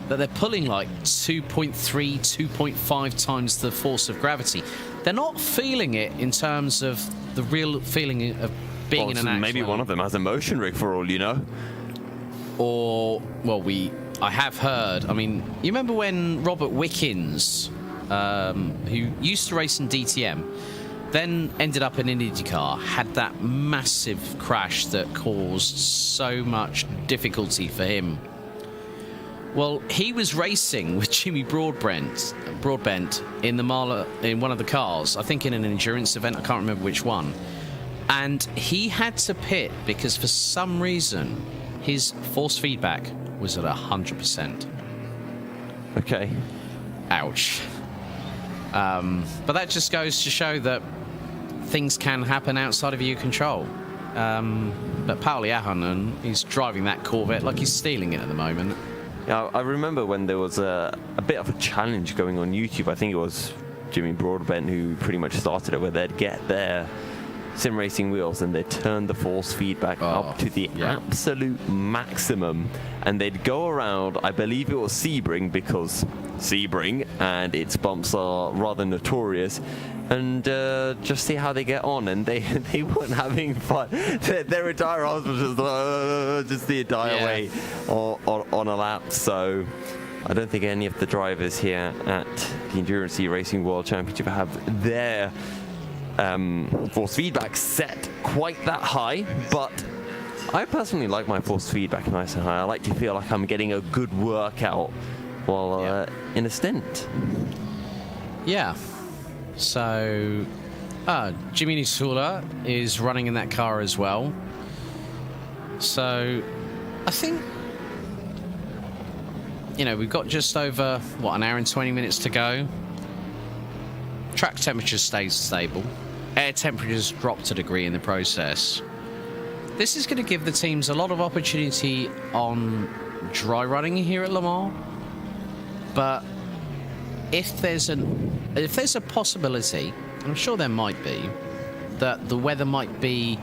That they're pulling like 2.3, 2.5 times the force of gravity. They're not feeling it in terms of the real feeling of being in an actual... Maybe one of them has a motion rig for all you know. Or, well, I have heard, I mean, you remember when Robert Wickens, who used to race in DTM, then ended up in IndyCar, had that massive crash that caused so much difficulty for him. Well, he was racing with Jimmy Broadbent in the Marla, in one of the cars, I think in an endurance event, I can't remember which one. And he had to pit because for some reason his force feedback was at 100%. Okay. Ouch. But that just goes to show that things can happen outside of your control. But Pauli Ahonen, he's driving that Corvette like he's stealing it at the moment. Yeah, I remember when there was a bit of a challenge going on YouTube. I think it was Jimmy Broadbent who pretty much started it, where they'd get their sim racing wheels and they'd turn the force feedback up to the absolute maximum, and they'd go around, I believe it was Sebring, because Sebring and its bumps are rather notorious, and just see how they get on. And they weren't having fun. Their entire arms was just the entire way on a lap. So I don't think any of the drivers here at the Endurance Racing World Championship have their force feedback set quite that high, but I personally like my force feedback nice and high. I like to feel like I'm getting a good workout while in a stint. Yeah. So, Jimmy Nisula is running in that car as well. So, I think, we've got just over, an hour and 20 minutes to go. Track temperature stays stable. Air temperatures dropped a degree in the process. This is going to give the teams a lot of opportunity on dry running here at Le Mans. But if there's a possibility, I'm sure there might be, that the weather might be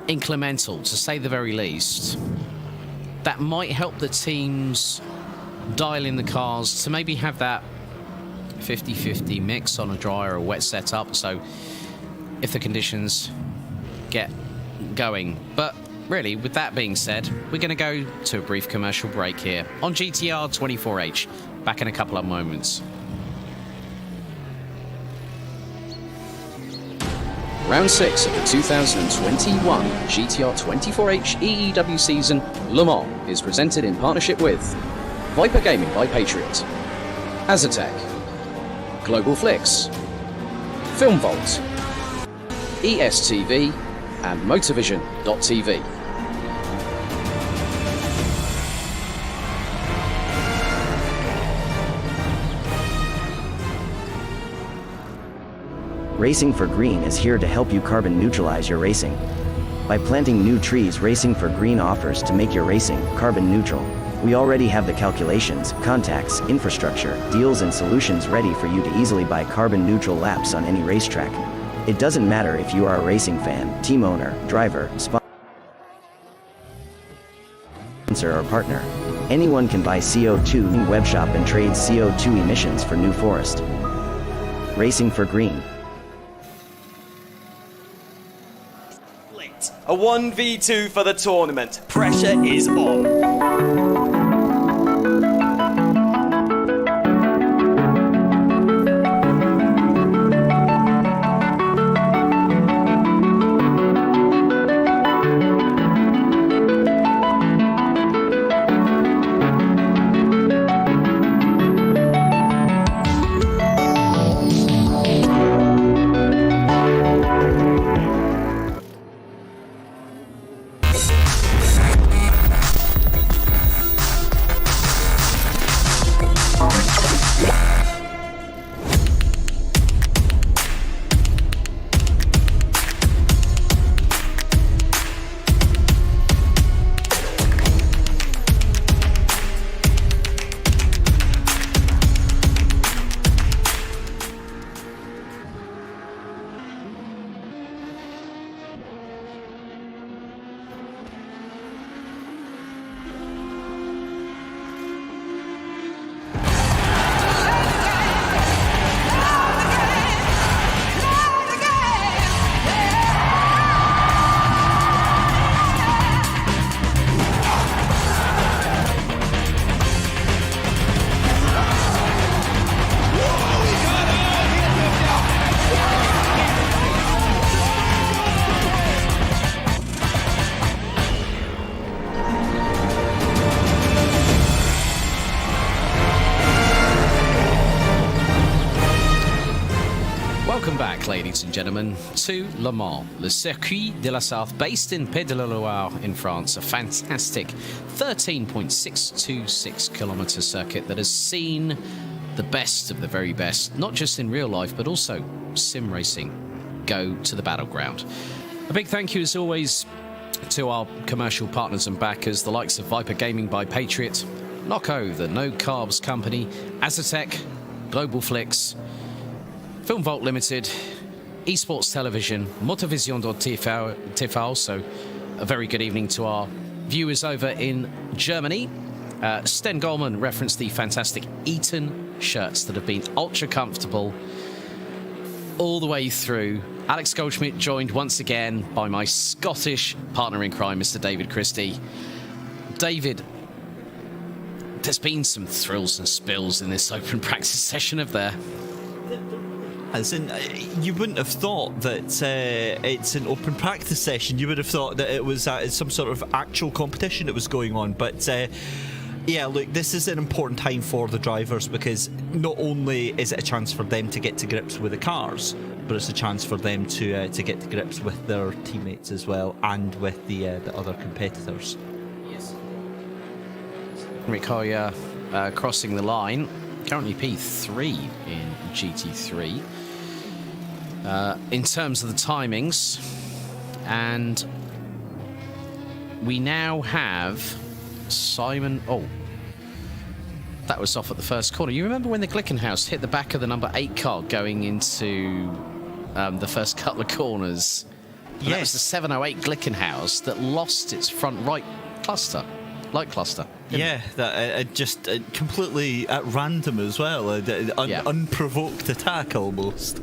inclemental, to say the very least, that might help the teams dial in the cars to maybe have that 50-50 mix on a dry or a wet setup, so if the conditions get going. But really, with that being said, we're going to go to a brief commercial break here on GTR24H. Back in a couple of moments. Round 6 of the 2021 GTR24H EEW season, Le Mans, is presented in partnership with Viper Gaming by Patriot, Azatec, Global Flicks, Film Vault, ESTV, and Motorvision.tv. Racing for Green is here to help you carbon neutralize your racing. By planting new trees, Racing for Green offers to make your racing carbon neutral. We already have the calculations, contacts, infrastructure, deals and solutions ready for you to easily buy carbon neutral laps on any racetrack. It doesn't matter if you are a racing fan, team owner, driver, sponsor or partner. Anyone can buy CO2 webshop and trade CO2 emissions for New Forest. Racing for Green. A 1v2 for the tournament. Pressure is on. Welcome back, ladies and gentlemen, to Le Mans, le Circuit de la Sarthe, based in Pays de la Loire in France, a fantastic 13.626 kilometre circuit that has seen the best of the very best, not just in real life, but also sim racing, go to the battleground. A big thank you, as always, to our commercial partners and backers, the likes of Viper Gaming by Patriot, Noco, the No Carbs company, Azatec, Global Flix, Film Vault Limited, Esports Television, Motovision.tv, so a very good evening to our viewers over in Germany. Sten Goldman referenced the fantastic Eton shirts that have been ultra comfortable all the way through. Alex Goldschmidt joined once again by my Scottish partner in crime, Mr. David Christie. David, there's been some thrills and spills in this open practice session, have there? As in, you wouldn't have thought that it's an open practice session. You would have thought that it was some sort of actual competition that was going on. But yeah, look, this is an important time for the drivers, because not only is it a chance for them to get to grips with the cars, but it's a chance for them to get to grips with their teammates as well, and with the other competitors. Yes. Rikoya crossing the line, currently P3 in GT3. In terms of the timings, and we now have Simon. Oh, that was off at the first corner. You remember when the Glickenhaus hit the back of the number 8 car going into the first couple of corners? And yes. That was the 708 Glickenhaus that lost its front right cluster. Light cluster. Yeah, that just completely at random as well. Unprovoked attack almost.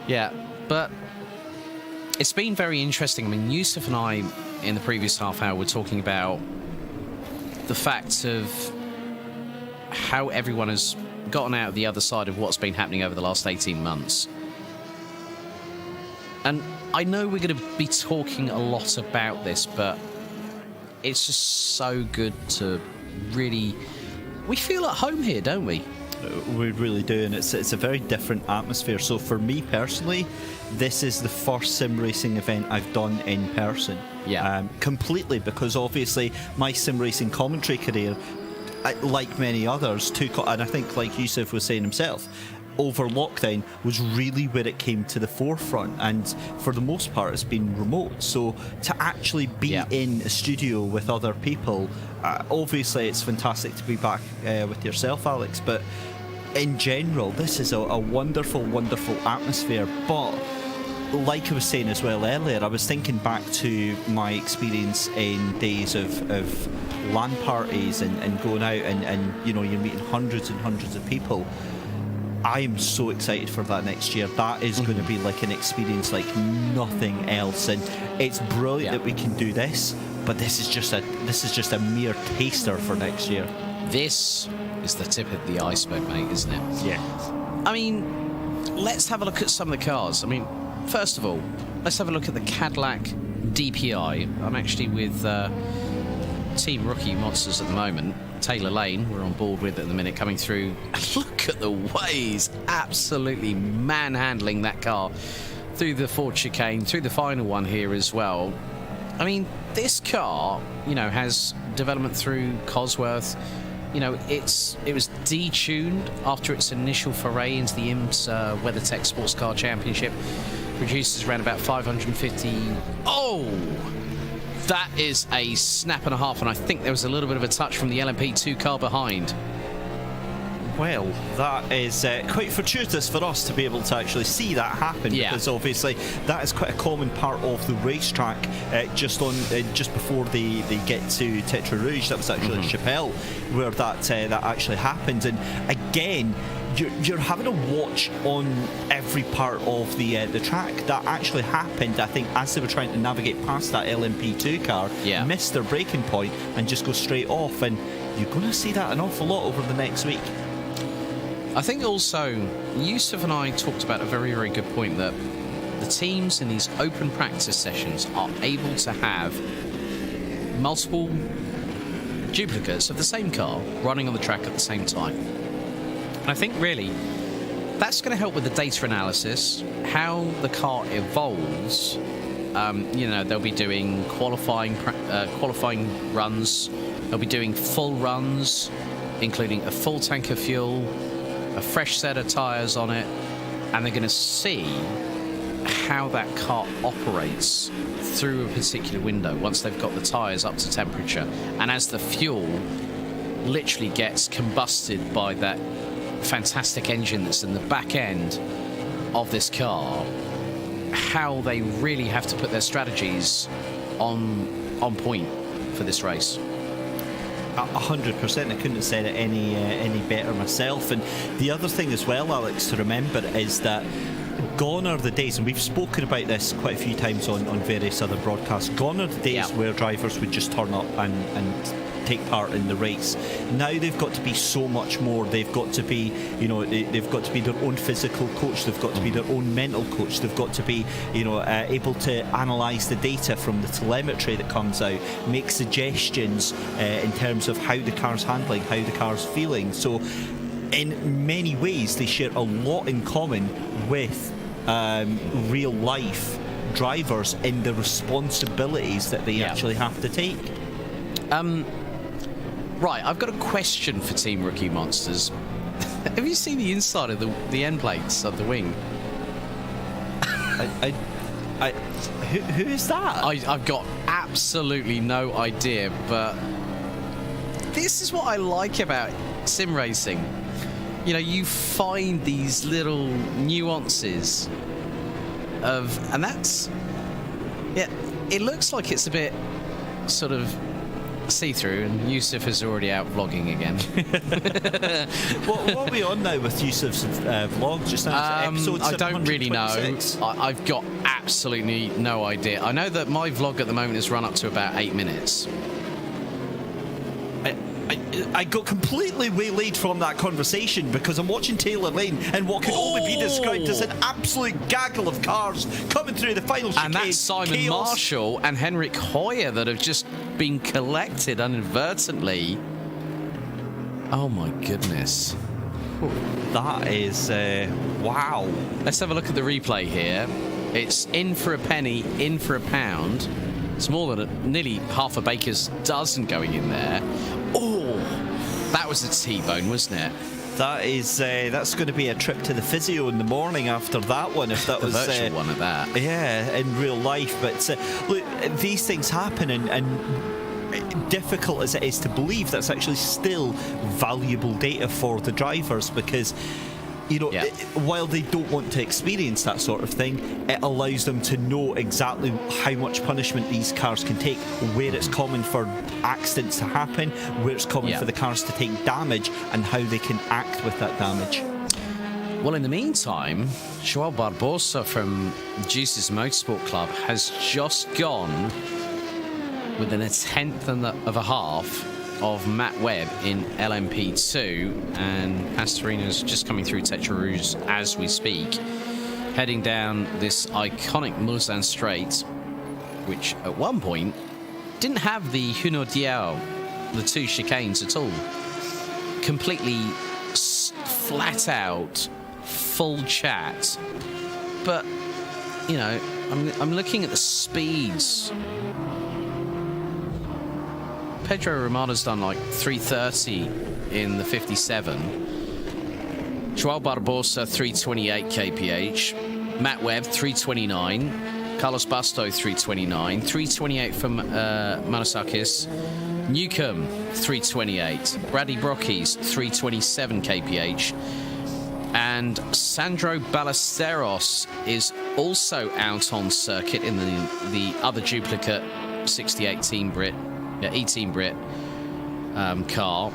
Yeah, but it's been very interesting. I mean, Yusuf and I, in the previous half hour, were talking about the fact of how everyone has gotten out of the other side of what's been happening over the last 18 months. And I know we're going to be talking a lot about this, but it's just so good to really... We feel at home here, don't we? We really do, and it's a very different atmosphere. So for me personally, this is the first sim racing event I've done in person. Yeah. Completely, because obviously my sim racing commentary career, like many others, and I think like Yusuf was saying himself, over lockdown was really where it came to the forefront, and for the most part it's been remote. So to actually be in a studio with other people, obviously it's fantastic to be back with yourself, Alex, but in general, this is a wonderful, wonderful atmosphere. But like I was saying as well earlier, I was thinking back to my experience in days of LAN parties and going out and you're meeting hundreds and hundreds of people. I am so excited for that next year. That is going to be like an experience like nothing else, and it's brilliant that we can do this. But this is just a mere taster for next year. This is the tip of the iceberg, mate, isn't it? Yeah. I mean, let's have a look at some of the cars. I mean, first of all, let's have a look at the Cadillac DPI. I'm actually with Team Rookie Monsters at the moment. Taylor Lane, we're on board with at the minute, coming through. Look at the way he's absolutely manhandling that car through the Ford chicane, through the final one here as well. I mean, this car, has development through Cosworth. It was detuned after its initial foray into the IMS WeatherTech Sports Car Championship. Produces around about 550. Oh! That is a snap and a half, and I think there was a little bit of a touch from the LMP2 car behind. Well, that is quite fortuitous for us to be able to actually see that happen, because obviously that is quite a common part of the racetrack. Just before they get to Tetra Rouge, that was actually Chappelle where that actually happened. And again, you're having to watch on every part of the track. That actually happened, I think, as they were trying to navigate past that LMP2 car, missed their braking point and just go straight off. And you're going to see that an awful lot over the next week. I think also, Yusuf and I talked about a very, very good point, that the teams in these open practice sessions are able to have multiple duplicates of the same car running on the track at the same time. And I think really that's going to help with the data analysis, how the car evolves. They'll be doing qualifying runs, they'll be doing full runs, including a full tank of fuel, a fresh set of tyres on it, and they're going to see how that car operates through a particular window once they've got the tyres up to temperature, and as the fuel literally gets combusted by that fantastic engine that's in the back end of this car, how they really have to put their strategies on point for this race. 100%. I couldn't have said it any better myself. And the other thing as well, Alex, to remember is that gone are the days, and we've spoken about this quite a few times on various other broadcasts, gone are the days where drivers would just turn up and take part in the race. Now they've got to be so much more. They've got to be, they've got to be their own physical coach. They've got to be their own mental coach. They've got to be, able to analyse the data from the telemetry that comes out, make suggestions in terms of how the car's handling, how the car's feeling. So in many ways, they share a lot in common with real life drivers in the responsibilities that they actually have to take. Right, I've got a question for Team Rookie Monsters. Have you seen the inside of the end plates of the wing? Who is that? I've got absolutely no idea, but this is what I like about sim racing. You find these little nuances and that's, it looks like it's a bit sort of see-through, and Yusuf is already out vlogging again. What are we on now with Yusuf's vlog? Just now, episode I don't really know. I've got absolutely no idea. I know that my vlog at the moment has run up to about 8 minutes. I got completely waylaid from that conversation because I'm watching Taylor Lane and what can only be described as an absolute gaggle of cars coming through the final chicane. And that's Simon Marshall and Henrik Hoyer that have just been collected inadvertently. Oh my goodness. That is, wow. Let's have a look at the replay here. It's in for a penny, in for a pound. It's more than nearly half a baker's dozen going in there. Oh, that was a T-bone, wasn't it? That is, that's going to be a trip to the physio in the morning after that one, if that was a virtual one of that. Yeah, in real life. But look, these things happen, and difficult as it is to believe, that's actually still valuable data for the drivers, because while they don't want to experience that sort of thing, it allows them to know exactly how much punishment these cars can take, where it's common for accidents to happen, where it's common for the cars to take damage, and how they can act with that damage. Well, in the meantime, Joao Barbosa from Juice's Motorsport Club has just gone within a tenth of a half of Matt Webb in LMP2, and Pastorino's just coming through Tetraroos as we speak, heading down this iconic Mulsanne Straight, which at one point didn't have the Hunodiao, the two chicanes at all. Completely flat out, full chat. But, I'm looking at the speeds. Pedro Romano's done like 330 in the 57. Joao Barbosa 328 kph. Matt Webb 329. Carlos Basto 329. 328 from Manosakis. Newcomb 328. Brady Brockes 327 kph. And Sandro Ballesteros is also out on circuit in the other duplicate 68 Team Brit. E-Team Brit car,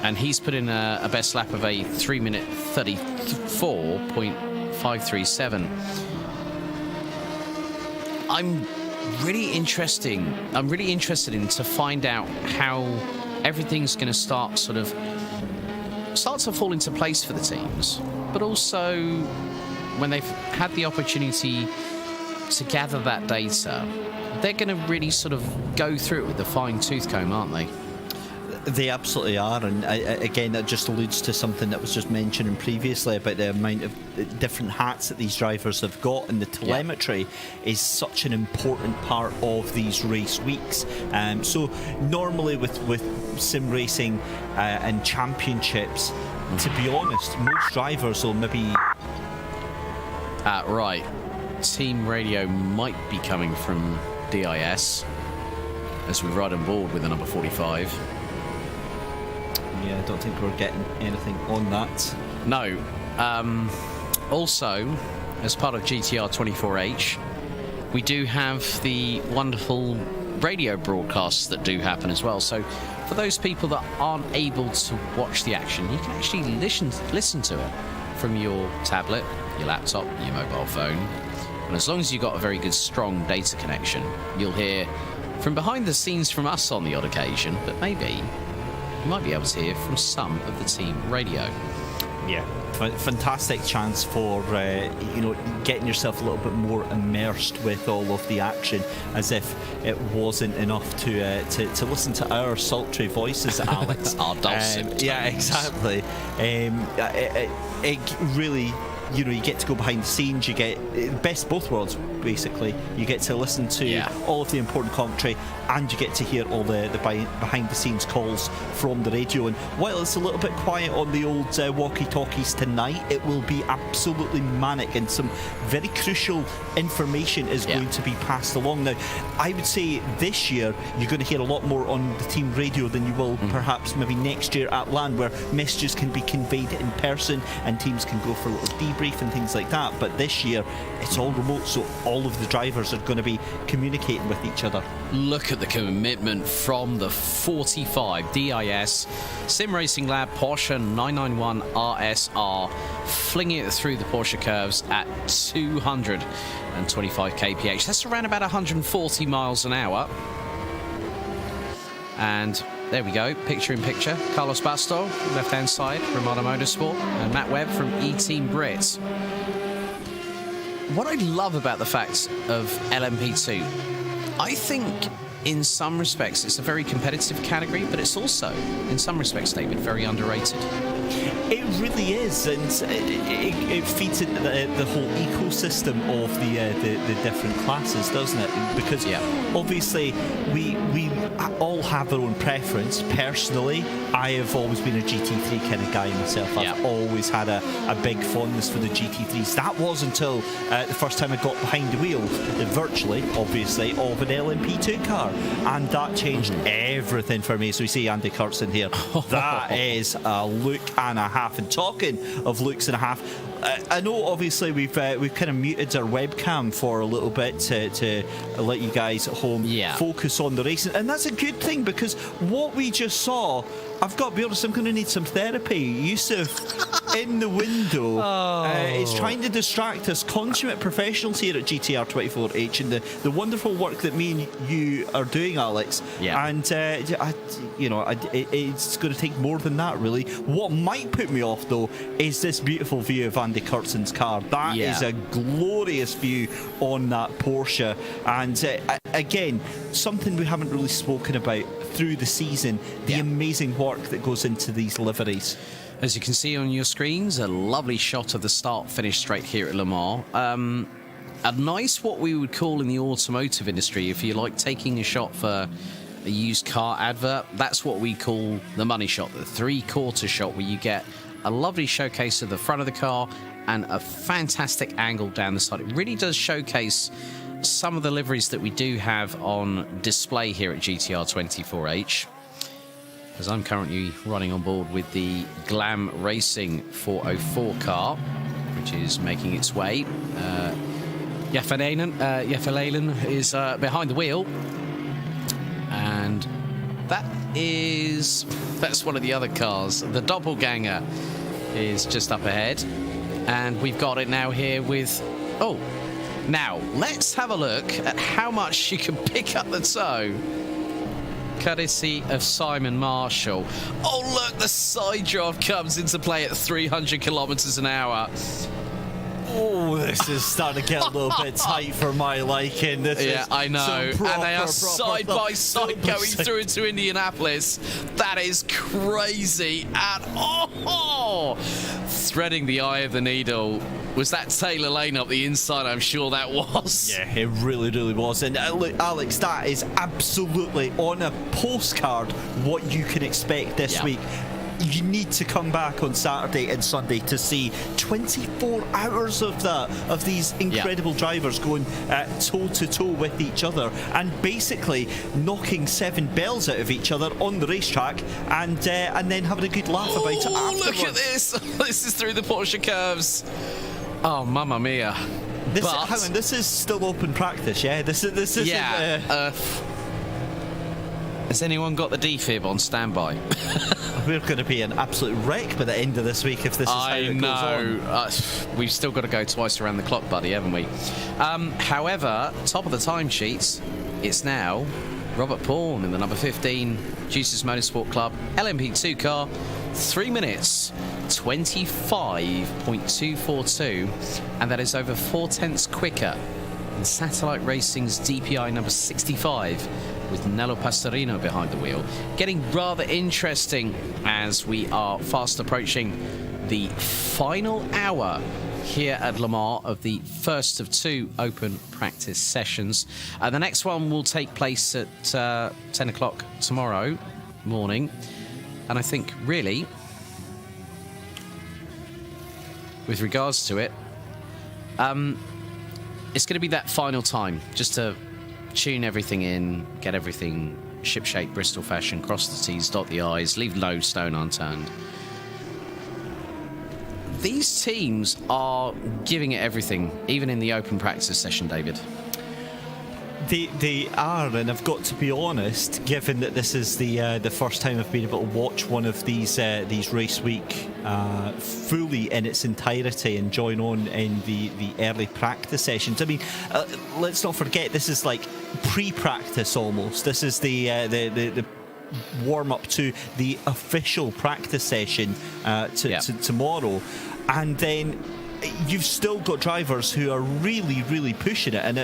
and he's put in a best lap of a 3-minute 34.537. I'm really interested in to find out how everything's going to start to fall into place for the teams, but also when they've had the opportunity to gather that data, they're going to really sort of go through it with a fine-tooth comb, aren't they? They absolutely are, and again, that just alludes to something that was just mentioned previously about the amount of different hats that these drivers have got, and the telemetry is such an important part of these race weeks. So normally with sim racing and championships, to be honest, most drivers will maybe... Right. Team radio might be coming from DIS as we ride on board with the number 45. Yeah, I don't think we're getting anything on that. No. Also, as part of GTR24H, we do have the wonderful radio broadcasts that do happen as well. So for those people that aren't able to watch the action, you can actually listen to it from your tablet, your laptop, your mobile phone. And as long as you've got a very good, strong data connection, you'll hear from behind the scenes from us on the odd occasion, but maybe you might be able to hear from some of the team radio. Yeah, fantastic chance for getting yourself a little bit more immersed with all of the action, as if it wasn't enough to listen to our sultry voices, Alex. Our dulcet. Yeah, exactly. It really. You get to go behind the scenes, you get best of both worlds, basically. You get to listen to all of the important commentary, and you get to hear all the behind the scenes calls from the radio. And while it's a little bit quiet on the old walkie-talkies tonight, it will be absolutely manic, and some very crucial information is going to be passed along. Now, I would say this year you're going to hear a lot more on the team radio than you will perhaps maybe next year at LAN, where messages can be conveyed in person and teams can go for a little debrief and things like that. But this year it's all remote, so all of the drivers are going to be communicating with each other. Look at the commitment from the 45 DIS Sim Racing Lab Porsche 991 RSR, flinging it through the Porsche curves at 225 kph. That's around about 140 miles an hour. And there we go, picture in picture. Carlos Basto, left-hand side, Romano Motorsport, and Matt Webb from E-Team Brit. What I love about the fact of LMP2, I think in some respects it's a very competitive category, but it's also, in some respects, David, very underrated. It really is, and it feeds into the whole ecosystem of the different classes, doesn't it? Because obviously we all have our own preference. Personally, I have always been a GT3 kind of guy myself. I've always had a big fondness for the GT3s. That was until the first time I got behind the wheel, virtually, obviously, of an LMP2 car. car, and that changed everything for me. So we see Andy Kurtzen here. That is a look and a half. And talking of looks and a half, I know obviously we've kind of muted our webcam for a little bit to let you guys at home focus on the racing, and that's a good thing, because what we just saw, I've got to be honest, I'm going to need some therapy. Yusuf in the window is trying to distract us, consummate professionals here at GTR24H, and the wonderful work that me and you are doing, Alex. And it's going to take more than that, really. What might put me off, though, is this beautiful view of Andy Kurtzen's car. That is a glorious view on that Porsche, and again, something we haven't really spoken about through the season, the amazing work that goes into these liveries. As you can see on your screens, a lovely shot of the start-finish straight here at Le Mans. A nice, what we would call in the automotive industry, if you like taking a shot for a used car advert, that's what we call the money shot, the three-quarter shot, where you get a lovely showcase of the front of the car and a fantastic angle down the side. It really does showcase some of the liveries that we do have on display here at GTR24H, as I'm currently running on board with the Glam Racing 404 car, which is making its way. Jeffelainen is behind the wheel, and that's one of the other cars. The Doppelganger is just up ahead, and we've got it now here with now, let's have a look at how much you can pick up the tow, courtesy of Simon Marshall. Oh, look, the side drive comes into play at 300 kilometers an hour. Oh, this is starting to get a little bit tight for my liking. I know. And they are side by side going through into Indianapolis. That is crazy. And threading the eye of the needle. Was that Taylor Lane up the inside? I'm sure that was. Yeah, it really, really was. And look, Alex, that is absolutely on a postcard what you can expect this week. You need to come back on Saturday and Sunday to see 24 hours of that, of these incredible drivers going toe to toe with each other and basically knocking 7 bells out of each other on the racetrack, and then having a good laugh about it afterwards. Look at this! This is through the Porsche curves. Oh, mamma mia! This is still open practice, yeah. This is has anyone got the defib on standby? We're going to be an absolute wreck by the end of this week if this is how it goes on. We've still got to go twice around the clock, buddy, haven't we? However, top of the timesheets, it's now Robert Pawn in the number 15 Juices Motorsport Club LMP2 car, 3 minutes 25.242, and that is over 4/10 quicker than Satellite Racing's DPI number 65, with Nello Pastorino behind the wheel. Getting rather interesting as we are fast approaching the final hour here at Le Mans of the first of 2 open practice sessions. The next one will take place at 10 o'clock tomorrow morning. And I think, really, with regards to it, it's going to be that final time just to tune everything in, get everything shipshape Bristol fashion, cross the T's, dot the I's, leave no stone unturned. These teams are giving it everything, even in the open practice session, David. They are, and I've got to be honest, given that this is the first time I've been able to watch one of these race week fully in its entirety and join on in the early practice sessions. I mean, let's not forget, this is like pre-practice almost. This is the warm up to the official practice session to tomorrow, and then you've still got drivers who are really, really pushing it, and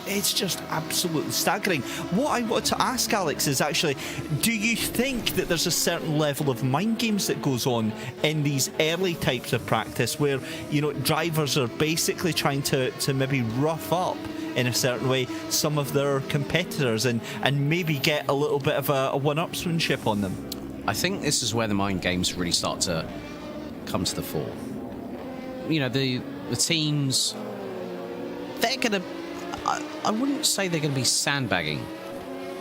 it's just absolutely staggering. What I wanted to ask, Alex, is actually, do you think that there's a certain level of mind games that goes on in these early types of practice where, drivers are basically trying to maybe rough up in a certain way some of their competitors and maybe get a little bit of a one-upsmanship on them? I think this is where the mind games really start to come to the fore. The teams, they're going to... I wouldn't say they're going to be sandbagging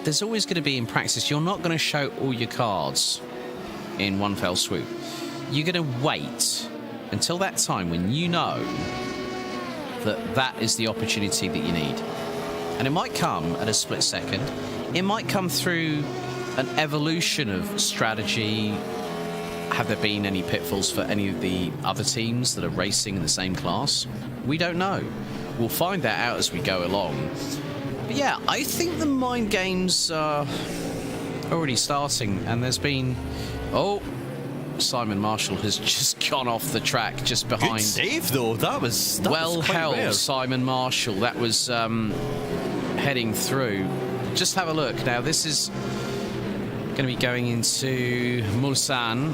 there's always going to be in practice, you're not going to show all your cards in one fell swoop. You're going to wait until that time when you know that that is the opportunity that you need. And it might come at a split second. It might come through an evolution of strategy. Have there been any pitfalls for any of the other teams that are racing in the same class? We don't know. We'll find that out as we go along. But yeah, I think the mind games are already starting, and there's been... Oh, Simon Marshall has just gone off the track just behind. Good save, though. That was well quite held, rare. Simon Marshall. That was heading through. Just have a look. Now, this is going to be going into Mulsanne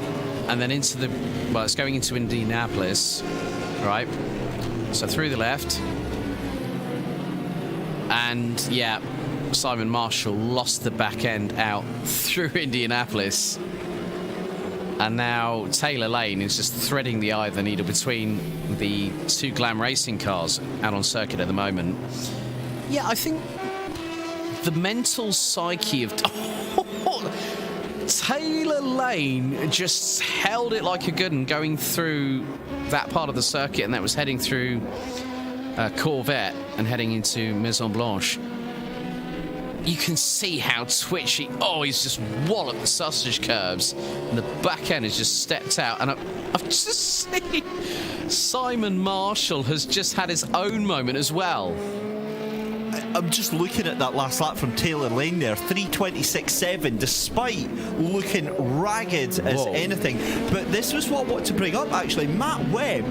and then into the... Well, it's going into Indianapolis, right? So through the left. And, yeah, Simon Marshall lost the back end out through Indianapolis. And now Taylor Lane is just threading the eye of the needle between the two Glam Racing cars out on circuit at the moment. Yeah, I think the mental psyche of... Taylor Lane just held it like a good one going through that part of the circuit, and that was heading through Corvette and heading into Maison Blanche. You can see how twitchy. Oh, he's just walloped the sausage curves, and the back end has just stepped out. And I've just seen Simon Marshall has just had his own moment as well. I'm just looking at that last lap from Taylor Lane there, 3:26.7, despite looking ragged as anything. But this was what I want to bring up, actually. Matt Webb,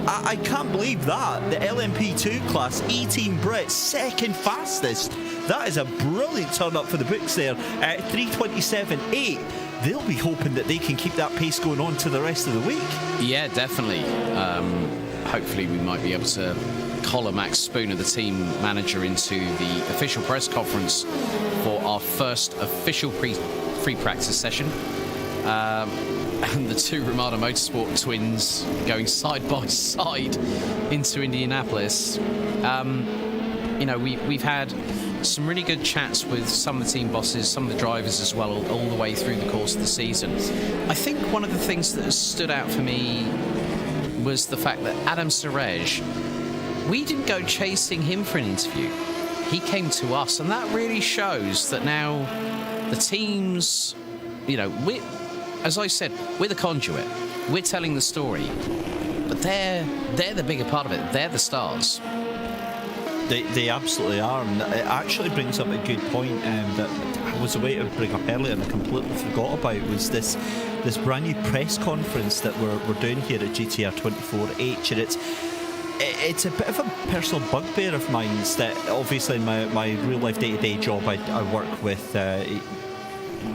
I can't believe that. The LMP2 class, 18 Brits, second fastest. That is a brilliant turn up for the books there at 3:27.8. They'll be hoping that they can keep that pace going on to the rest of the week. Yeah, definitely. Hopefully we might be able to collar Max Spooner, the team manager, into the official press conference for our first official free practice session. And the two Ramada Motorsport twins going side by side into Indianapolis. You know, we've had some really good chats with some of the team bosses, some of the drivers as well, all the way through the course of the season. I think one of the things that has stood out for me was the fact that Adam Surej, we didn't go chasing him for an interview. He came to us, and that really shows that now the teams, you know, as I said, we're the conduit. We're telling the story. But they're the bigger part of it. They're the stars. They absolutely are, and it actually brings up a good point that I was away to bring up earlier and I completely forgot about, was this brand new press conference that we're doing here at GTR24H, and it's a bit of a personal bugbear of mine that obviously in my real life day-to-day job I work with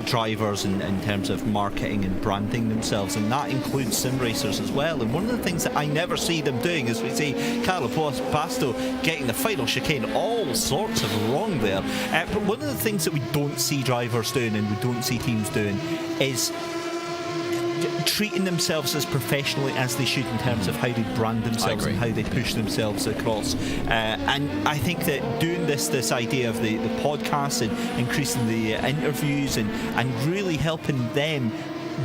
drivers in terms of marketing and branding themselves, and that includes sim racers as well. And one of the things that I never see them doing is, we see Carlo Pasto getting the final chicane, all sorts of wrong there. But one of the things that we don't see drivers doing and we don't see teams doing is treating themselves as professionally as they should in terms of how they brand themselves and how they push themselves across. And I think that doing this idea of the podcast and increasing the interviews and really helping them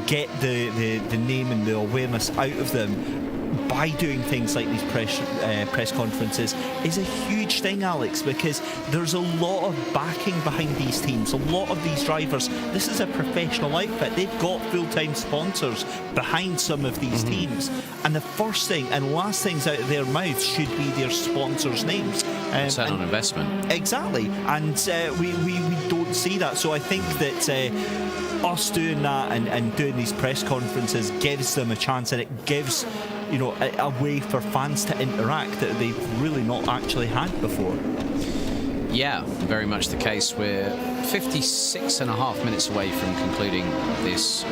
get the name and the awareness out of them by doing things like these press conferences is a huge thing, Alex, because there's a lot of backing behind these teams. A lot of these drivers, this is a professional outfit. They've got full-time sponsors behind some of these teams, and the first thing and last things out of their mouths should be their sponsors' names. Return on investment. Exactly, and we don't see that. So I think that us doing that and doing these press conferences gives them a chance, and it gives, you know, a way for fans to interact that they've really not actually had before. Yeah, very much the case. We're 56.5 minutes away from concluding this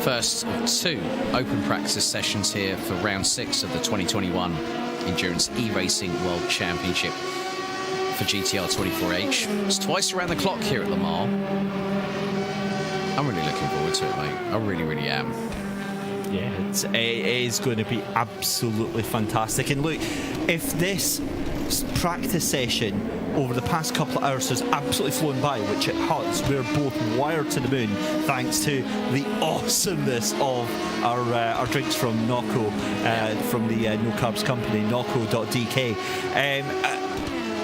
first of two open practice sessions here for round 6 of the 2021 Endurance E-Racing World Championship for GTR24H. It's twice around the clock here at Le Mans. I'm really looking forward to it, mate. I really, really am. Yeah, it is going to be absolutely fantastic. And look, if this practice session over the past couple of hours has absolutely flown by, which it has. We're both wired to the moon thanks to the awesomeness of our drinks from Nocco, from the No Carbs company, Nocco.dk.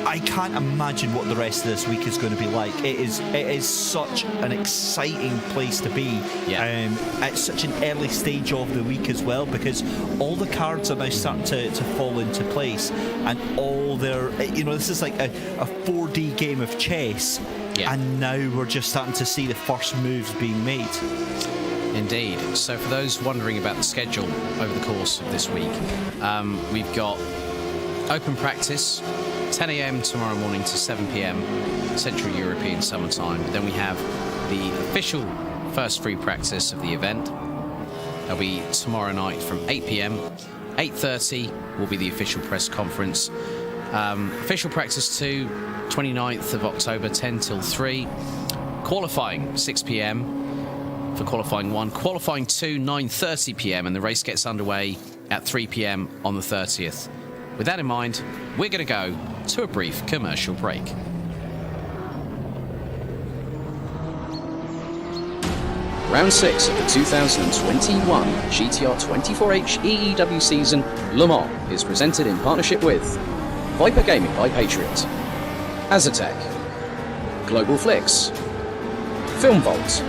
I can't imagine what the rest of this week is going to be like. It is such an exciting place to be. At such an early stage of the week as well, because all the cards are now starting to fall into place, and all their, this is like a 4D game of chess, and now we're just starting to see the first moves being made. Indeed. So for those wondering about the schedule over the course of this week, we've got open practice 10 a.m. tomorrow morning to 7 p.m. Central European Summer Time. Then we have the official first free practice of the event. That'll be tomorrow night from 8 p.m. 8:30 will be the official press conference. Official practice 2, 29th of October, 10 till 3. Qualifying 6 p.m. for qualifying 1. Qualifying 2, 9:30 p.m. and the race gets underway at 3 p.m. on the 30th. With that in mind, we're going to go to a brief commercial break. Round 6 of the 2021 GTR24H EEW season, Le Mans, is presented in partnership with Viper Gaming by Patriot, Azatec, Global Flix, Film Vault,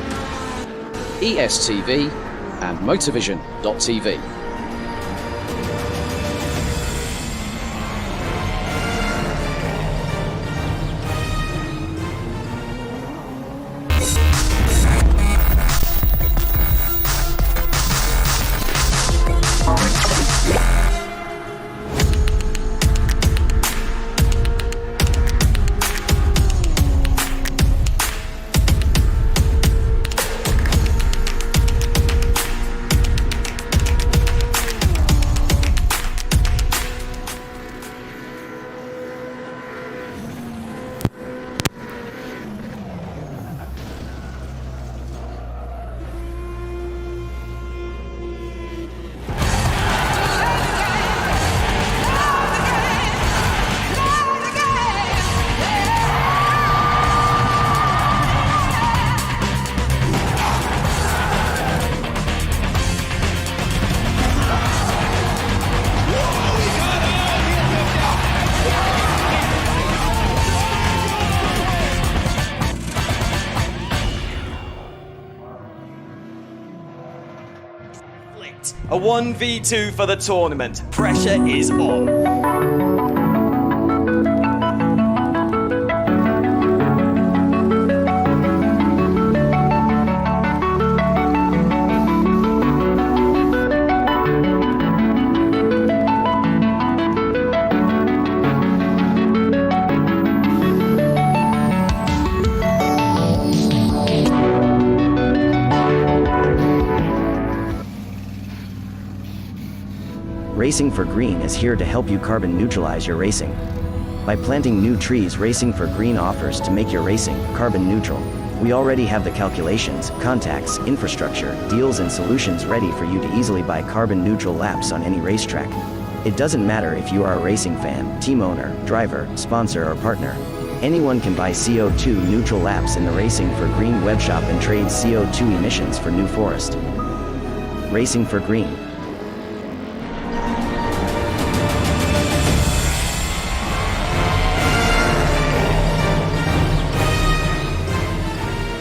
ESTV, and Motorvision.tv. A 1v2 for the tournament. Pressure is on. Racing for Green is here to help you carbon neutralize your racing. By planting new trees, Racing for Green offers to make your racing carbon neutral. We already have the calculations, contacts, infrastructure, deals and solutions ready for you to easily buy carbon neutral laps on any racetrack. It doesn't matter if you are a racing fan, team owner, driver, sponsor or partner. Anyone can buy CO2 neutral laps in the Racing for Green webshop and trade CO2 emissions for New Forest. Racing for Green.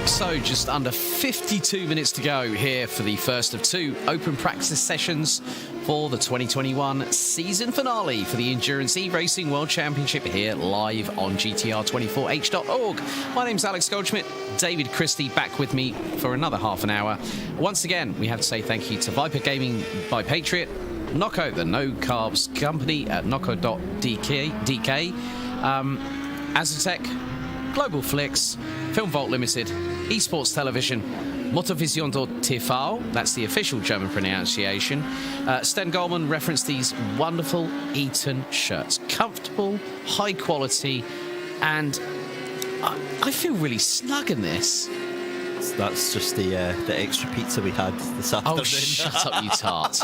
So just under 52 minutes to go here for the first of 2 open practice sessions for the 2021 season finale for the Endurance E-Racing World Championship here live on GTR24H.org. My name's Alex Goldschmidt. David Christie back with me for another half an hour. Once again, we have to say thank you to Viper Gaming by Patriot, Nocco, the No Carbs company at Nocco.dk, Azatec, Global Flix, Film Vault Limited, Esports Television, Motorvision.tv, that's the official German pronunciation. Sten Goldman referenced these wonderful Eton shirts. Comfortable, high quality, and I feel really snug in this. That's just the extra pizza we had this afternoon. Oh, shut up, you tart.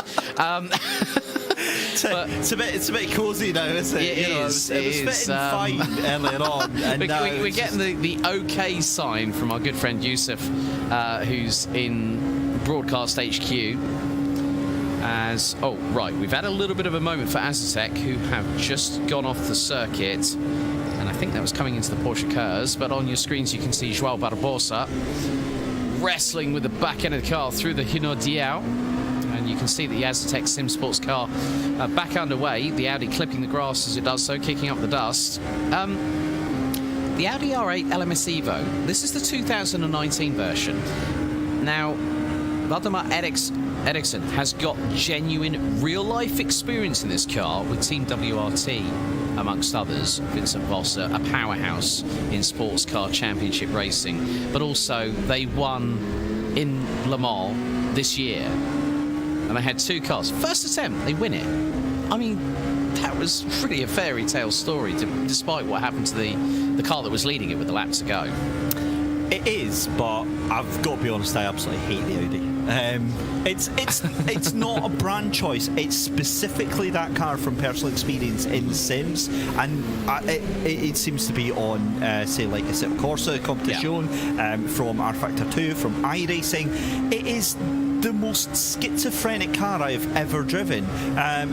It's a bit cosy now, isn't it? It is. It was fitting fine earlier on, and we're getting the OK sign from our good friend Yusuf, who's in Broadcast HQ. We've had a little bit of a moment for Azatec, who have just gone off the circuit, and I think that was coming into the Porsche cars. But on your screens, you can see Joao Barbosa wrestling with the back end of the car through the Renault Diao. And you can see the Azatec Sim Sports car back underway. The Audi clipping the grass as it does so, kicking up the dust. The Audi R8 LMS Evo. This is the 2019 version. Now, Valdemar Eriksson has got genuine real-life experience in this car with Team WRT, amongst others. Vincent Vossa, a powerhouse in sports car championship racing. But also, they won in Le Mans this year. And they had 2 cars. First attempt, they win it. I mean, that was really a fairy tale story, despite what happened to the car that was leading it with the lap to go. It is, but I've got to be honest, I absolutely hate the Audi. It's not a brand choice. It's specifically that car from personal experience in Sims, and it seems to be on, say, like a Assetto Corsa competition, from R Factor 2, from iRacing. It is the most schizophrenic car I've ever driven.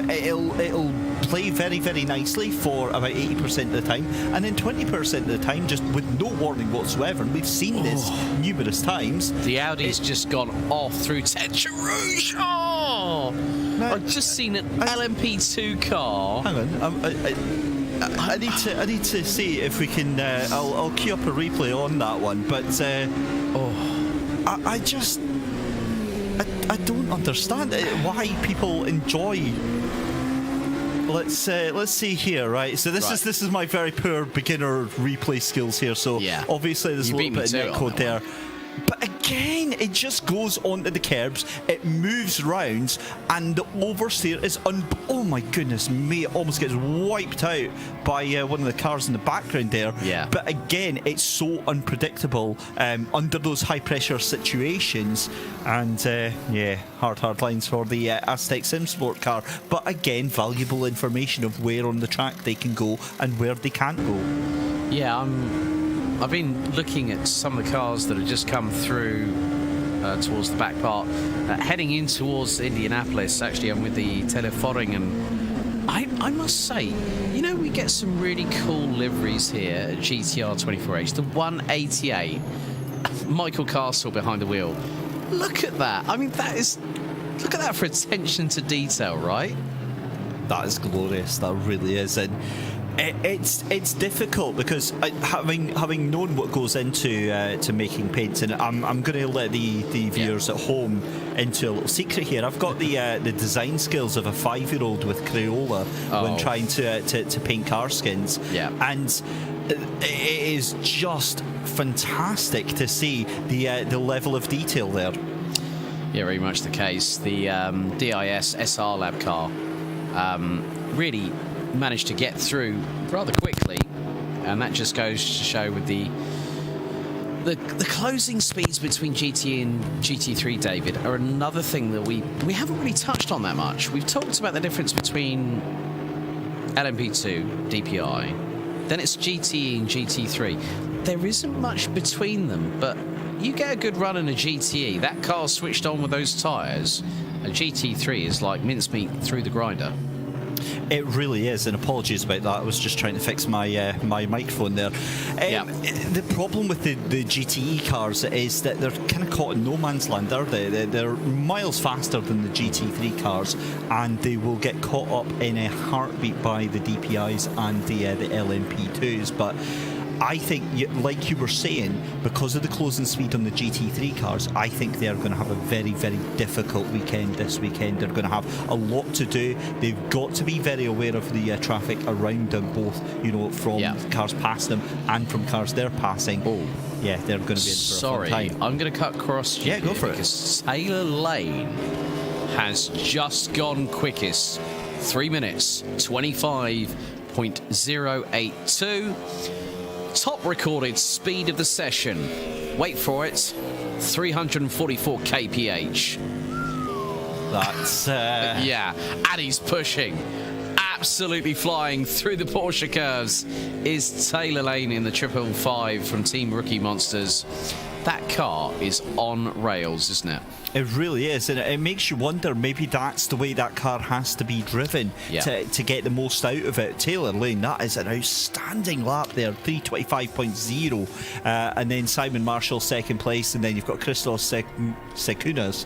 It'll play very, very nicely for about 80% of the time, and then 20% of the time just with no warning whatsoever. And we've seen this numerous times. The Audi's just gone off through Tête Rouge. Oh! Now, I've just seen an LMP2 car. Hang on, I need to see if we can. I'll queue up a replay on that one, but I don't understand why people enjoy. Let's see here, right? So this is my very poor beginner replay skills here. So obviously there's a little bit of netcode there. But again, it just goes onto the curbs, it moves round, and the oversteer is oh my goodness me, it almost gets wiped out by one of the cars in the background there. Yeah. But again, it's so unpredictable under those high pressure situations, and hard lines for the Aztec Sim Sport car. But again, valuable information of where on the track they can go and where they can't go. Yeah, I've been looking at some of the cars that have just come through towards the back part, heading in towards Indianapolis. Actually, I'm with the Teleforing, and I must say, we get some really cool liveries here at GTR24H. The 188, Michael Castle behind the wheel. Look at that. I mean, look at that for attention to detail, right? That is glorious. That really is. And it's difficult because having known what goes into to making paints, and I'm going to let the viewers at home into a little secret here. I've got the design skills of a 5-year-old with Crayola when trying to paint car skins. Yeah. And it is just fantastic to see the level of detail there. Yeah, very much the case. The DIS SR Lab car really managed to get through rather quickly, and that just goes to show with the closing speeds between GT and GT3, David, are another thing that we haven't really touched on that much. We've talked about the difference between LMP2, DPI, then it's GTE and GT3. There isn't much between them, but you get a good run in a GTE, that car switched on with those tyres, a GT3 is like mincemeat through the grinder. It really is, and apologies about that. I was just trying to fix my my microphone there. The problem with the GTE cars is that they're kind of caught in no man's land, are they? They're miles faster than the GT3 cars, and they will get caught up in a heartbeat by the DPIs and the LMP2s. But I think, like you were saying, because of the closing speed on the GT3 cars, I think they're going to have a very, very difficult weekend this weekend. They're going to have a lot to do. They've got to be very aware of the traffic around them, both, from cars past them and from cars they're passing. Oh, yeah, they're going to be in for a fun time. I'm going to cut across. Yeah, go for it. Because Taylor Lane has just gone quickest. 3 minutes, 25.082. Top recorded speed of the session. Wait for it, 344 kph. That's Yeah, and he's pushing. Absolutely flying through the Porsche curves is Taylor Lane in the 555 from Team Rookie Monsters. That car is on rails, isn't it? It really is, and it makes you wonder, maybe that's the way that car has to be driven to get the most out of it. Taylor Lane, that is an outstanding lap there, 325.0, and then Simon Marshall second place, and then you've got Christos Sekunas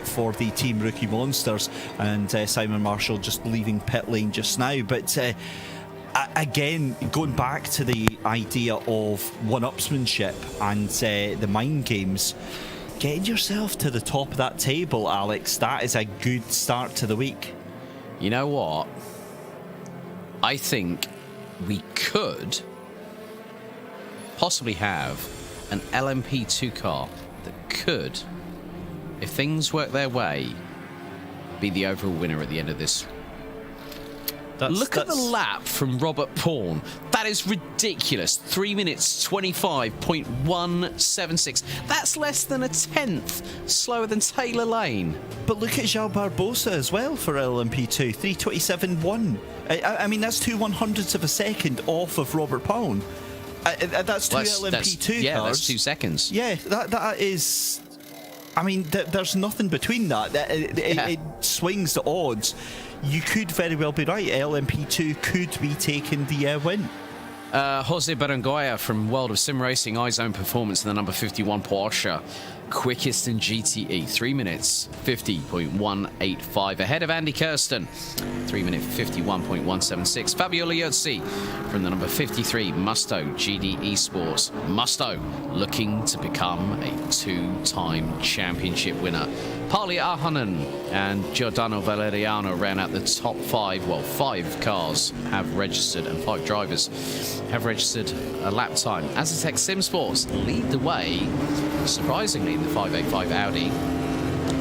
for the Team Rookie Monsters, and Simon Marshall just leaving pit lane just now. But again, going back to the idea of one-upsmanship and the mind games, getting yourself to the top of that table, Alex, that is a good start to the week. You know what? I think we could possibly have an LMP2 car that could, if things work their way, be the overall winner at the end of this. Look at the lap from Robert Pawn. That is ridiculous. 3 minutes 25.176. That's less than a tenth slower than Taylor Lane. But look at João Barbosa as well for LMP2, 327.1. I mean, that's 2/100ths of a second off of Robert Pawn. That's two LMP2 cars. Yeah, that's 2 seconds. Yeah, that is... I mean, there's nothing between that. It swings the odds. You could very well be right. LMP2 could be taking the win. Jose Berenguer from World of Sim Racing, iZone Performance in the number 51 Porsche. Quickest in GTE, 3 minutes 50.185. Ahead of Andy Kirsten, 3 minute 51.176. Fabio Liozzi from the number 53 Musto GD Esports. Musto looking to become a 2-time championship winner. Pali Ahonen and Giordano Valeriano ran out the top 5. Well, 5 cars have registered and 5 drivers have registered a lap time. Azatec Sim Sports lead the way, surprisingly, in the 585 Audi.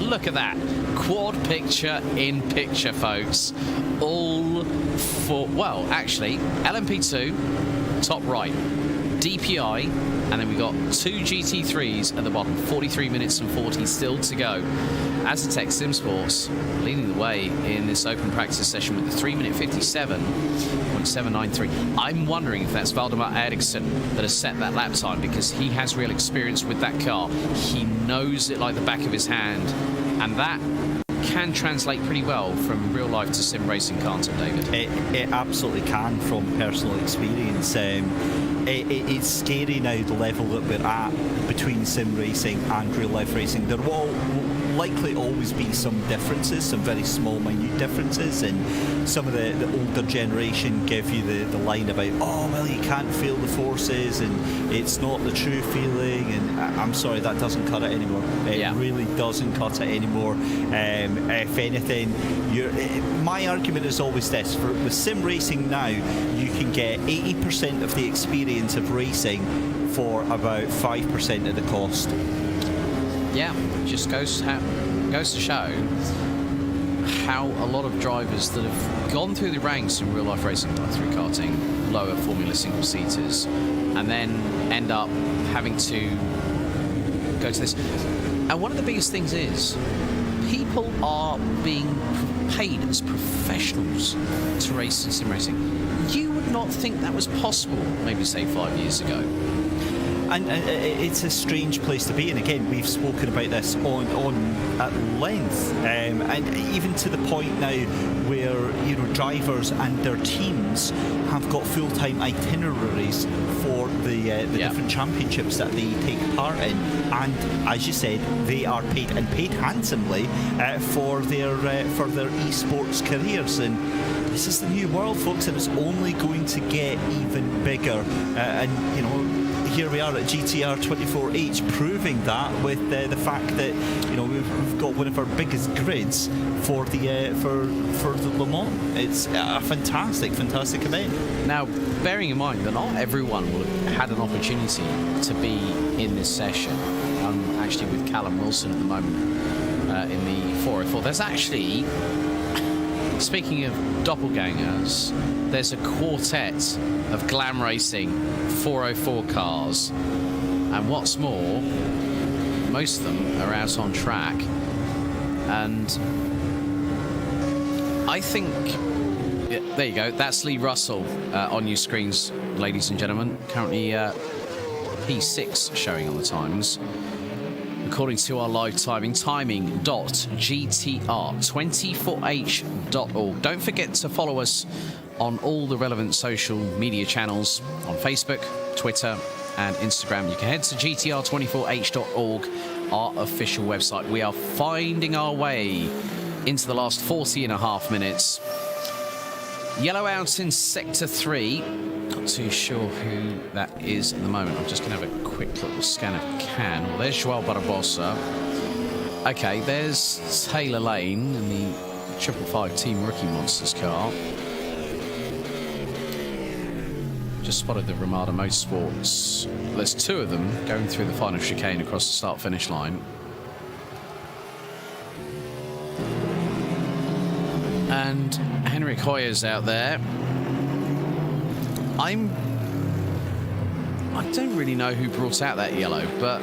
Look at that. Quad picture in picture, folks. All for, well, actually, LMP2, top right. DPI, and then we've got 2 GT3s at the bottom, 43 minutes and 40 still to go. Azatec Sim Sports leading the way in this open practice session with the 3 minute 57.793. I'm wondering if that's Valdemar Eriksson that has set that lap time, because he has real experience with that car. He knows it like the back of his hand, and that can translate pretty well from real life to sim racing, can't it, David? It absolutely can from personal experience. It's scary now, the level that we're at between sim racing and real life racing. There will likely always be some differences, some very small, minute differences, and some of the older generation give you the line about, oh, well, you can't feel the forces and it's not the true feeling, and I'm sorry, that doesn't cut it anymore. It really doesn't cut it anymore. If anything, my argument is always this: with sim racing now, you can get 80% of the experience of racing for about 5% of the cost. Yeah, just goes to show how a lot of drivers that have gone through the ranks in real life racing, like through karting, lower Formula single seaters, and then end up having to go to this. And one of the biggest things is people are being paid as professionals to race in sim racing. You would not think that was possible maybe, say, 5 years ago. And it's a strange place to be, and again, we've spoken about this on at length, and even to the point now where, you know, drivers and their teams have got full-time itineraries for the different championships that they take part in, and as you said, they are paid, and paid handsomely for their esports careers. And this is the new world, folks, and it's only going to get even bigger. And you know, here we are at GTR24H proving that with the fact that, you know, we've got one of our biggest grids for the Le Mans. It's a fantastic event. Now, bearing in mind that not everyone will have had an opportunity to be in this session. I'm actually with Callum Wilson at the moment in the 404. There's actually, speaking of doppelgangers, there's a quartet of glam racing 404 cars, and what's more, most of them are out on track And I think, yeah, there you go. That's Lee Russell on your screens, ladies and gentlemen. Currently P6 showing on the times. According to our live timing.gtr24h.org. Don't forget to follow us on all the relevant social media channels on Facebook, Twitter, and Instagram. You can head to GTR24H.org, our official website. We are finding our way into the last 40.5 minutes. Yellow out in Sector 3. Not too sure who that is at the moment. I'm just going to have a quick little scan of Can. Well, there's Joao Barbosa. Okay, there's Taylor Lane in the 555 Team Rookie Monsters car. Just spotted the Ramada Motorsports. There's two of them going through the final chicane across the start-finish line. And Henrik Hoyer's out there. I don't really know who brought out that yellow, but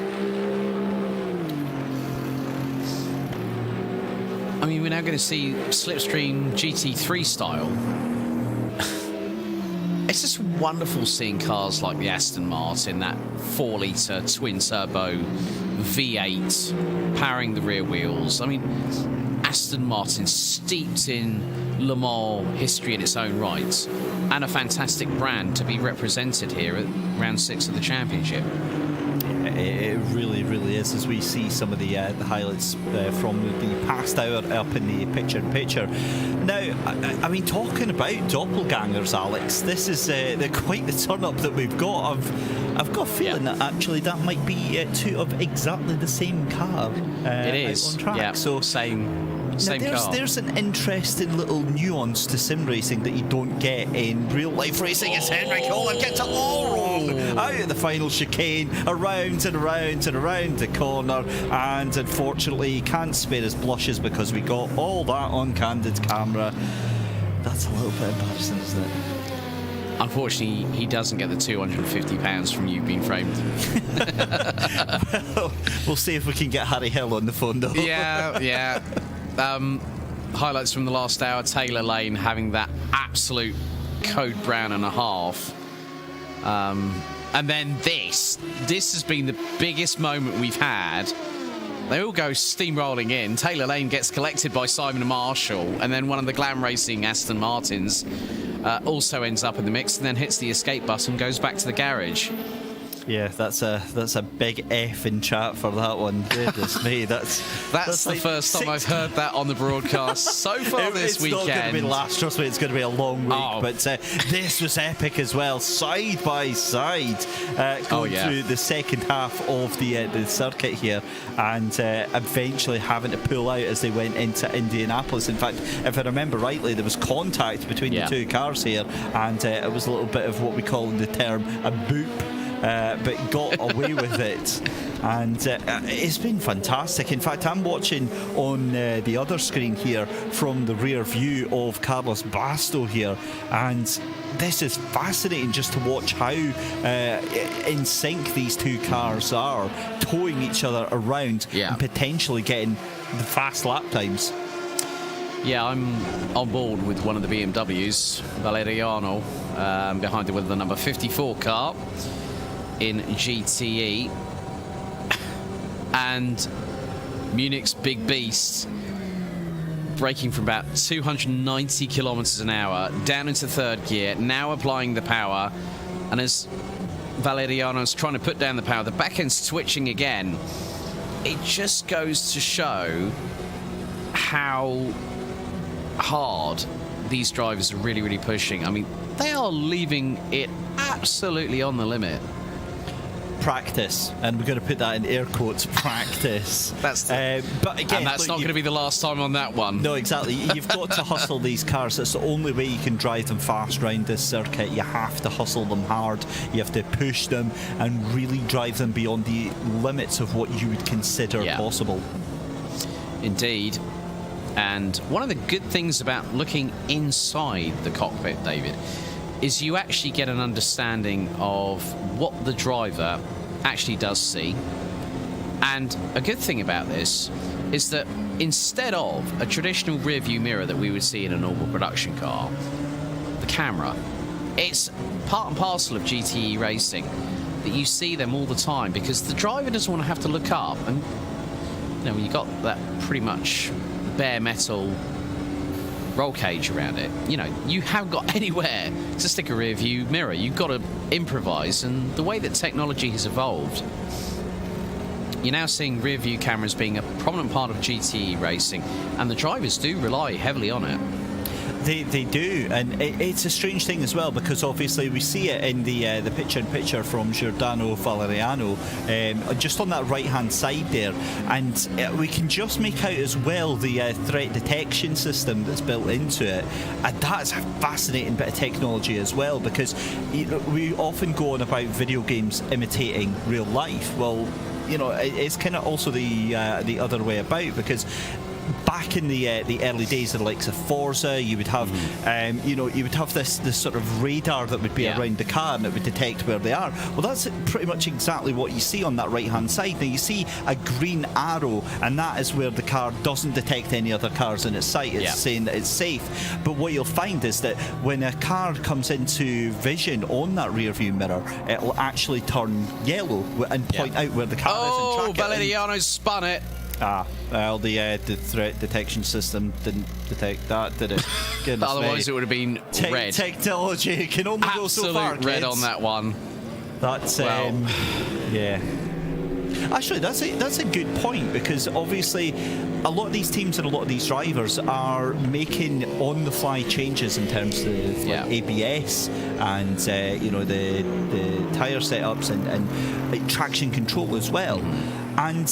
I mean, we're now going to see Slipstream GT3 style. It's just wonderful seeing cars like the Aston Martin, that 4-litre twin-turbo V8 powering the rear wheels. I mean, Aston Martin steeped in Le Mans history in its own right, and a fantastic brand to be represented here at round 6 of the championship. It really, really is, as we see some of the highlights from the past hour up in the picture-in-picture. Now, I mean, talking about doppelgangers, Alex, this is quite the turn-up that we've got. I've got a feeling that actually that might be two of exactly the same car. It is, on track. yeah, So same car. There's an interesting little nuance to sim racing that you don't get in real life racing. It's Henrik Holland gets it all wrong out of the final chicane, around and around and around the corner, and unfortunately he can't spare his blushes because we got all that on candid camera. That's a little bit embarrassing, isn't it? Unfortunately, he doesn't get the £250 from you being framed. Well, we'll see if we can get Harry Hill on the phone, though. Yeah. Highlights from the last hour, Taylor Lane having that absolute code brown and a half. And then this has been the biggest moment we've had. They all go steamrolling in. Taylor Lane gets collected by Simon Marshall, and then one of the Glam Racing Aston Martins also ends up in the mix and then hits the escape button, goes back to the garage. Yeah, that's a big F in chat for that one. Goodness me, that's the like first time I've heard that on the broadcast so far this weekend. It's not going to be last, trust me, it's going to be a long week, but this was epic as well, side by side, going through the second half of the circuit here, and eventually having to pull out as they went into Indianapolis. In fact, if I remember rightly, there was contact between the two cars here, and it was a little bit of what we call in the term a boop. But got away with it, and it's been fantastic. In fact, I'm watching on the other screen here from the rear view of Carlos Basto here, and this is fascinating just to watch how in sync these two cars are, towing each other around and potentially getting the fast lap times. Yeah, I'm on board with one of the BMWs, Valeriano, behind it with the number 54 car in GTE, and Munich's big beast braking from about 290 kilometers an hour down into third gear, now applying the power, and as Valeriano's trying to put down the power, the back end's switching again. It just goes to show how hard these drivers are really pushing. I mean, they are leaving it absolutely on the limit. Practice, and we're going to put that in air quotes, practice. But again, and that's not going to be the last time on that one. No, exactly. You've got to hustle these cars. That's the only way you can drive them fast around this circuit. You have to hustle them hard. You have to push them and really drive them beyond the limits of what you would consider possible. Indeed. And one of the good things about looking inside the cockpit, David, is you actually get an understanding of what the driver actually does see And a good thing about this is that instead of a traditional rear view mirror that we would see in a normal production car, the camera, it's part and parcel of GTE racing that you see them all the time, because the driver doesn't want to have to look up. And when you got that pretty much bare metal roll cage around it, you haven't got anywhere to stick a rear view mirror. You've got to improvise, and the way that technology has evolved, you're now seeing rear view cameras being a prominent part of GTE racing, and the drivers do rely heavily on it. They do, and it's a strange thing as well, because obviously we see it in the picture-in-picture from Giordano Valeriano, just on that right-hand side there, and we can just make out as well the threat detection system that's built into it, and that's a fascinating bit of technology as well, because we often go on about video games imitating real life. Well, it's kind of also the other way about, because back in the early days of the likes of Forza, you would have you would have this sort of radar that would be around the car, and it would detect where they are. Well, that's pretty much exactly what you see on that right hand side. Now you see a green arrow, and that is where the car doesn't detect any other cars in its sight. It's saying that it's safe. But what you'll find is that when a car comes into vision on that rear view mirror, it'll actually turn yellow and point out where the car is and track it. Valeriano spun it. Well, the threat detection system didn't detect that, did it? Otherwise, it would have been red. Technology can only go so far, Absolute red on that one. That's yeah. Actually, that's a good point, because obviously a lot of these teams and a lot of these drivers are making on-the-fly changes in terms of ABS and the tyre setups and traction control as well. And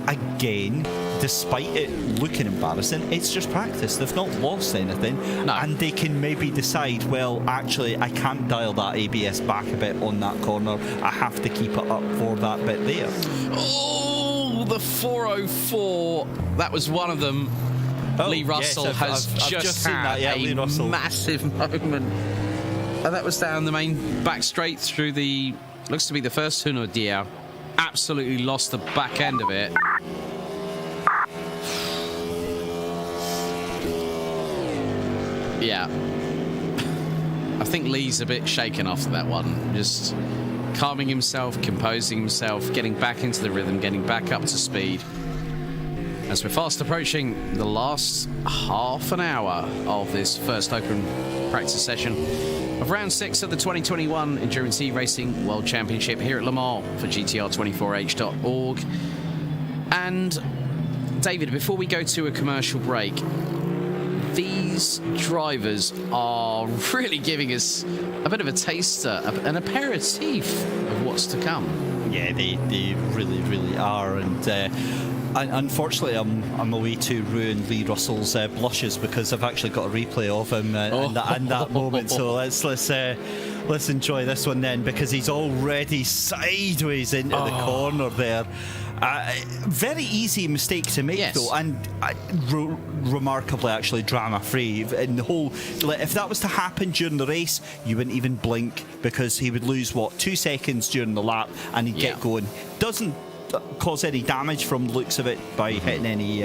again, despite it looking embarrassing, it's just practice. They've not lost anything, and they can maybe decide, well, actually, I can't dial that ABS back a bit on that corner. I have to keep it up for that bit there. Oh, the 404. That was one of them. Lee Russell has just had a massive moment. And that was down the main back straight through the, looks to be the first tunnel Dia. Absolutely lost the back end of it. Yeah. I think Lee's a bit shaken after that one. Just calming himself, composing himself, getting back into the rhythm, getting back up to speed. As we're fast approaching the last half an hour of this first open practice session of round 6 of the 2021 Endurance E-Racing World Championship here at Le Mans for GTR24H.org. And David, before we go to a commercial break, these drivers are really giving us a bit of a taster, an aperitif of what's to come. Yeah, they really, really are. And unfortunately, I'm a way to ruin Lee Russell's blushes, because I've actually got a replay of him and that moment. So let's enjoy this one then, because he's already sideways into the corner there. Very easy mistake to make, though, and remarkably actually drama-free. And the whole, if that was to happen during the race, you wouldn't even blink, because he would lose 2 seconds during the lap, and he'd get going. Doesn't cause any damage from the looks of it by hitting any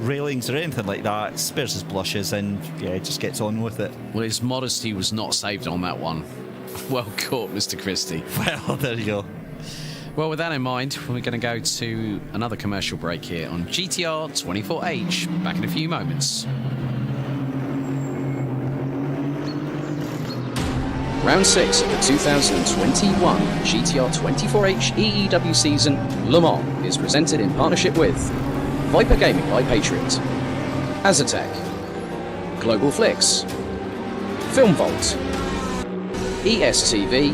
railings or anything like that. Spares his blushes, and just gets on with it. Well, his modesty was not saved on that one. Well caught, Mr. Christie. Well, there you go. Well, with that in mind, we're going to go to another commercial break here on GTR24H. Back in a few moments. Round 6 of the 2021 GTR24H EEW season, Le Mans, is presented in partnership with Viper Gaming by Patriot, Azatec, Global Flix, Film Vault, ESTV,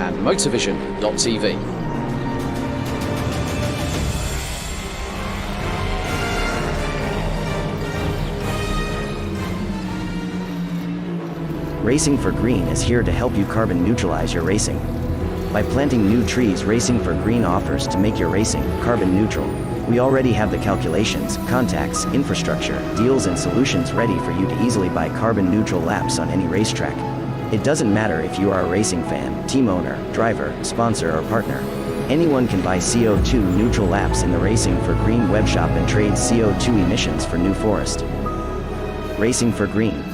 and Motorvision.tv. Racing for Green is here to help you carbon neutralize your racing. By planting new trees, Racing for Green offers to make your racing carbon neutral. We already have the calculations, contacts, infrastructure, deals, and solutions ready for you to easily buy carbon neutral laps on any racetrack. It doesn't matter if you are a racing fan, team owner, driver, sponsor, or partner. Anyone can buy CO2 neutral laps in the Racing for Green webshop and trade CO2 emissions for New Forest. Racing for Green.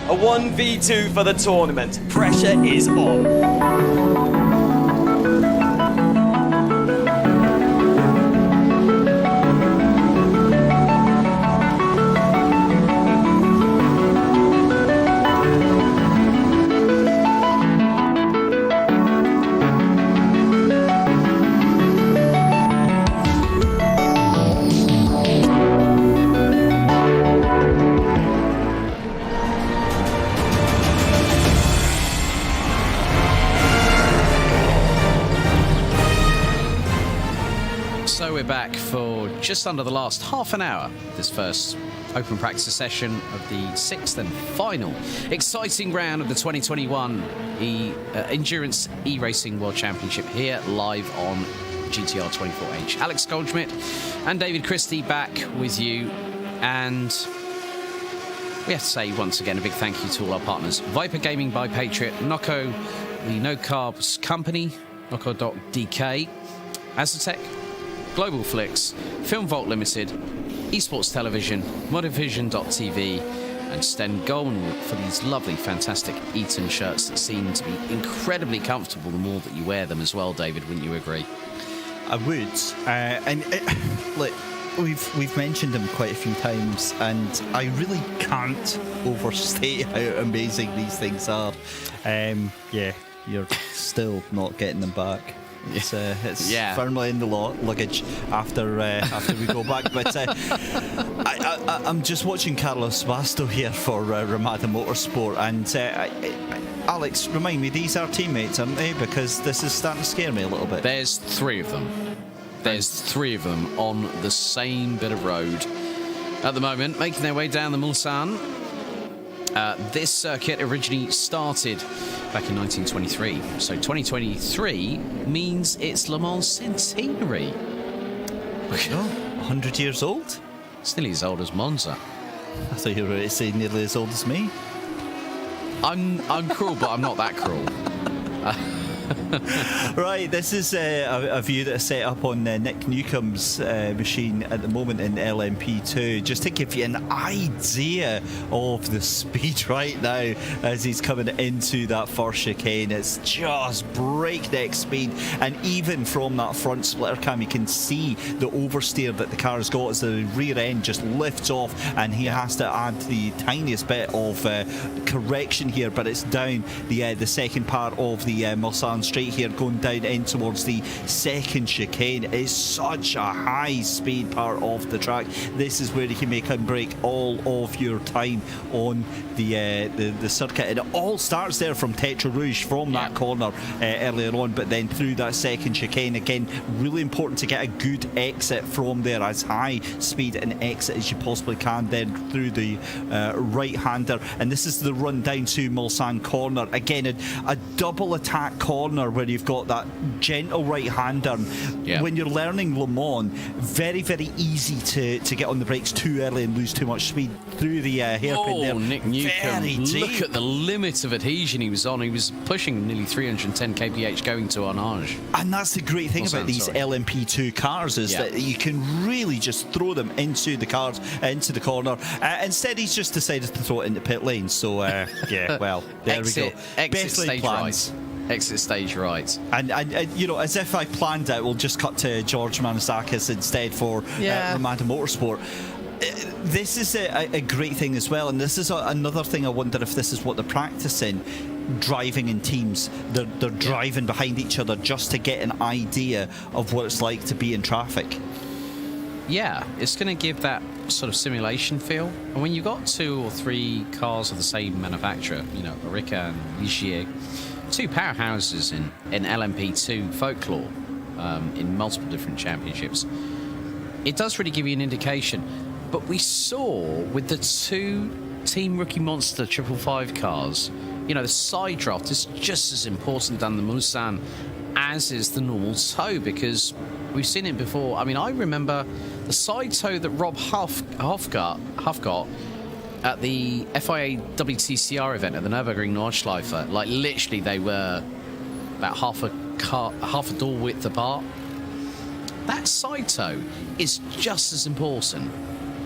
A 1v2 for the tournament. Pressure is on. So we're back for just under the last half an hour of this first open practice session of the sixth and final exciting round of the 2021 Endurance E-Racing World Championship here live on GTR24H. Alex Goldschmidt and David Christie back with you, and we have to say once again a big thank you to all our partners: Viper Gaming by Patriot, Noco, the No Carbs Company, Noco.dk, Azatec, Global Flix, Film Vault Limited, Esports Television, Modivision.tv, and Sten Golden for these lovely, fantastic Eton shirts that seem to be incredibly comfortable the more that you wear them as well, David, wouldn't you agree? I would. Look, we've mentioned them quite a few times, and I really can't overstate how amazing these things are. Yeah, you're still not getting them back. It's firmly in the luggage after we go back. But I'm just watching Carlos Basto here for Ramada Motorsport, and Alex, remind me, these are teammates, aren't they? Because this is starting to scare me a little bit. There's three of them. There's three of them on the same bit of road at the moment, making their way down the Mulsanne. This circuit originally started back in 1923, so 2023 means it's Le Mans centenary. Oh, 100 years old? It's nearly as old as Monza. I thought you were going to say nearly as old as me. I'm cruel, but I'm not that cruel. Right, this is a view that is set up on Nick Newcomb's machine at the moment in LMP2, just to give you an idea of the speed right now as he's coming into that first chicane. It's just breakneck speed, and even from that front splitter cam you can see the oversteer that the car's got as the rear end just lifts off, and he has to add the tiniest bit of correction here, but it's down the second part of the Mulsanne straight here, going down in towards the second chicane. It's such a high speed part of the track. This is where you can make and break all of your time on the circuit, and it all starts there from Tetra Rouge, from that corner earlier on, but then through that second chicane again, really important to get a good exit from there, as high speed an exit as you possibly can, then through the right-hander, and this is the run down to Mulsanne corner. Again, a double attack corner where you've got that gentle right-hander. Yeah. When you're learning Le Mans, very, very easy to get on the brakes too early and lose too much speed through the hairpin there. Nick Newcomb, look at the limit of adhesion he was on. He was pushing nearly 310 kph going to Arnage. And that's the great thing about these LMP2 cars is that you can really just throw them into the cars, into the corner. Instead, he's just decided to throw it into pit lane. So, well, there we go. Exit stage right. Exit stage right. And you know, as if I planned it, we'll just cut to George Manasakis instead for Romanda Motorsport. This is a great thing as well, and this is another thing. I wonder if this is what they're practicing, driving in teams. They're driving behind each other just to get an idea of what it's like to be in traffic. Yeah, it's going to give that sort of simulation feel. And when you've got 2 or 3 cars of the same manufacturer, you know, Orica and Ligier, 2 powerhouses in LMP2 folklore in multiple different championships, it does really give you an indication. But we saw with the 2 Team Rookie Monster 555 cars, you know, the side draft is just as important than the Mulsanne as is the normal toe, because we've seen it before. I mean, I remember the side toe that Rob Huff got at the FIA WTCR event at the Nürburgring Nordschleife. Like, literally, they were about half a door width apart. That side toe is just as important.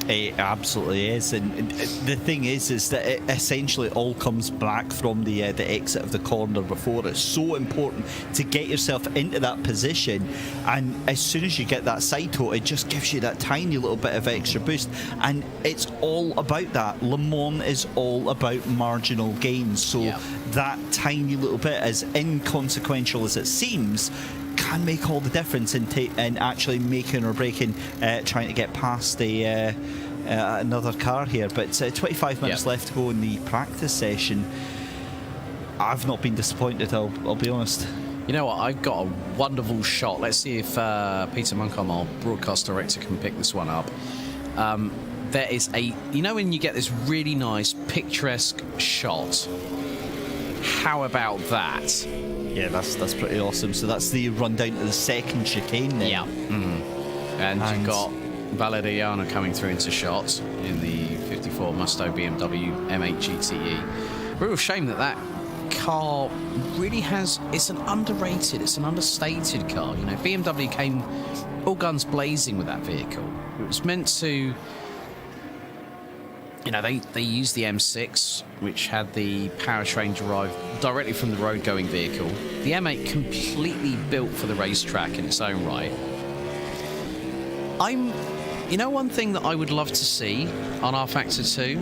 It absolutely is, and the thing is that it essentially all comes back from the exit of the corner before. It's so important to get yourself into that position, and as soon as you get that side toe, it just gives you that tiny little bit of extra boost, and it's all about that. Le Mans is all about marginal gains, so that tiny little bit, as inconsequential as it seems, can make all the difference in actually making or breaking, trying to get past another car here. But 25 minutes left to go in the practice session. I've not been disappointed, I'll be honest. You know what? I've got a wonderful shot. Let's see if Peter Muncombe, our broadcast director, can pick this one up. There is you know when you get this really nice picturesque shot? How about that? Yeah, that's pretty awesome. So that's the rundown to the second chicane then. Yeah. And you've got Valeriano coming through into shot in the 54 Musto BMW M8 GTE. Real shame that car really it's an underrated, it's an understated car. You know, BMW came all guns blazing with that vehicle. It was meant to, you know, they used the M6, which had the powertrain derived directly from the road-going vehicle. The M8 completely built for the racetrack in its own right. You know, one thing that I would love to see on R Factor 2?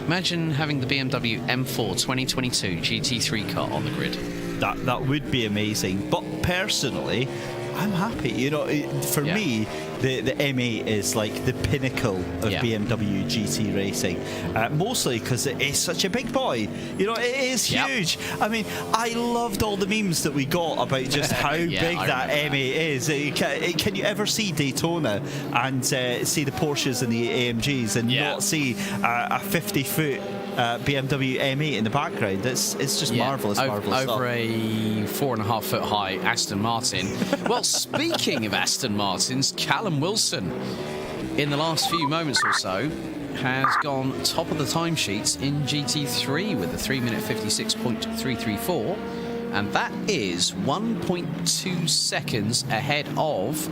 Imagine having the BMW M4 2022 GT3 car on the grid. That would be amazing. But personally, I'm happy. You know, for me, the M8 is like the pinnacle of BMW GT racing. Mostly because it is such a big boy. You know, it is huge. I mean, I loved all the memes that we got about just how big that M8 is. Can you ever see Daytona and see the Porsches and the AMGs and not see a 50-foot BMW M8 in the background? It's just marvellous over stuff. A 4.5 foot high Aston Martin. Well, speaking of Aston Martins, Callum Wilson in the last few moments or so has gone top of the timesheets in GT3 with a 3-minute 56.334, and that is 1.2 seconds ahead of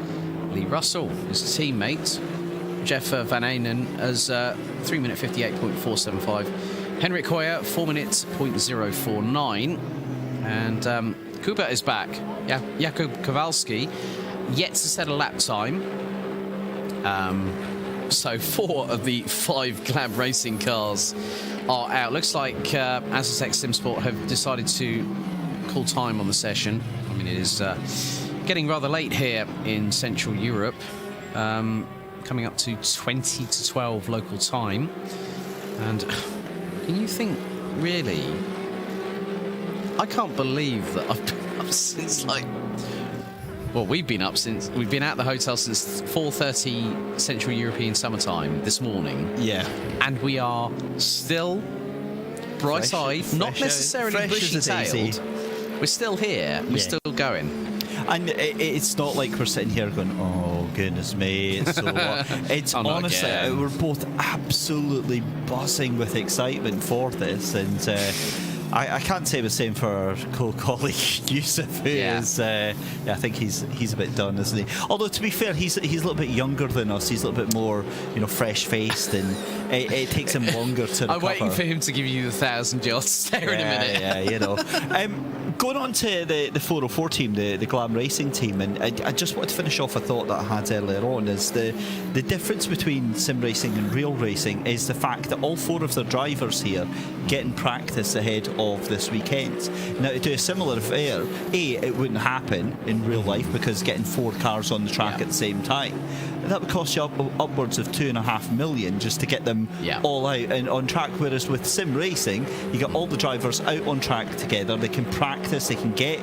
Lee Russell, his teammate. Jeff Van Eynen as 3-minute 58.475. Henrik Hoyer, 4-minute 0.049. And Kuba is back. Jakub Kowalski, yet to set a lap time. So 4 of the 5 Glab Racing cars are out. Looks like Azatec SimSport have decided to call time on the session. I mean, it is getting rather late here in Central Europe. Coming up to 20 to 12 local time. And can you think, really, I can't believe that I've been up since we've been out the hotel since 4:30 Central European summertime this morning. Yeah. And we are still bright-eyed, not necessarily bushy-tailed. We're still here. We're still going. And it's not like we're sitting here going, oh, goodness me, it's so what? It's Oh, not honestly, again. we're both absolutely buzzing with excitement for this. And I can't say the same for our colleague Yusuf, who is, I think he's a bit done, isn't he? Although, to be fair, he's a little bit younger than us. He's a little bit more, fresh-faced, and it takes him longer to recover. I'm waiting for him to give you the 1,000-yard stare in a minute. Yeah. Going on to the 404 team, the Glam Racing team, and I just want to finish off a thought that I had earlier on, is the difference between sim racing and real racing is the fact that all 4 of their drivers here get in practice ahead of this weekend. Now, to do a similar affair, it wouldn't happen in real life because getting 4 cars on the track at the same time, that would cost you upwards of $2.5 million just to get them all out and on track. Whereas with sim racing, you get all the drivers out on track together. They can practice, they can get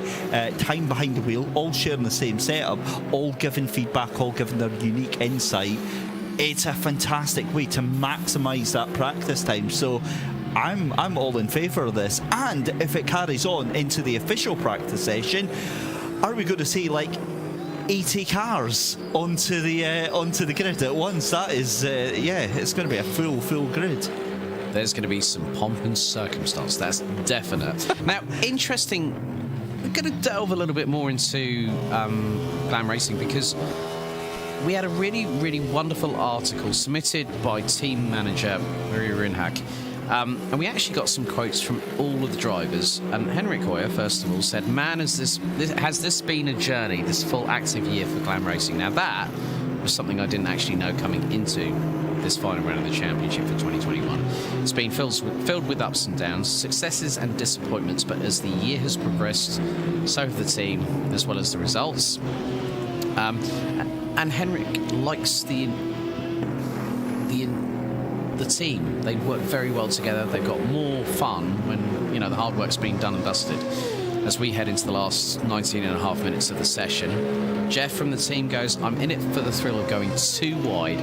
time behind the wheel, all sharing the same setup, all giving feedback, all giving their unique insight. It's a fantastic way to maximise that practice time. So I'm all in favour of this. And if it carries on into the official practice session, are we going to see like 80 cars onto the grid at once? That is, it's going to be a full grid. There's going to be some pomp and circumstance, that's definite. Now, interesting, we're going to delve a little bit more into Glam Racing because we had a really, really wonderful article submitted by team manager Maria Rinhak. And we actually got some quotes from all of the drivers. And Henrik Hoyer, first of all, said, "Man, has this been a journey, this full active year for Glam Racing?" Now, that was something I didn't actually know coming into this final round of the championship for 2021. It's been filled with ups and downs, successes and disappointments, but as the year has progressed, so have the team, as well as the results. And Henrik likes the team. They work very well together. They've got more fun when the hard work's been done and dusted. As we head into the last 19 and a half minutes of the session, Jeff from the team goes, "I'm in it for the thrill of going too wide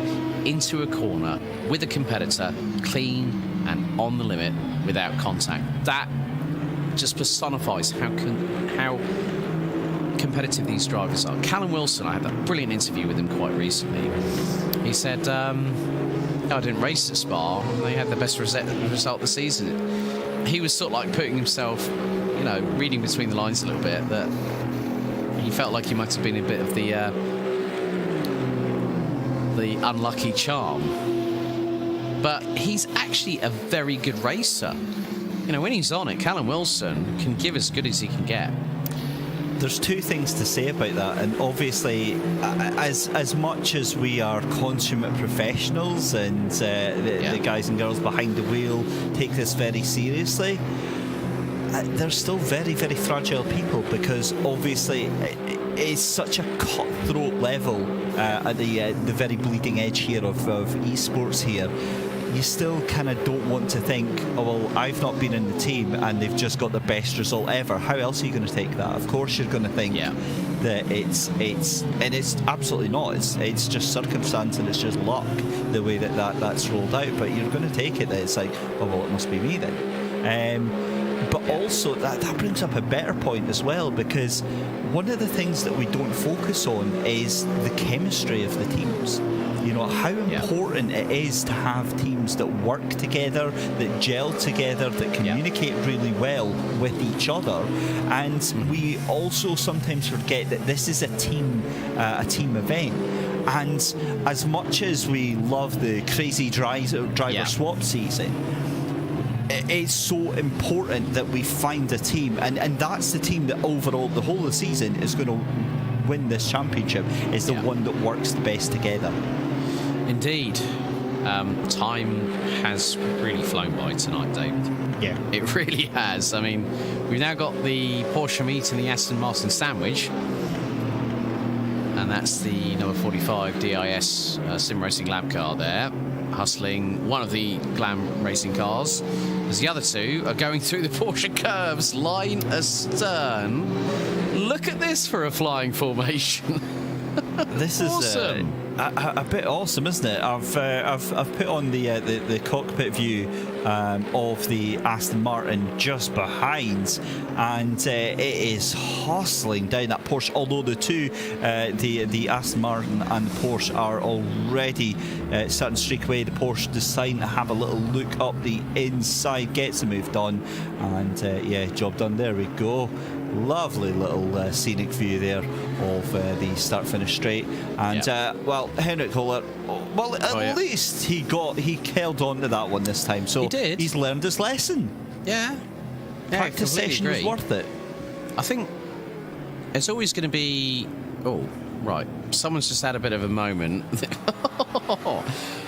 into a corner with a competitor, clean and on the limit without contact." That just personifies how competitive these drivers are. Callum Wilson, I had that brilliant interview with him quite recently. He said, I didn't race at Spa, and they had the best result of the season. He was sort of like putting himself, reading between the lines a little bit, that he felt like he might have been a bit of the unlucky charm. But he's actually a very good racer. When he's on it, Callum Wilson can give as good as he can get. There's 2 things to say about that, and obviously, as much as we are consummate professionals and the guys and girls behind the wheel take this very seriously, they're still very, very fragile people, because obviously it's such a cutthroat level at the very bleeding edge here of esports here. You still kind of don't want to think, oh, well, I've not been in the team and they've just got the best result ever. How else are you going to take that? Of course you're going to think that it's absolutely not. It's just circumstance and it's just luck, the way that's rolled out. But you're going to take it that it's like, oh, well, it must be me then. But also that brings up a better point as well, because one of the things that we don't focus on is the chemistry of the teams. How important it is to have teams that work together, that gel together, that communicate really well with each other. And we also sometimes forget that this is a team event. And as much as we love the crazy driver swap season, it's so important that we find a team, and that's the team that overall the whole of the season is going to win this championship, is the one that works the best together. Indeed. Time has really flown by tonight, David. Yeah. It really has. I mean, we've now got the Porsche Meet and the Aston Martin Sandwich. And that's the number 45 DIS Sim Racing Lab car there, hustling one of the Glam Racing cars, as the other 2 are going through the Porsche curves, line astern. Look at this for a flying formation. This awesome. a bit awesome, isn't it? I've put on the cockpit view of the Aston Martin just behind, and it is hustling down that Porsche. Although the Aston Martin and the Porsche are already starting to streak away. The Porsche deciding to have a little look up the inside, gets the move done, and yeah, job done. There we go. Lovely little scenic view there of the start-finish straight, and well, Henrik Kohler, well, at least he held on to that one this time, so he did. He's learned his lesson. Yeah, Practice session was worth it. I think it's always going to be. Oh, right. Someone's just had a bit of a moment.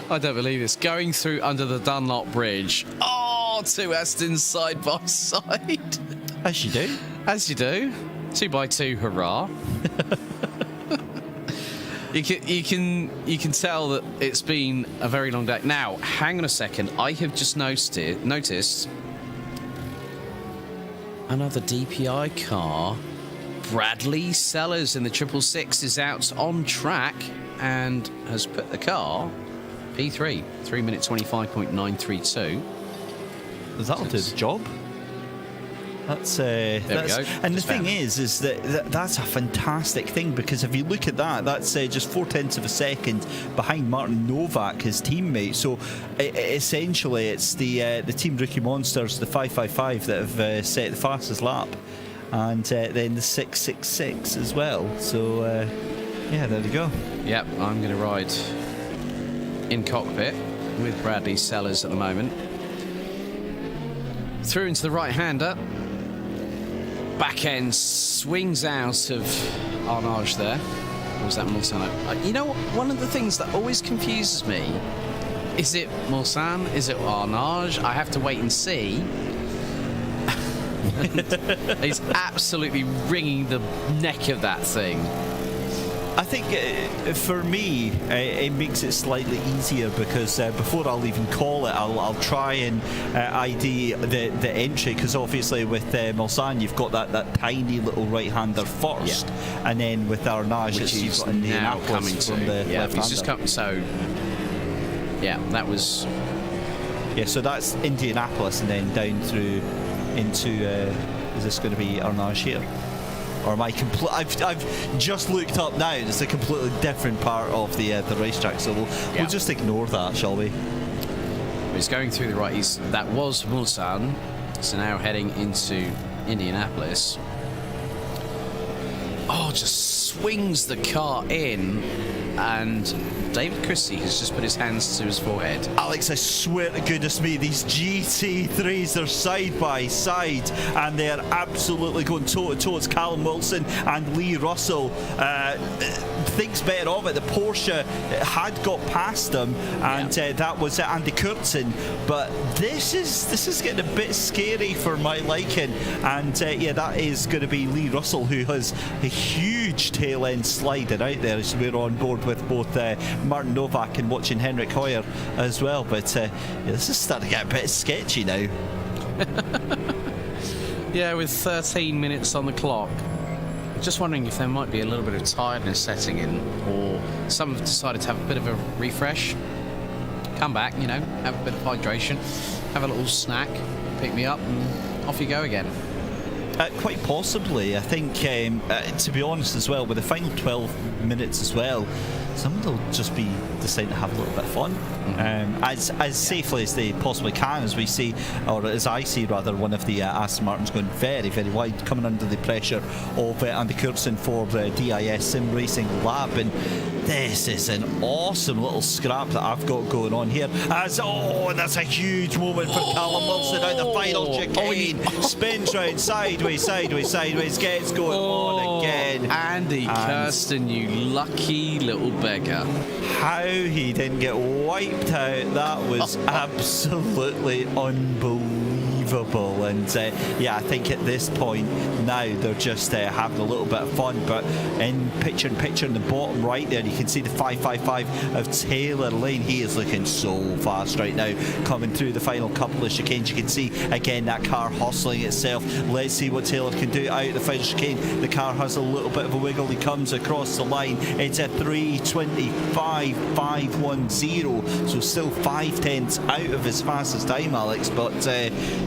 I don't believe this. Going through under the Dunlop Bridge. Oh, two Astons side by side. As you do. As you do. 2x2, hurrah. You can tell that it's been a very long day. Now, hang on a second. I have just noticed another DPI car. Bradley Sellers in the 666 is out on track and has put the car P3, 3 minute 25.932. That'll do the job. That's there we go. And the thing is that that's a fantastic thing, because if you look at that, that's just 0.4 of a second behind Martin Novak, his teammate. So essentially, it's the Team Rookie Monsters, the 555, that have set the fastest lap, and then the 666 as well. So yeah, there you go. Yep, I'm going to ride in cockpit with Bradley Sellers at the moment. Through into the right-hander. Back end swings out of Arnage there. Or was that Mulsanne? You know, one of the things that always confuses me, is it Mulsanne? Is it Arnage? I have to wait and see. He's absolutely wringing the neck of that thing. I think for me, it makes it slightly easier, because before I'll even call it, I'll try and ID the entry, because obviously with Mulsanne you've got that tiny little right-hander first, and then with Arnage which you've is got now coming to. the He's just coming. So yeah, that was. Yeah, so that's Indianapolis, and then down through into. Is this going to be Arnage here? Or am I I've just looked up now. It's a completely different part of the racetrack, so we'll just ignore that, shall we? He's going through the right. That was Mulsanne, so now heading into Indianapolis. Oh, just swings the car in, and David Christie has just put his hands to his forehead. Alex, I swear to goodness me, these GT3s are side by side, and they're absolutely going toe to toe. It's Callum Wilson and Lee Russell. Thinks better of it. The Porsche had got past them, and that was Andy Kurtzen. But this is getting a bit scary for my liking. And yeah, that is going to be Lee Russell, who has a huge tail end sliding out there, as we're on board with both Martin Novak and watching Henrik Hoyer as well. But yeah, this is starting to get a bit sketchy now. Yeah, with 13 minutes on the clock. Just wondering if there might be a little bit of tiredness setting in, or some have decided to have a bit of a refresh, come back, you know, have a bit of hydration, have a little snack, pick me up, and off you go again. Quite possibly. I think, to be honest as well, with the final 12 minutes as well, some will just be deciding to have a little bit of fun, as safely as they possibly can, as we see, or as I see rather, one of the Aston Martins going very, very wide, coming under the pressure of Andy Kurtzen for DIS Sim Racing Lab. And this is an awesome little scrap that I've got going on here. That's a huge moment for Callum Wilson out the final chicane. Spins round, sideways, gets going on again. Andy Kirsten, you lucky little beggar. How he didn't get wiped out, that was absolutely unbelievable. And yeah, I think at this point now they're just having a little bit of fun. But in picture in the bottom right there, you you can see the 555 of Taylor Lane. He is looking so fast right now, coming through the final couple of chicanes. You can see again that car hustling itself. Let's see what Taylor can do out of the final chicane. The car has a little bit of a wiggle. He comes across the line. It's a 3:25.510, so still 5/10 out of his fastest time, Alex. But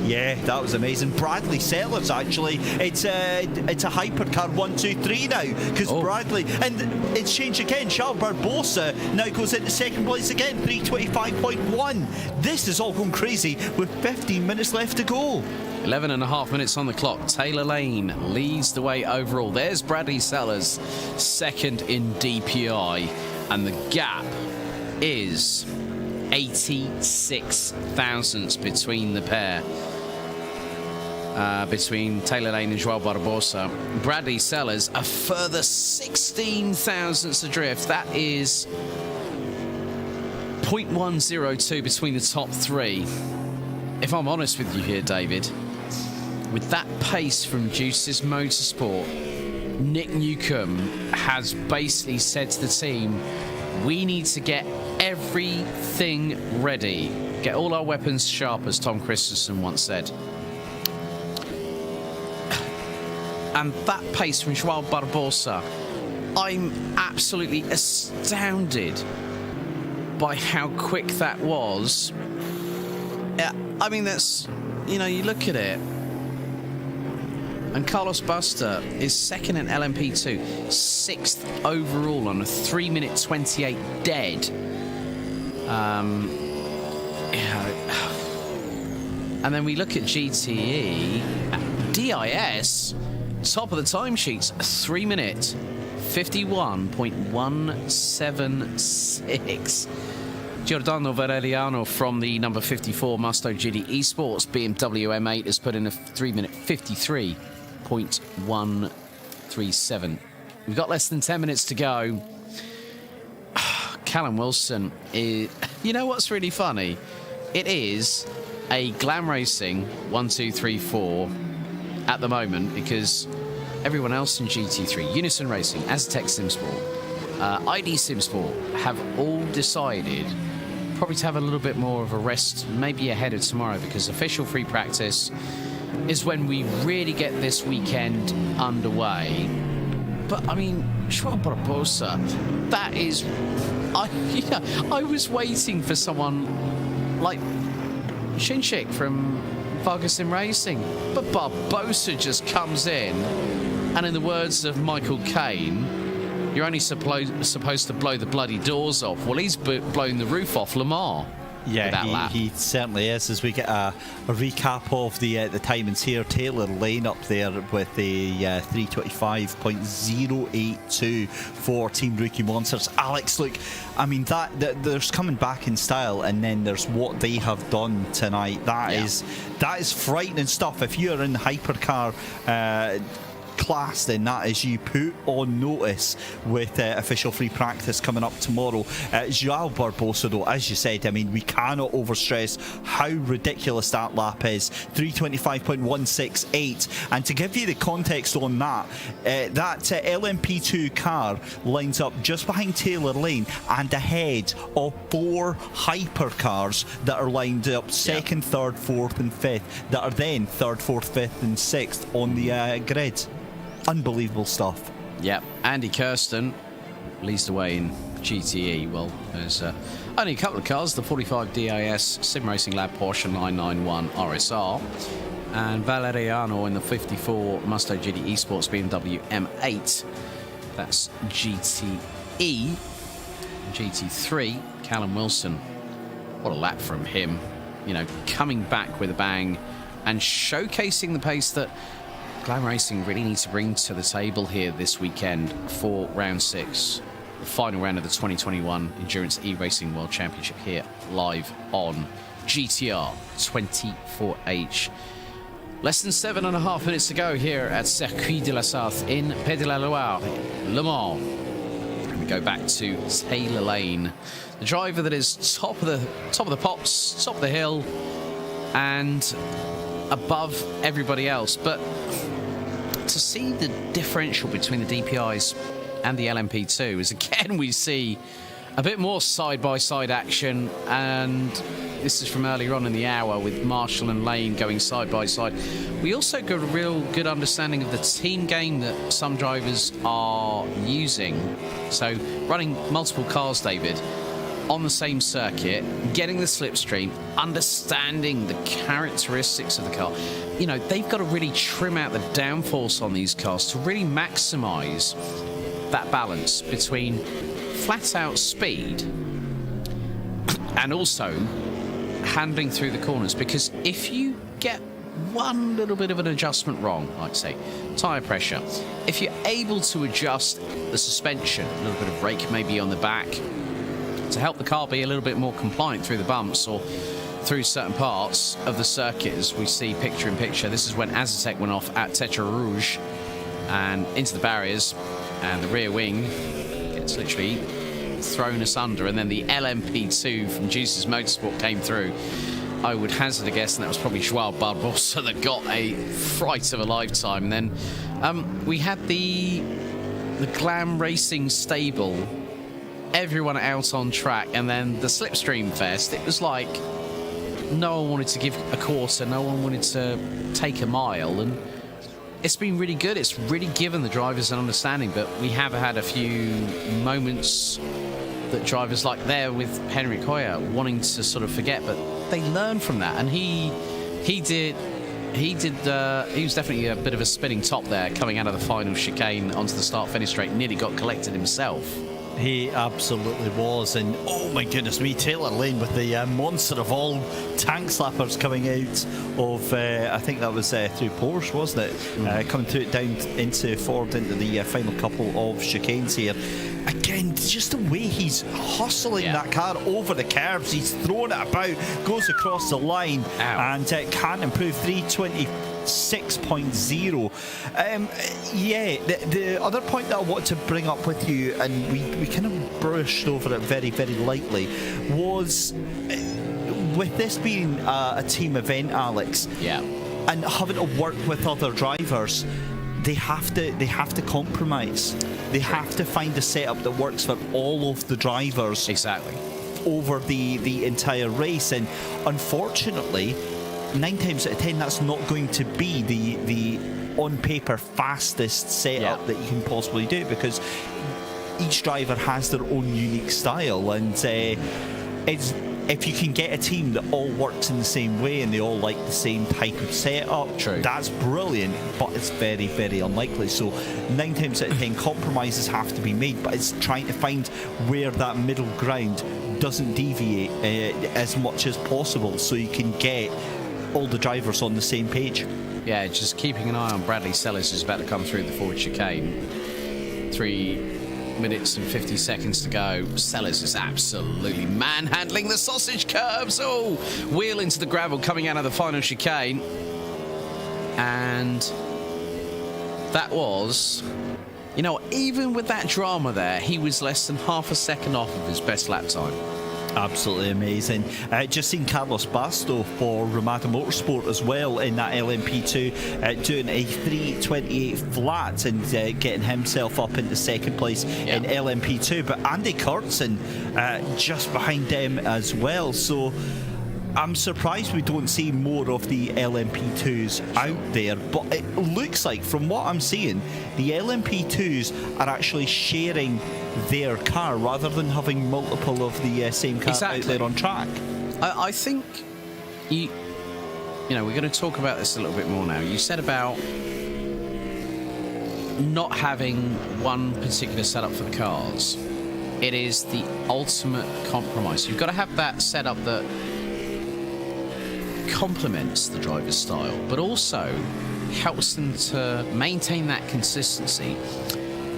yeah, that was amazing. Bradley Sellers, actually, it's a hypercar 1-2-3 now, because Bradley, and it's changed again. Charles Barbosa now goes into second place again, 3:25.1. This is all going crazy with 15 minutes left to go. 11 and a half minutes on the clock. Taylor Lane leads the way overall. There's Bradley Sellers, second in DPI, and the gap is 86 thousandths between the pair. Between Taylor Lane and Joao Barbosa. Bradley Sellers, a further 16 thousandths adrift. That is 0.102 between the top three. If I'm honest with you here, David, with that pace from Juices Motorsport, Nick Newcomb has basically said to the team, we need to get everything ready. Get all our weapons sharp, as Tom Christensen once said. And that pace from Joao Barbosa, I'm absolutely astounded by how quick that was. I mean, that's, you know, you look at it, and Carlos Buster is second in LMP2, 6th overall on a 3-minute 28 dead. And then we look at GTE, DIS, top of the timesheets, 3-minute 51.176. Giordano Valeriano from the number 54 Musto GT Esports BMW M8 has put in a 3-minute 53.137. We've got less than 10 minutes to go. Callum Wilson is... You know what's really funny? It is a Glam Racing 1, 2, 3, 4 at the moment, because everyone else in GT3, Unison Racing, Aztec Simsport, ID Simsport, have all decided probably to have a little bit more of a rest, maybe ahead of tomorrow, because official free practice is when we really get this weekend underway. But I mean, Joao Barbosa, that is... I was waiting for someone like Shinchik from Vargasin Racing, but Barbosa just comes in, and in the words of Michael Caine, you're only supposed to blow the bloody doors off. Well, he's blown the roof off Le Mans. Yeah, he certainly is. As we get a recap of the timings here, Taylor Lane up there with the 3:25.082 for Team Rookie Monsters. Alex, look, I mean that there's coming back in style, and then there's what they have done tonight. That is frightening stuff. If you're in the hypercar class, then that is you put on notice with official free practice coming up tomorrow. Joao Barbosa, though, as you said, I mean, we cannot overstress how ridiculous that lap is. 3:25.168, and to give you the context on that, that LMP2 car lines up just behind Taylor Lane and ahead of 4 hypercars that are lined up second, third, fourth and fifth, that are then third, fourth, fifth and sixth on the grid. Unbelievable stuff. Yep. Andy Kirsten leads the way in GTE. Well, there's only a couple of cars, the 45 DIS Sim Racing Lab Porsche 991 RSR, and Valeriano in the 54 Musto GT Esports BMW M8. That's GTE. GT3, Callum Wilson. What a lap from him. You know, coming back with a bang and showcasing the pace that Glam Racing really needs to bring to the table here this weekend for round 6, the final round of the 2021 Endurance E-Racing World Championship here live on GTR24H. Less than 7.5 minutes to go here at Circuit de la Sarthe in Pays de la Loire, Le Mans. And we go back to Taylor Lane, the driver that is top of the pops, top of the hill, and above everybody else. But to see the differential between the DPIs and the LMP2 is, again, we see a bit more side-by-side action, and this is from earlier on in the hour with Marshall and Lane going side-by-side. We also got a real good understanding of the team game that some drivers are using. So running multiple cars, David, on the same circuit, getting the slipstream, understanding the characteristics of the car. You know, they've got to really trim out the downforce on these cars to really maximise that balance between flat-out speed and also handling through the corners. Because if you get one little bit of an adjustment wrong, like say tyre pressure, if you're able to adjust the suspension, a little bit of rake maybe on the back, to help the car be a little bit more compliant through the bumps or through certain parts of the circuit, as we see picture in picture. This is when Azatec went off at Tetra Rouge and into the barriers, and the rear wing gets literally thrown asunder, and then the LMP2 from Juice's Motorsport came through. I would hazard a guess, and that was probably Joao Barbosa that got a fright of a lifetime. And then we had the Glam Racing stable, everyone out on track, and then the Slipstream Fest. It was like no one wanted to give a quarter, no one wanted to take a mile, and it's been really good. It's really given the drivers an understanding, but we have had a few moments that drivers like there with Henrik Hoyer wanting to sort of forget, but they learn from that, and he was definitely a bit of a spinning top there coming out of the final chicane onto the start-finish straight, nearly got collected himself. He absolutely was, and oh my goodness me, Taylor Lane with the monster of all tank slappers coming out of, I think that was through Porsche, wasn't it? Coming through down into forward into the final couple of chicanes here. Again, just the way he's hustling that car over the curbs, he's throwing it about, goes across the line, and can't improve. 326.0. The other point that I want to bring up with you, and we kind of brushed over it very, very lightly, was with this being a team event, Alex, and having to work with other drivers, they have to compromise. They have to find a setup that works for all of the drivers. Exactly. Over the entire race, and unfortunately, 9 times out of 10, that's not going to be the on paper fastest setup that you can possibly do, because each driver has their own unique style, and if you can get a team that all works in the same way and they all like the same type of setup, that's brilliant, but it's very, very unlikely. So 9 times out of 10, compromises have to be made, but it's trying to find where that middle ground doesn't deviate as much as possible, so you can get all the drivers on the same page. Yeah, just keeping an eye on Bradley Sellers, who's about to come through the forward chicane. 3 minutes and 50 seconds to go. Sellers is absolutely manhandling the sausage curbs. Oh, wheel into the gravel coming out of the final chicane. And that was, you know, even with that drama there, he was less than half a second off of his best lap time. Absolutely amazing. Just seen Carlos Basto for Ramada Motorsport as well in that LMP2, doing a 328 flat and getting himself up into second place in LMP2. But Andy Kurtzen just behind them as well. So I'm surprised we don't see more of the LMP2s out there, but it looks like, from what I'm seeing, the LMP2s are actually sharing their car rather than having multiple of the same car out there on track. I think you know, we're going to talk about this a little bit more now. You said about not having one particular setup for the cars. It is the ultimate compromise. You've got to have that setup that complements the driver's style, but also helps them to maintain that consistency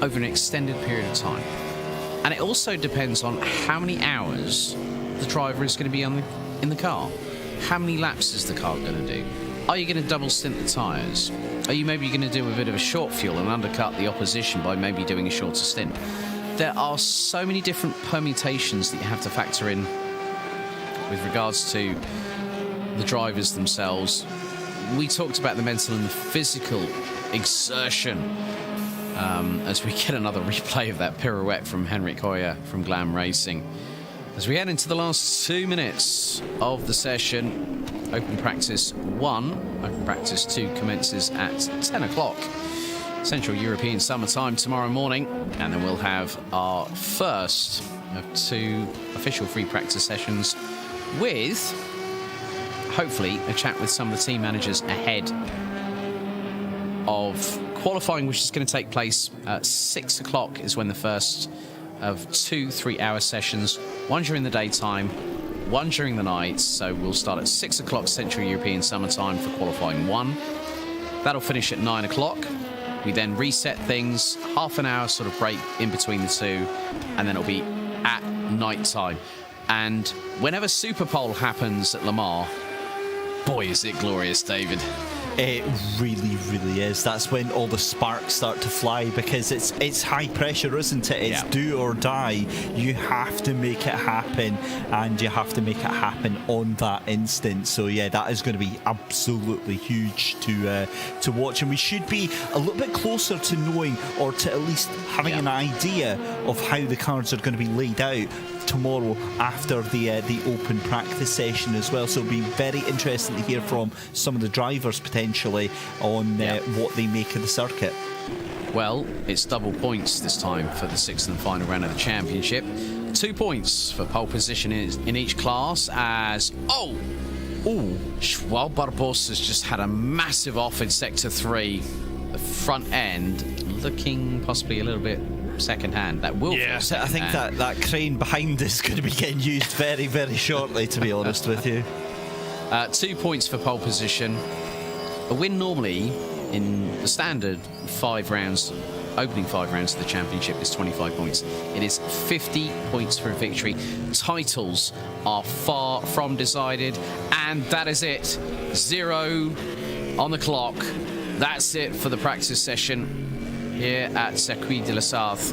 over an extended period of time. And it also depends on how many hours the driver is going to be in the car. How many laps is the car going to do? Are you going to double stint the tyres? Are you maybe going to do a bit of a short fuel and undercut the opposition by maybe doing a shorter stint? There are so many different permutations that you have to factor in with regards to the drivers themselves. We talked about the mental and the physical exertion as we get another replay of that pirouette from Henrik Hoyer from Glam Racing. As we head into the last 2 minutes of the session, Open Practice 1, Open Practice 2 commences at 10 o'clock Central European Summertime tomorrow morning, and then we'll have our first of 2 official free practice sessions with, hopefully, a chat with some of the team managers ahead of qualifying, which is going to take place at 6 o'clock is when the first of 2 3-hour sessions, one during the daytime, one during the night. So we'll start at 6 o'clock Central European Summertime for qualifying 1. That'll finish at 9 o'clock. We then reset things, half an hour sort of break in between the two, and then it'll be at night time. And whenever Super Pole happens at Le Mans, boy, is it glorious, David. It really, really is. That's when all the sparks start to fly, because it's high pressure, isn't it? It's do or die. You have to make it happen, and you have to make it happen on that instant. So yeah, that is going to be absolutely huge to watch, and we should be a little bit closer to knowing, or to at least having an idea of how the cards are going to be laid out tomorrow after the open practice session as well. So it'll be very interesting to hear from some of the drivers potentially on what they make of the circuit. Well, it's double points this time for the 6th and final round of the championship. 2 points for pole position in each class, as João Barbosa's just had a massive off in sector 3. The front end looking possibly a little bit second hand. That will I think that crane behind is going to be getting used very, very shortly, to be honest with you. 2 points for pole position. A win normally in the standard 5 rounds, opening 5 rounds of the championship, is 25 points. It is 50 points for a victory. Titles are far from decided, and that is it. 0 on the clock. That's it for the practice session here at Circuit de la Sarthe.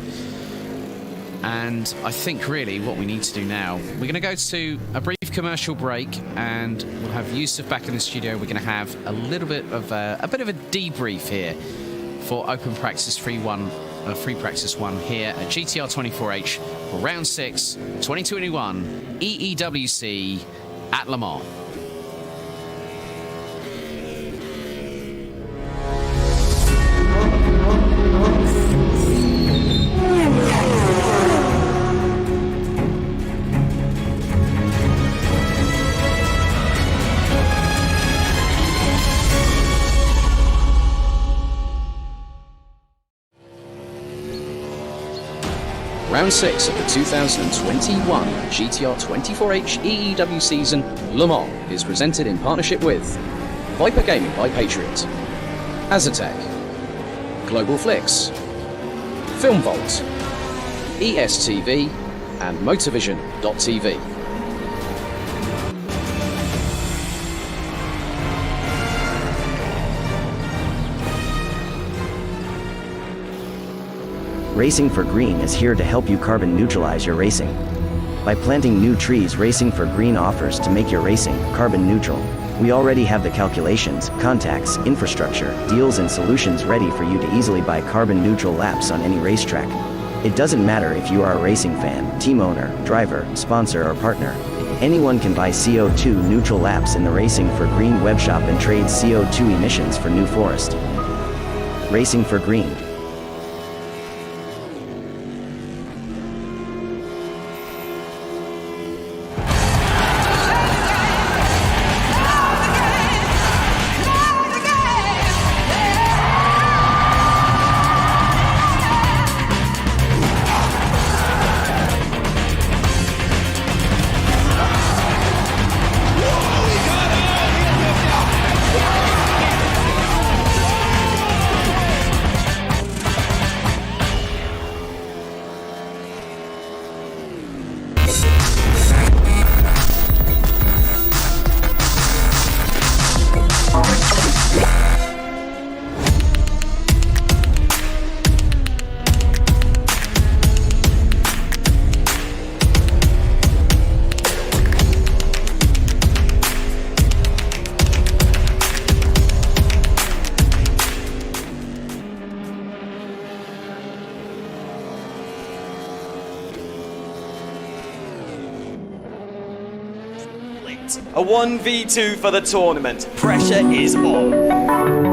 And I think really what we need to do now, we're going to go to a brief commercial break, and we'll have Yusuf back in the studio. We're going to have a little bit of a debrief here for Open Practice Free Practice 1 here at GTR24H for Round 6 2021 EEWC at Le Mans. Round 6 of the 2021 GTR24H EEW season, Le Mans, is presented in partnership with Viper Gaming by Patriot, Azatec, Global Flix, Film Vault, ESTV, and Motorvision.tv. Racing for Green is here to help you carbon neutralize your racing. By planting new trees, Racing for Green offers to make your racing carbon neutral. We already have the calculations, contacts, infrastructure, deals and solutions ready for you to easily buy carbon neutral laps on any racetrack. It doesn't matter if you are a racing fan, team owner, driver, sponsor or partner. Anyone can buy CO2 neutral laps in the Racing for Green webshop and trade CO2 emissions for New Forest. Racing for Green. 1v2 for the tournament. Pressure is on.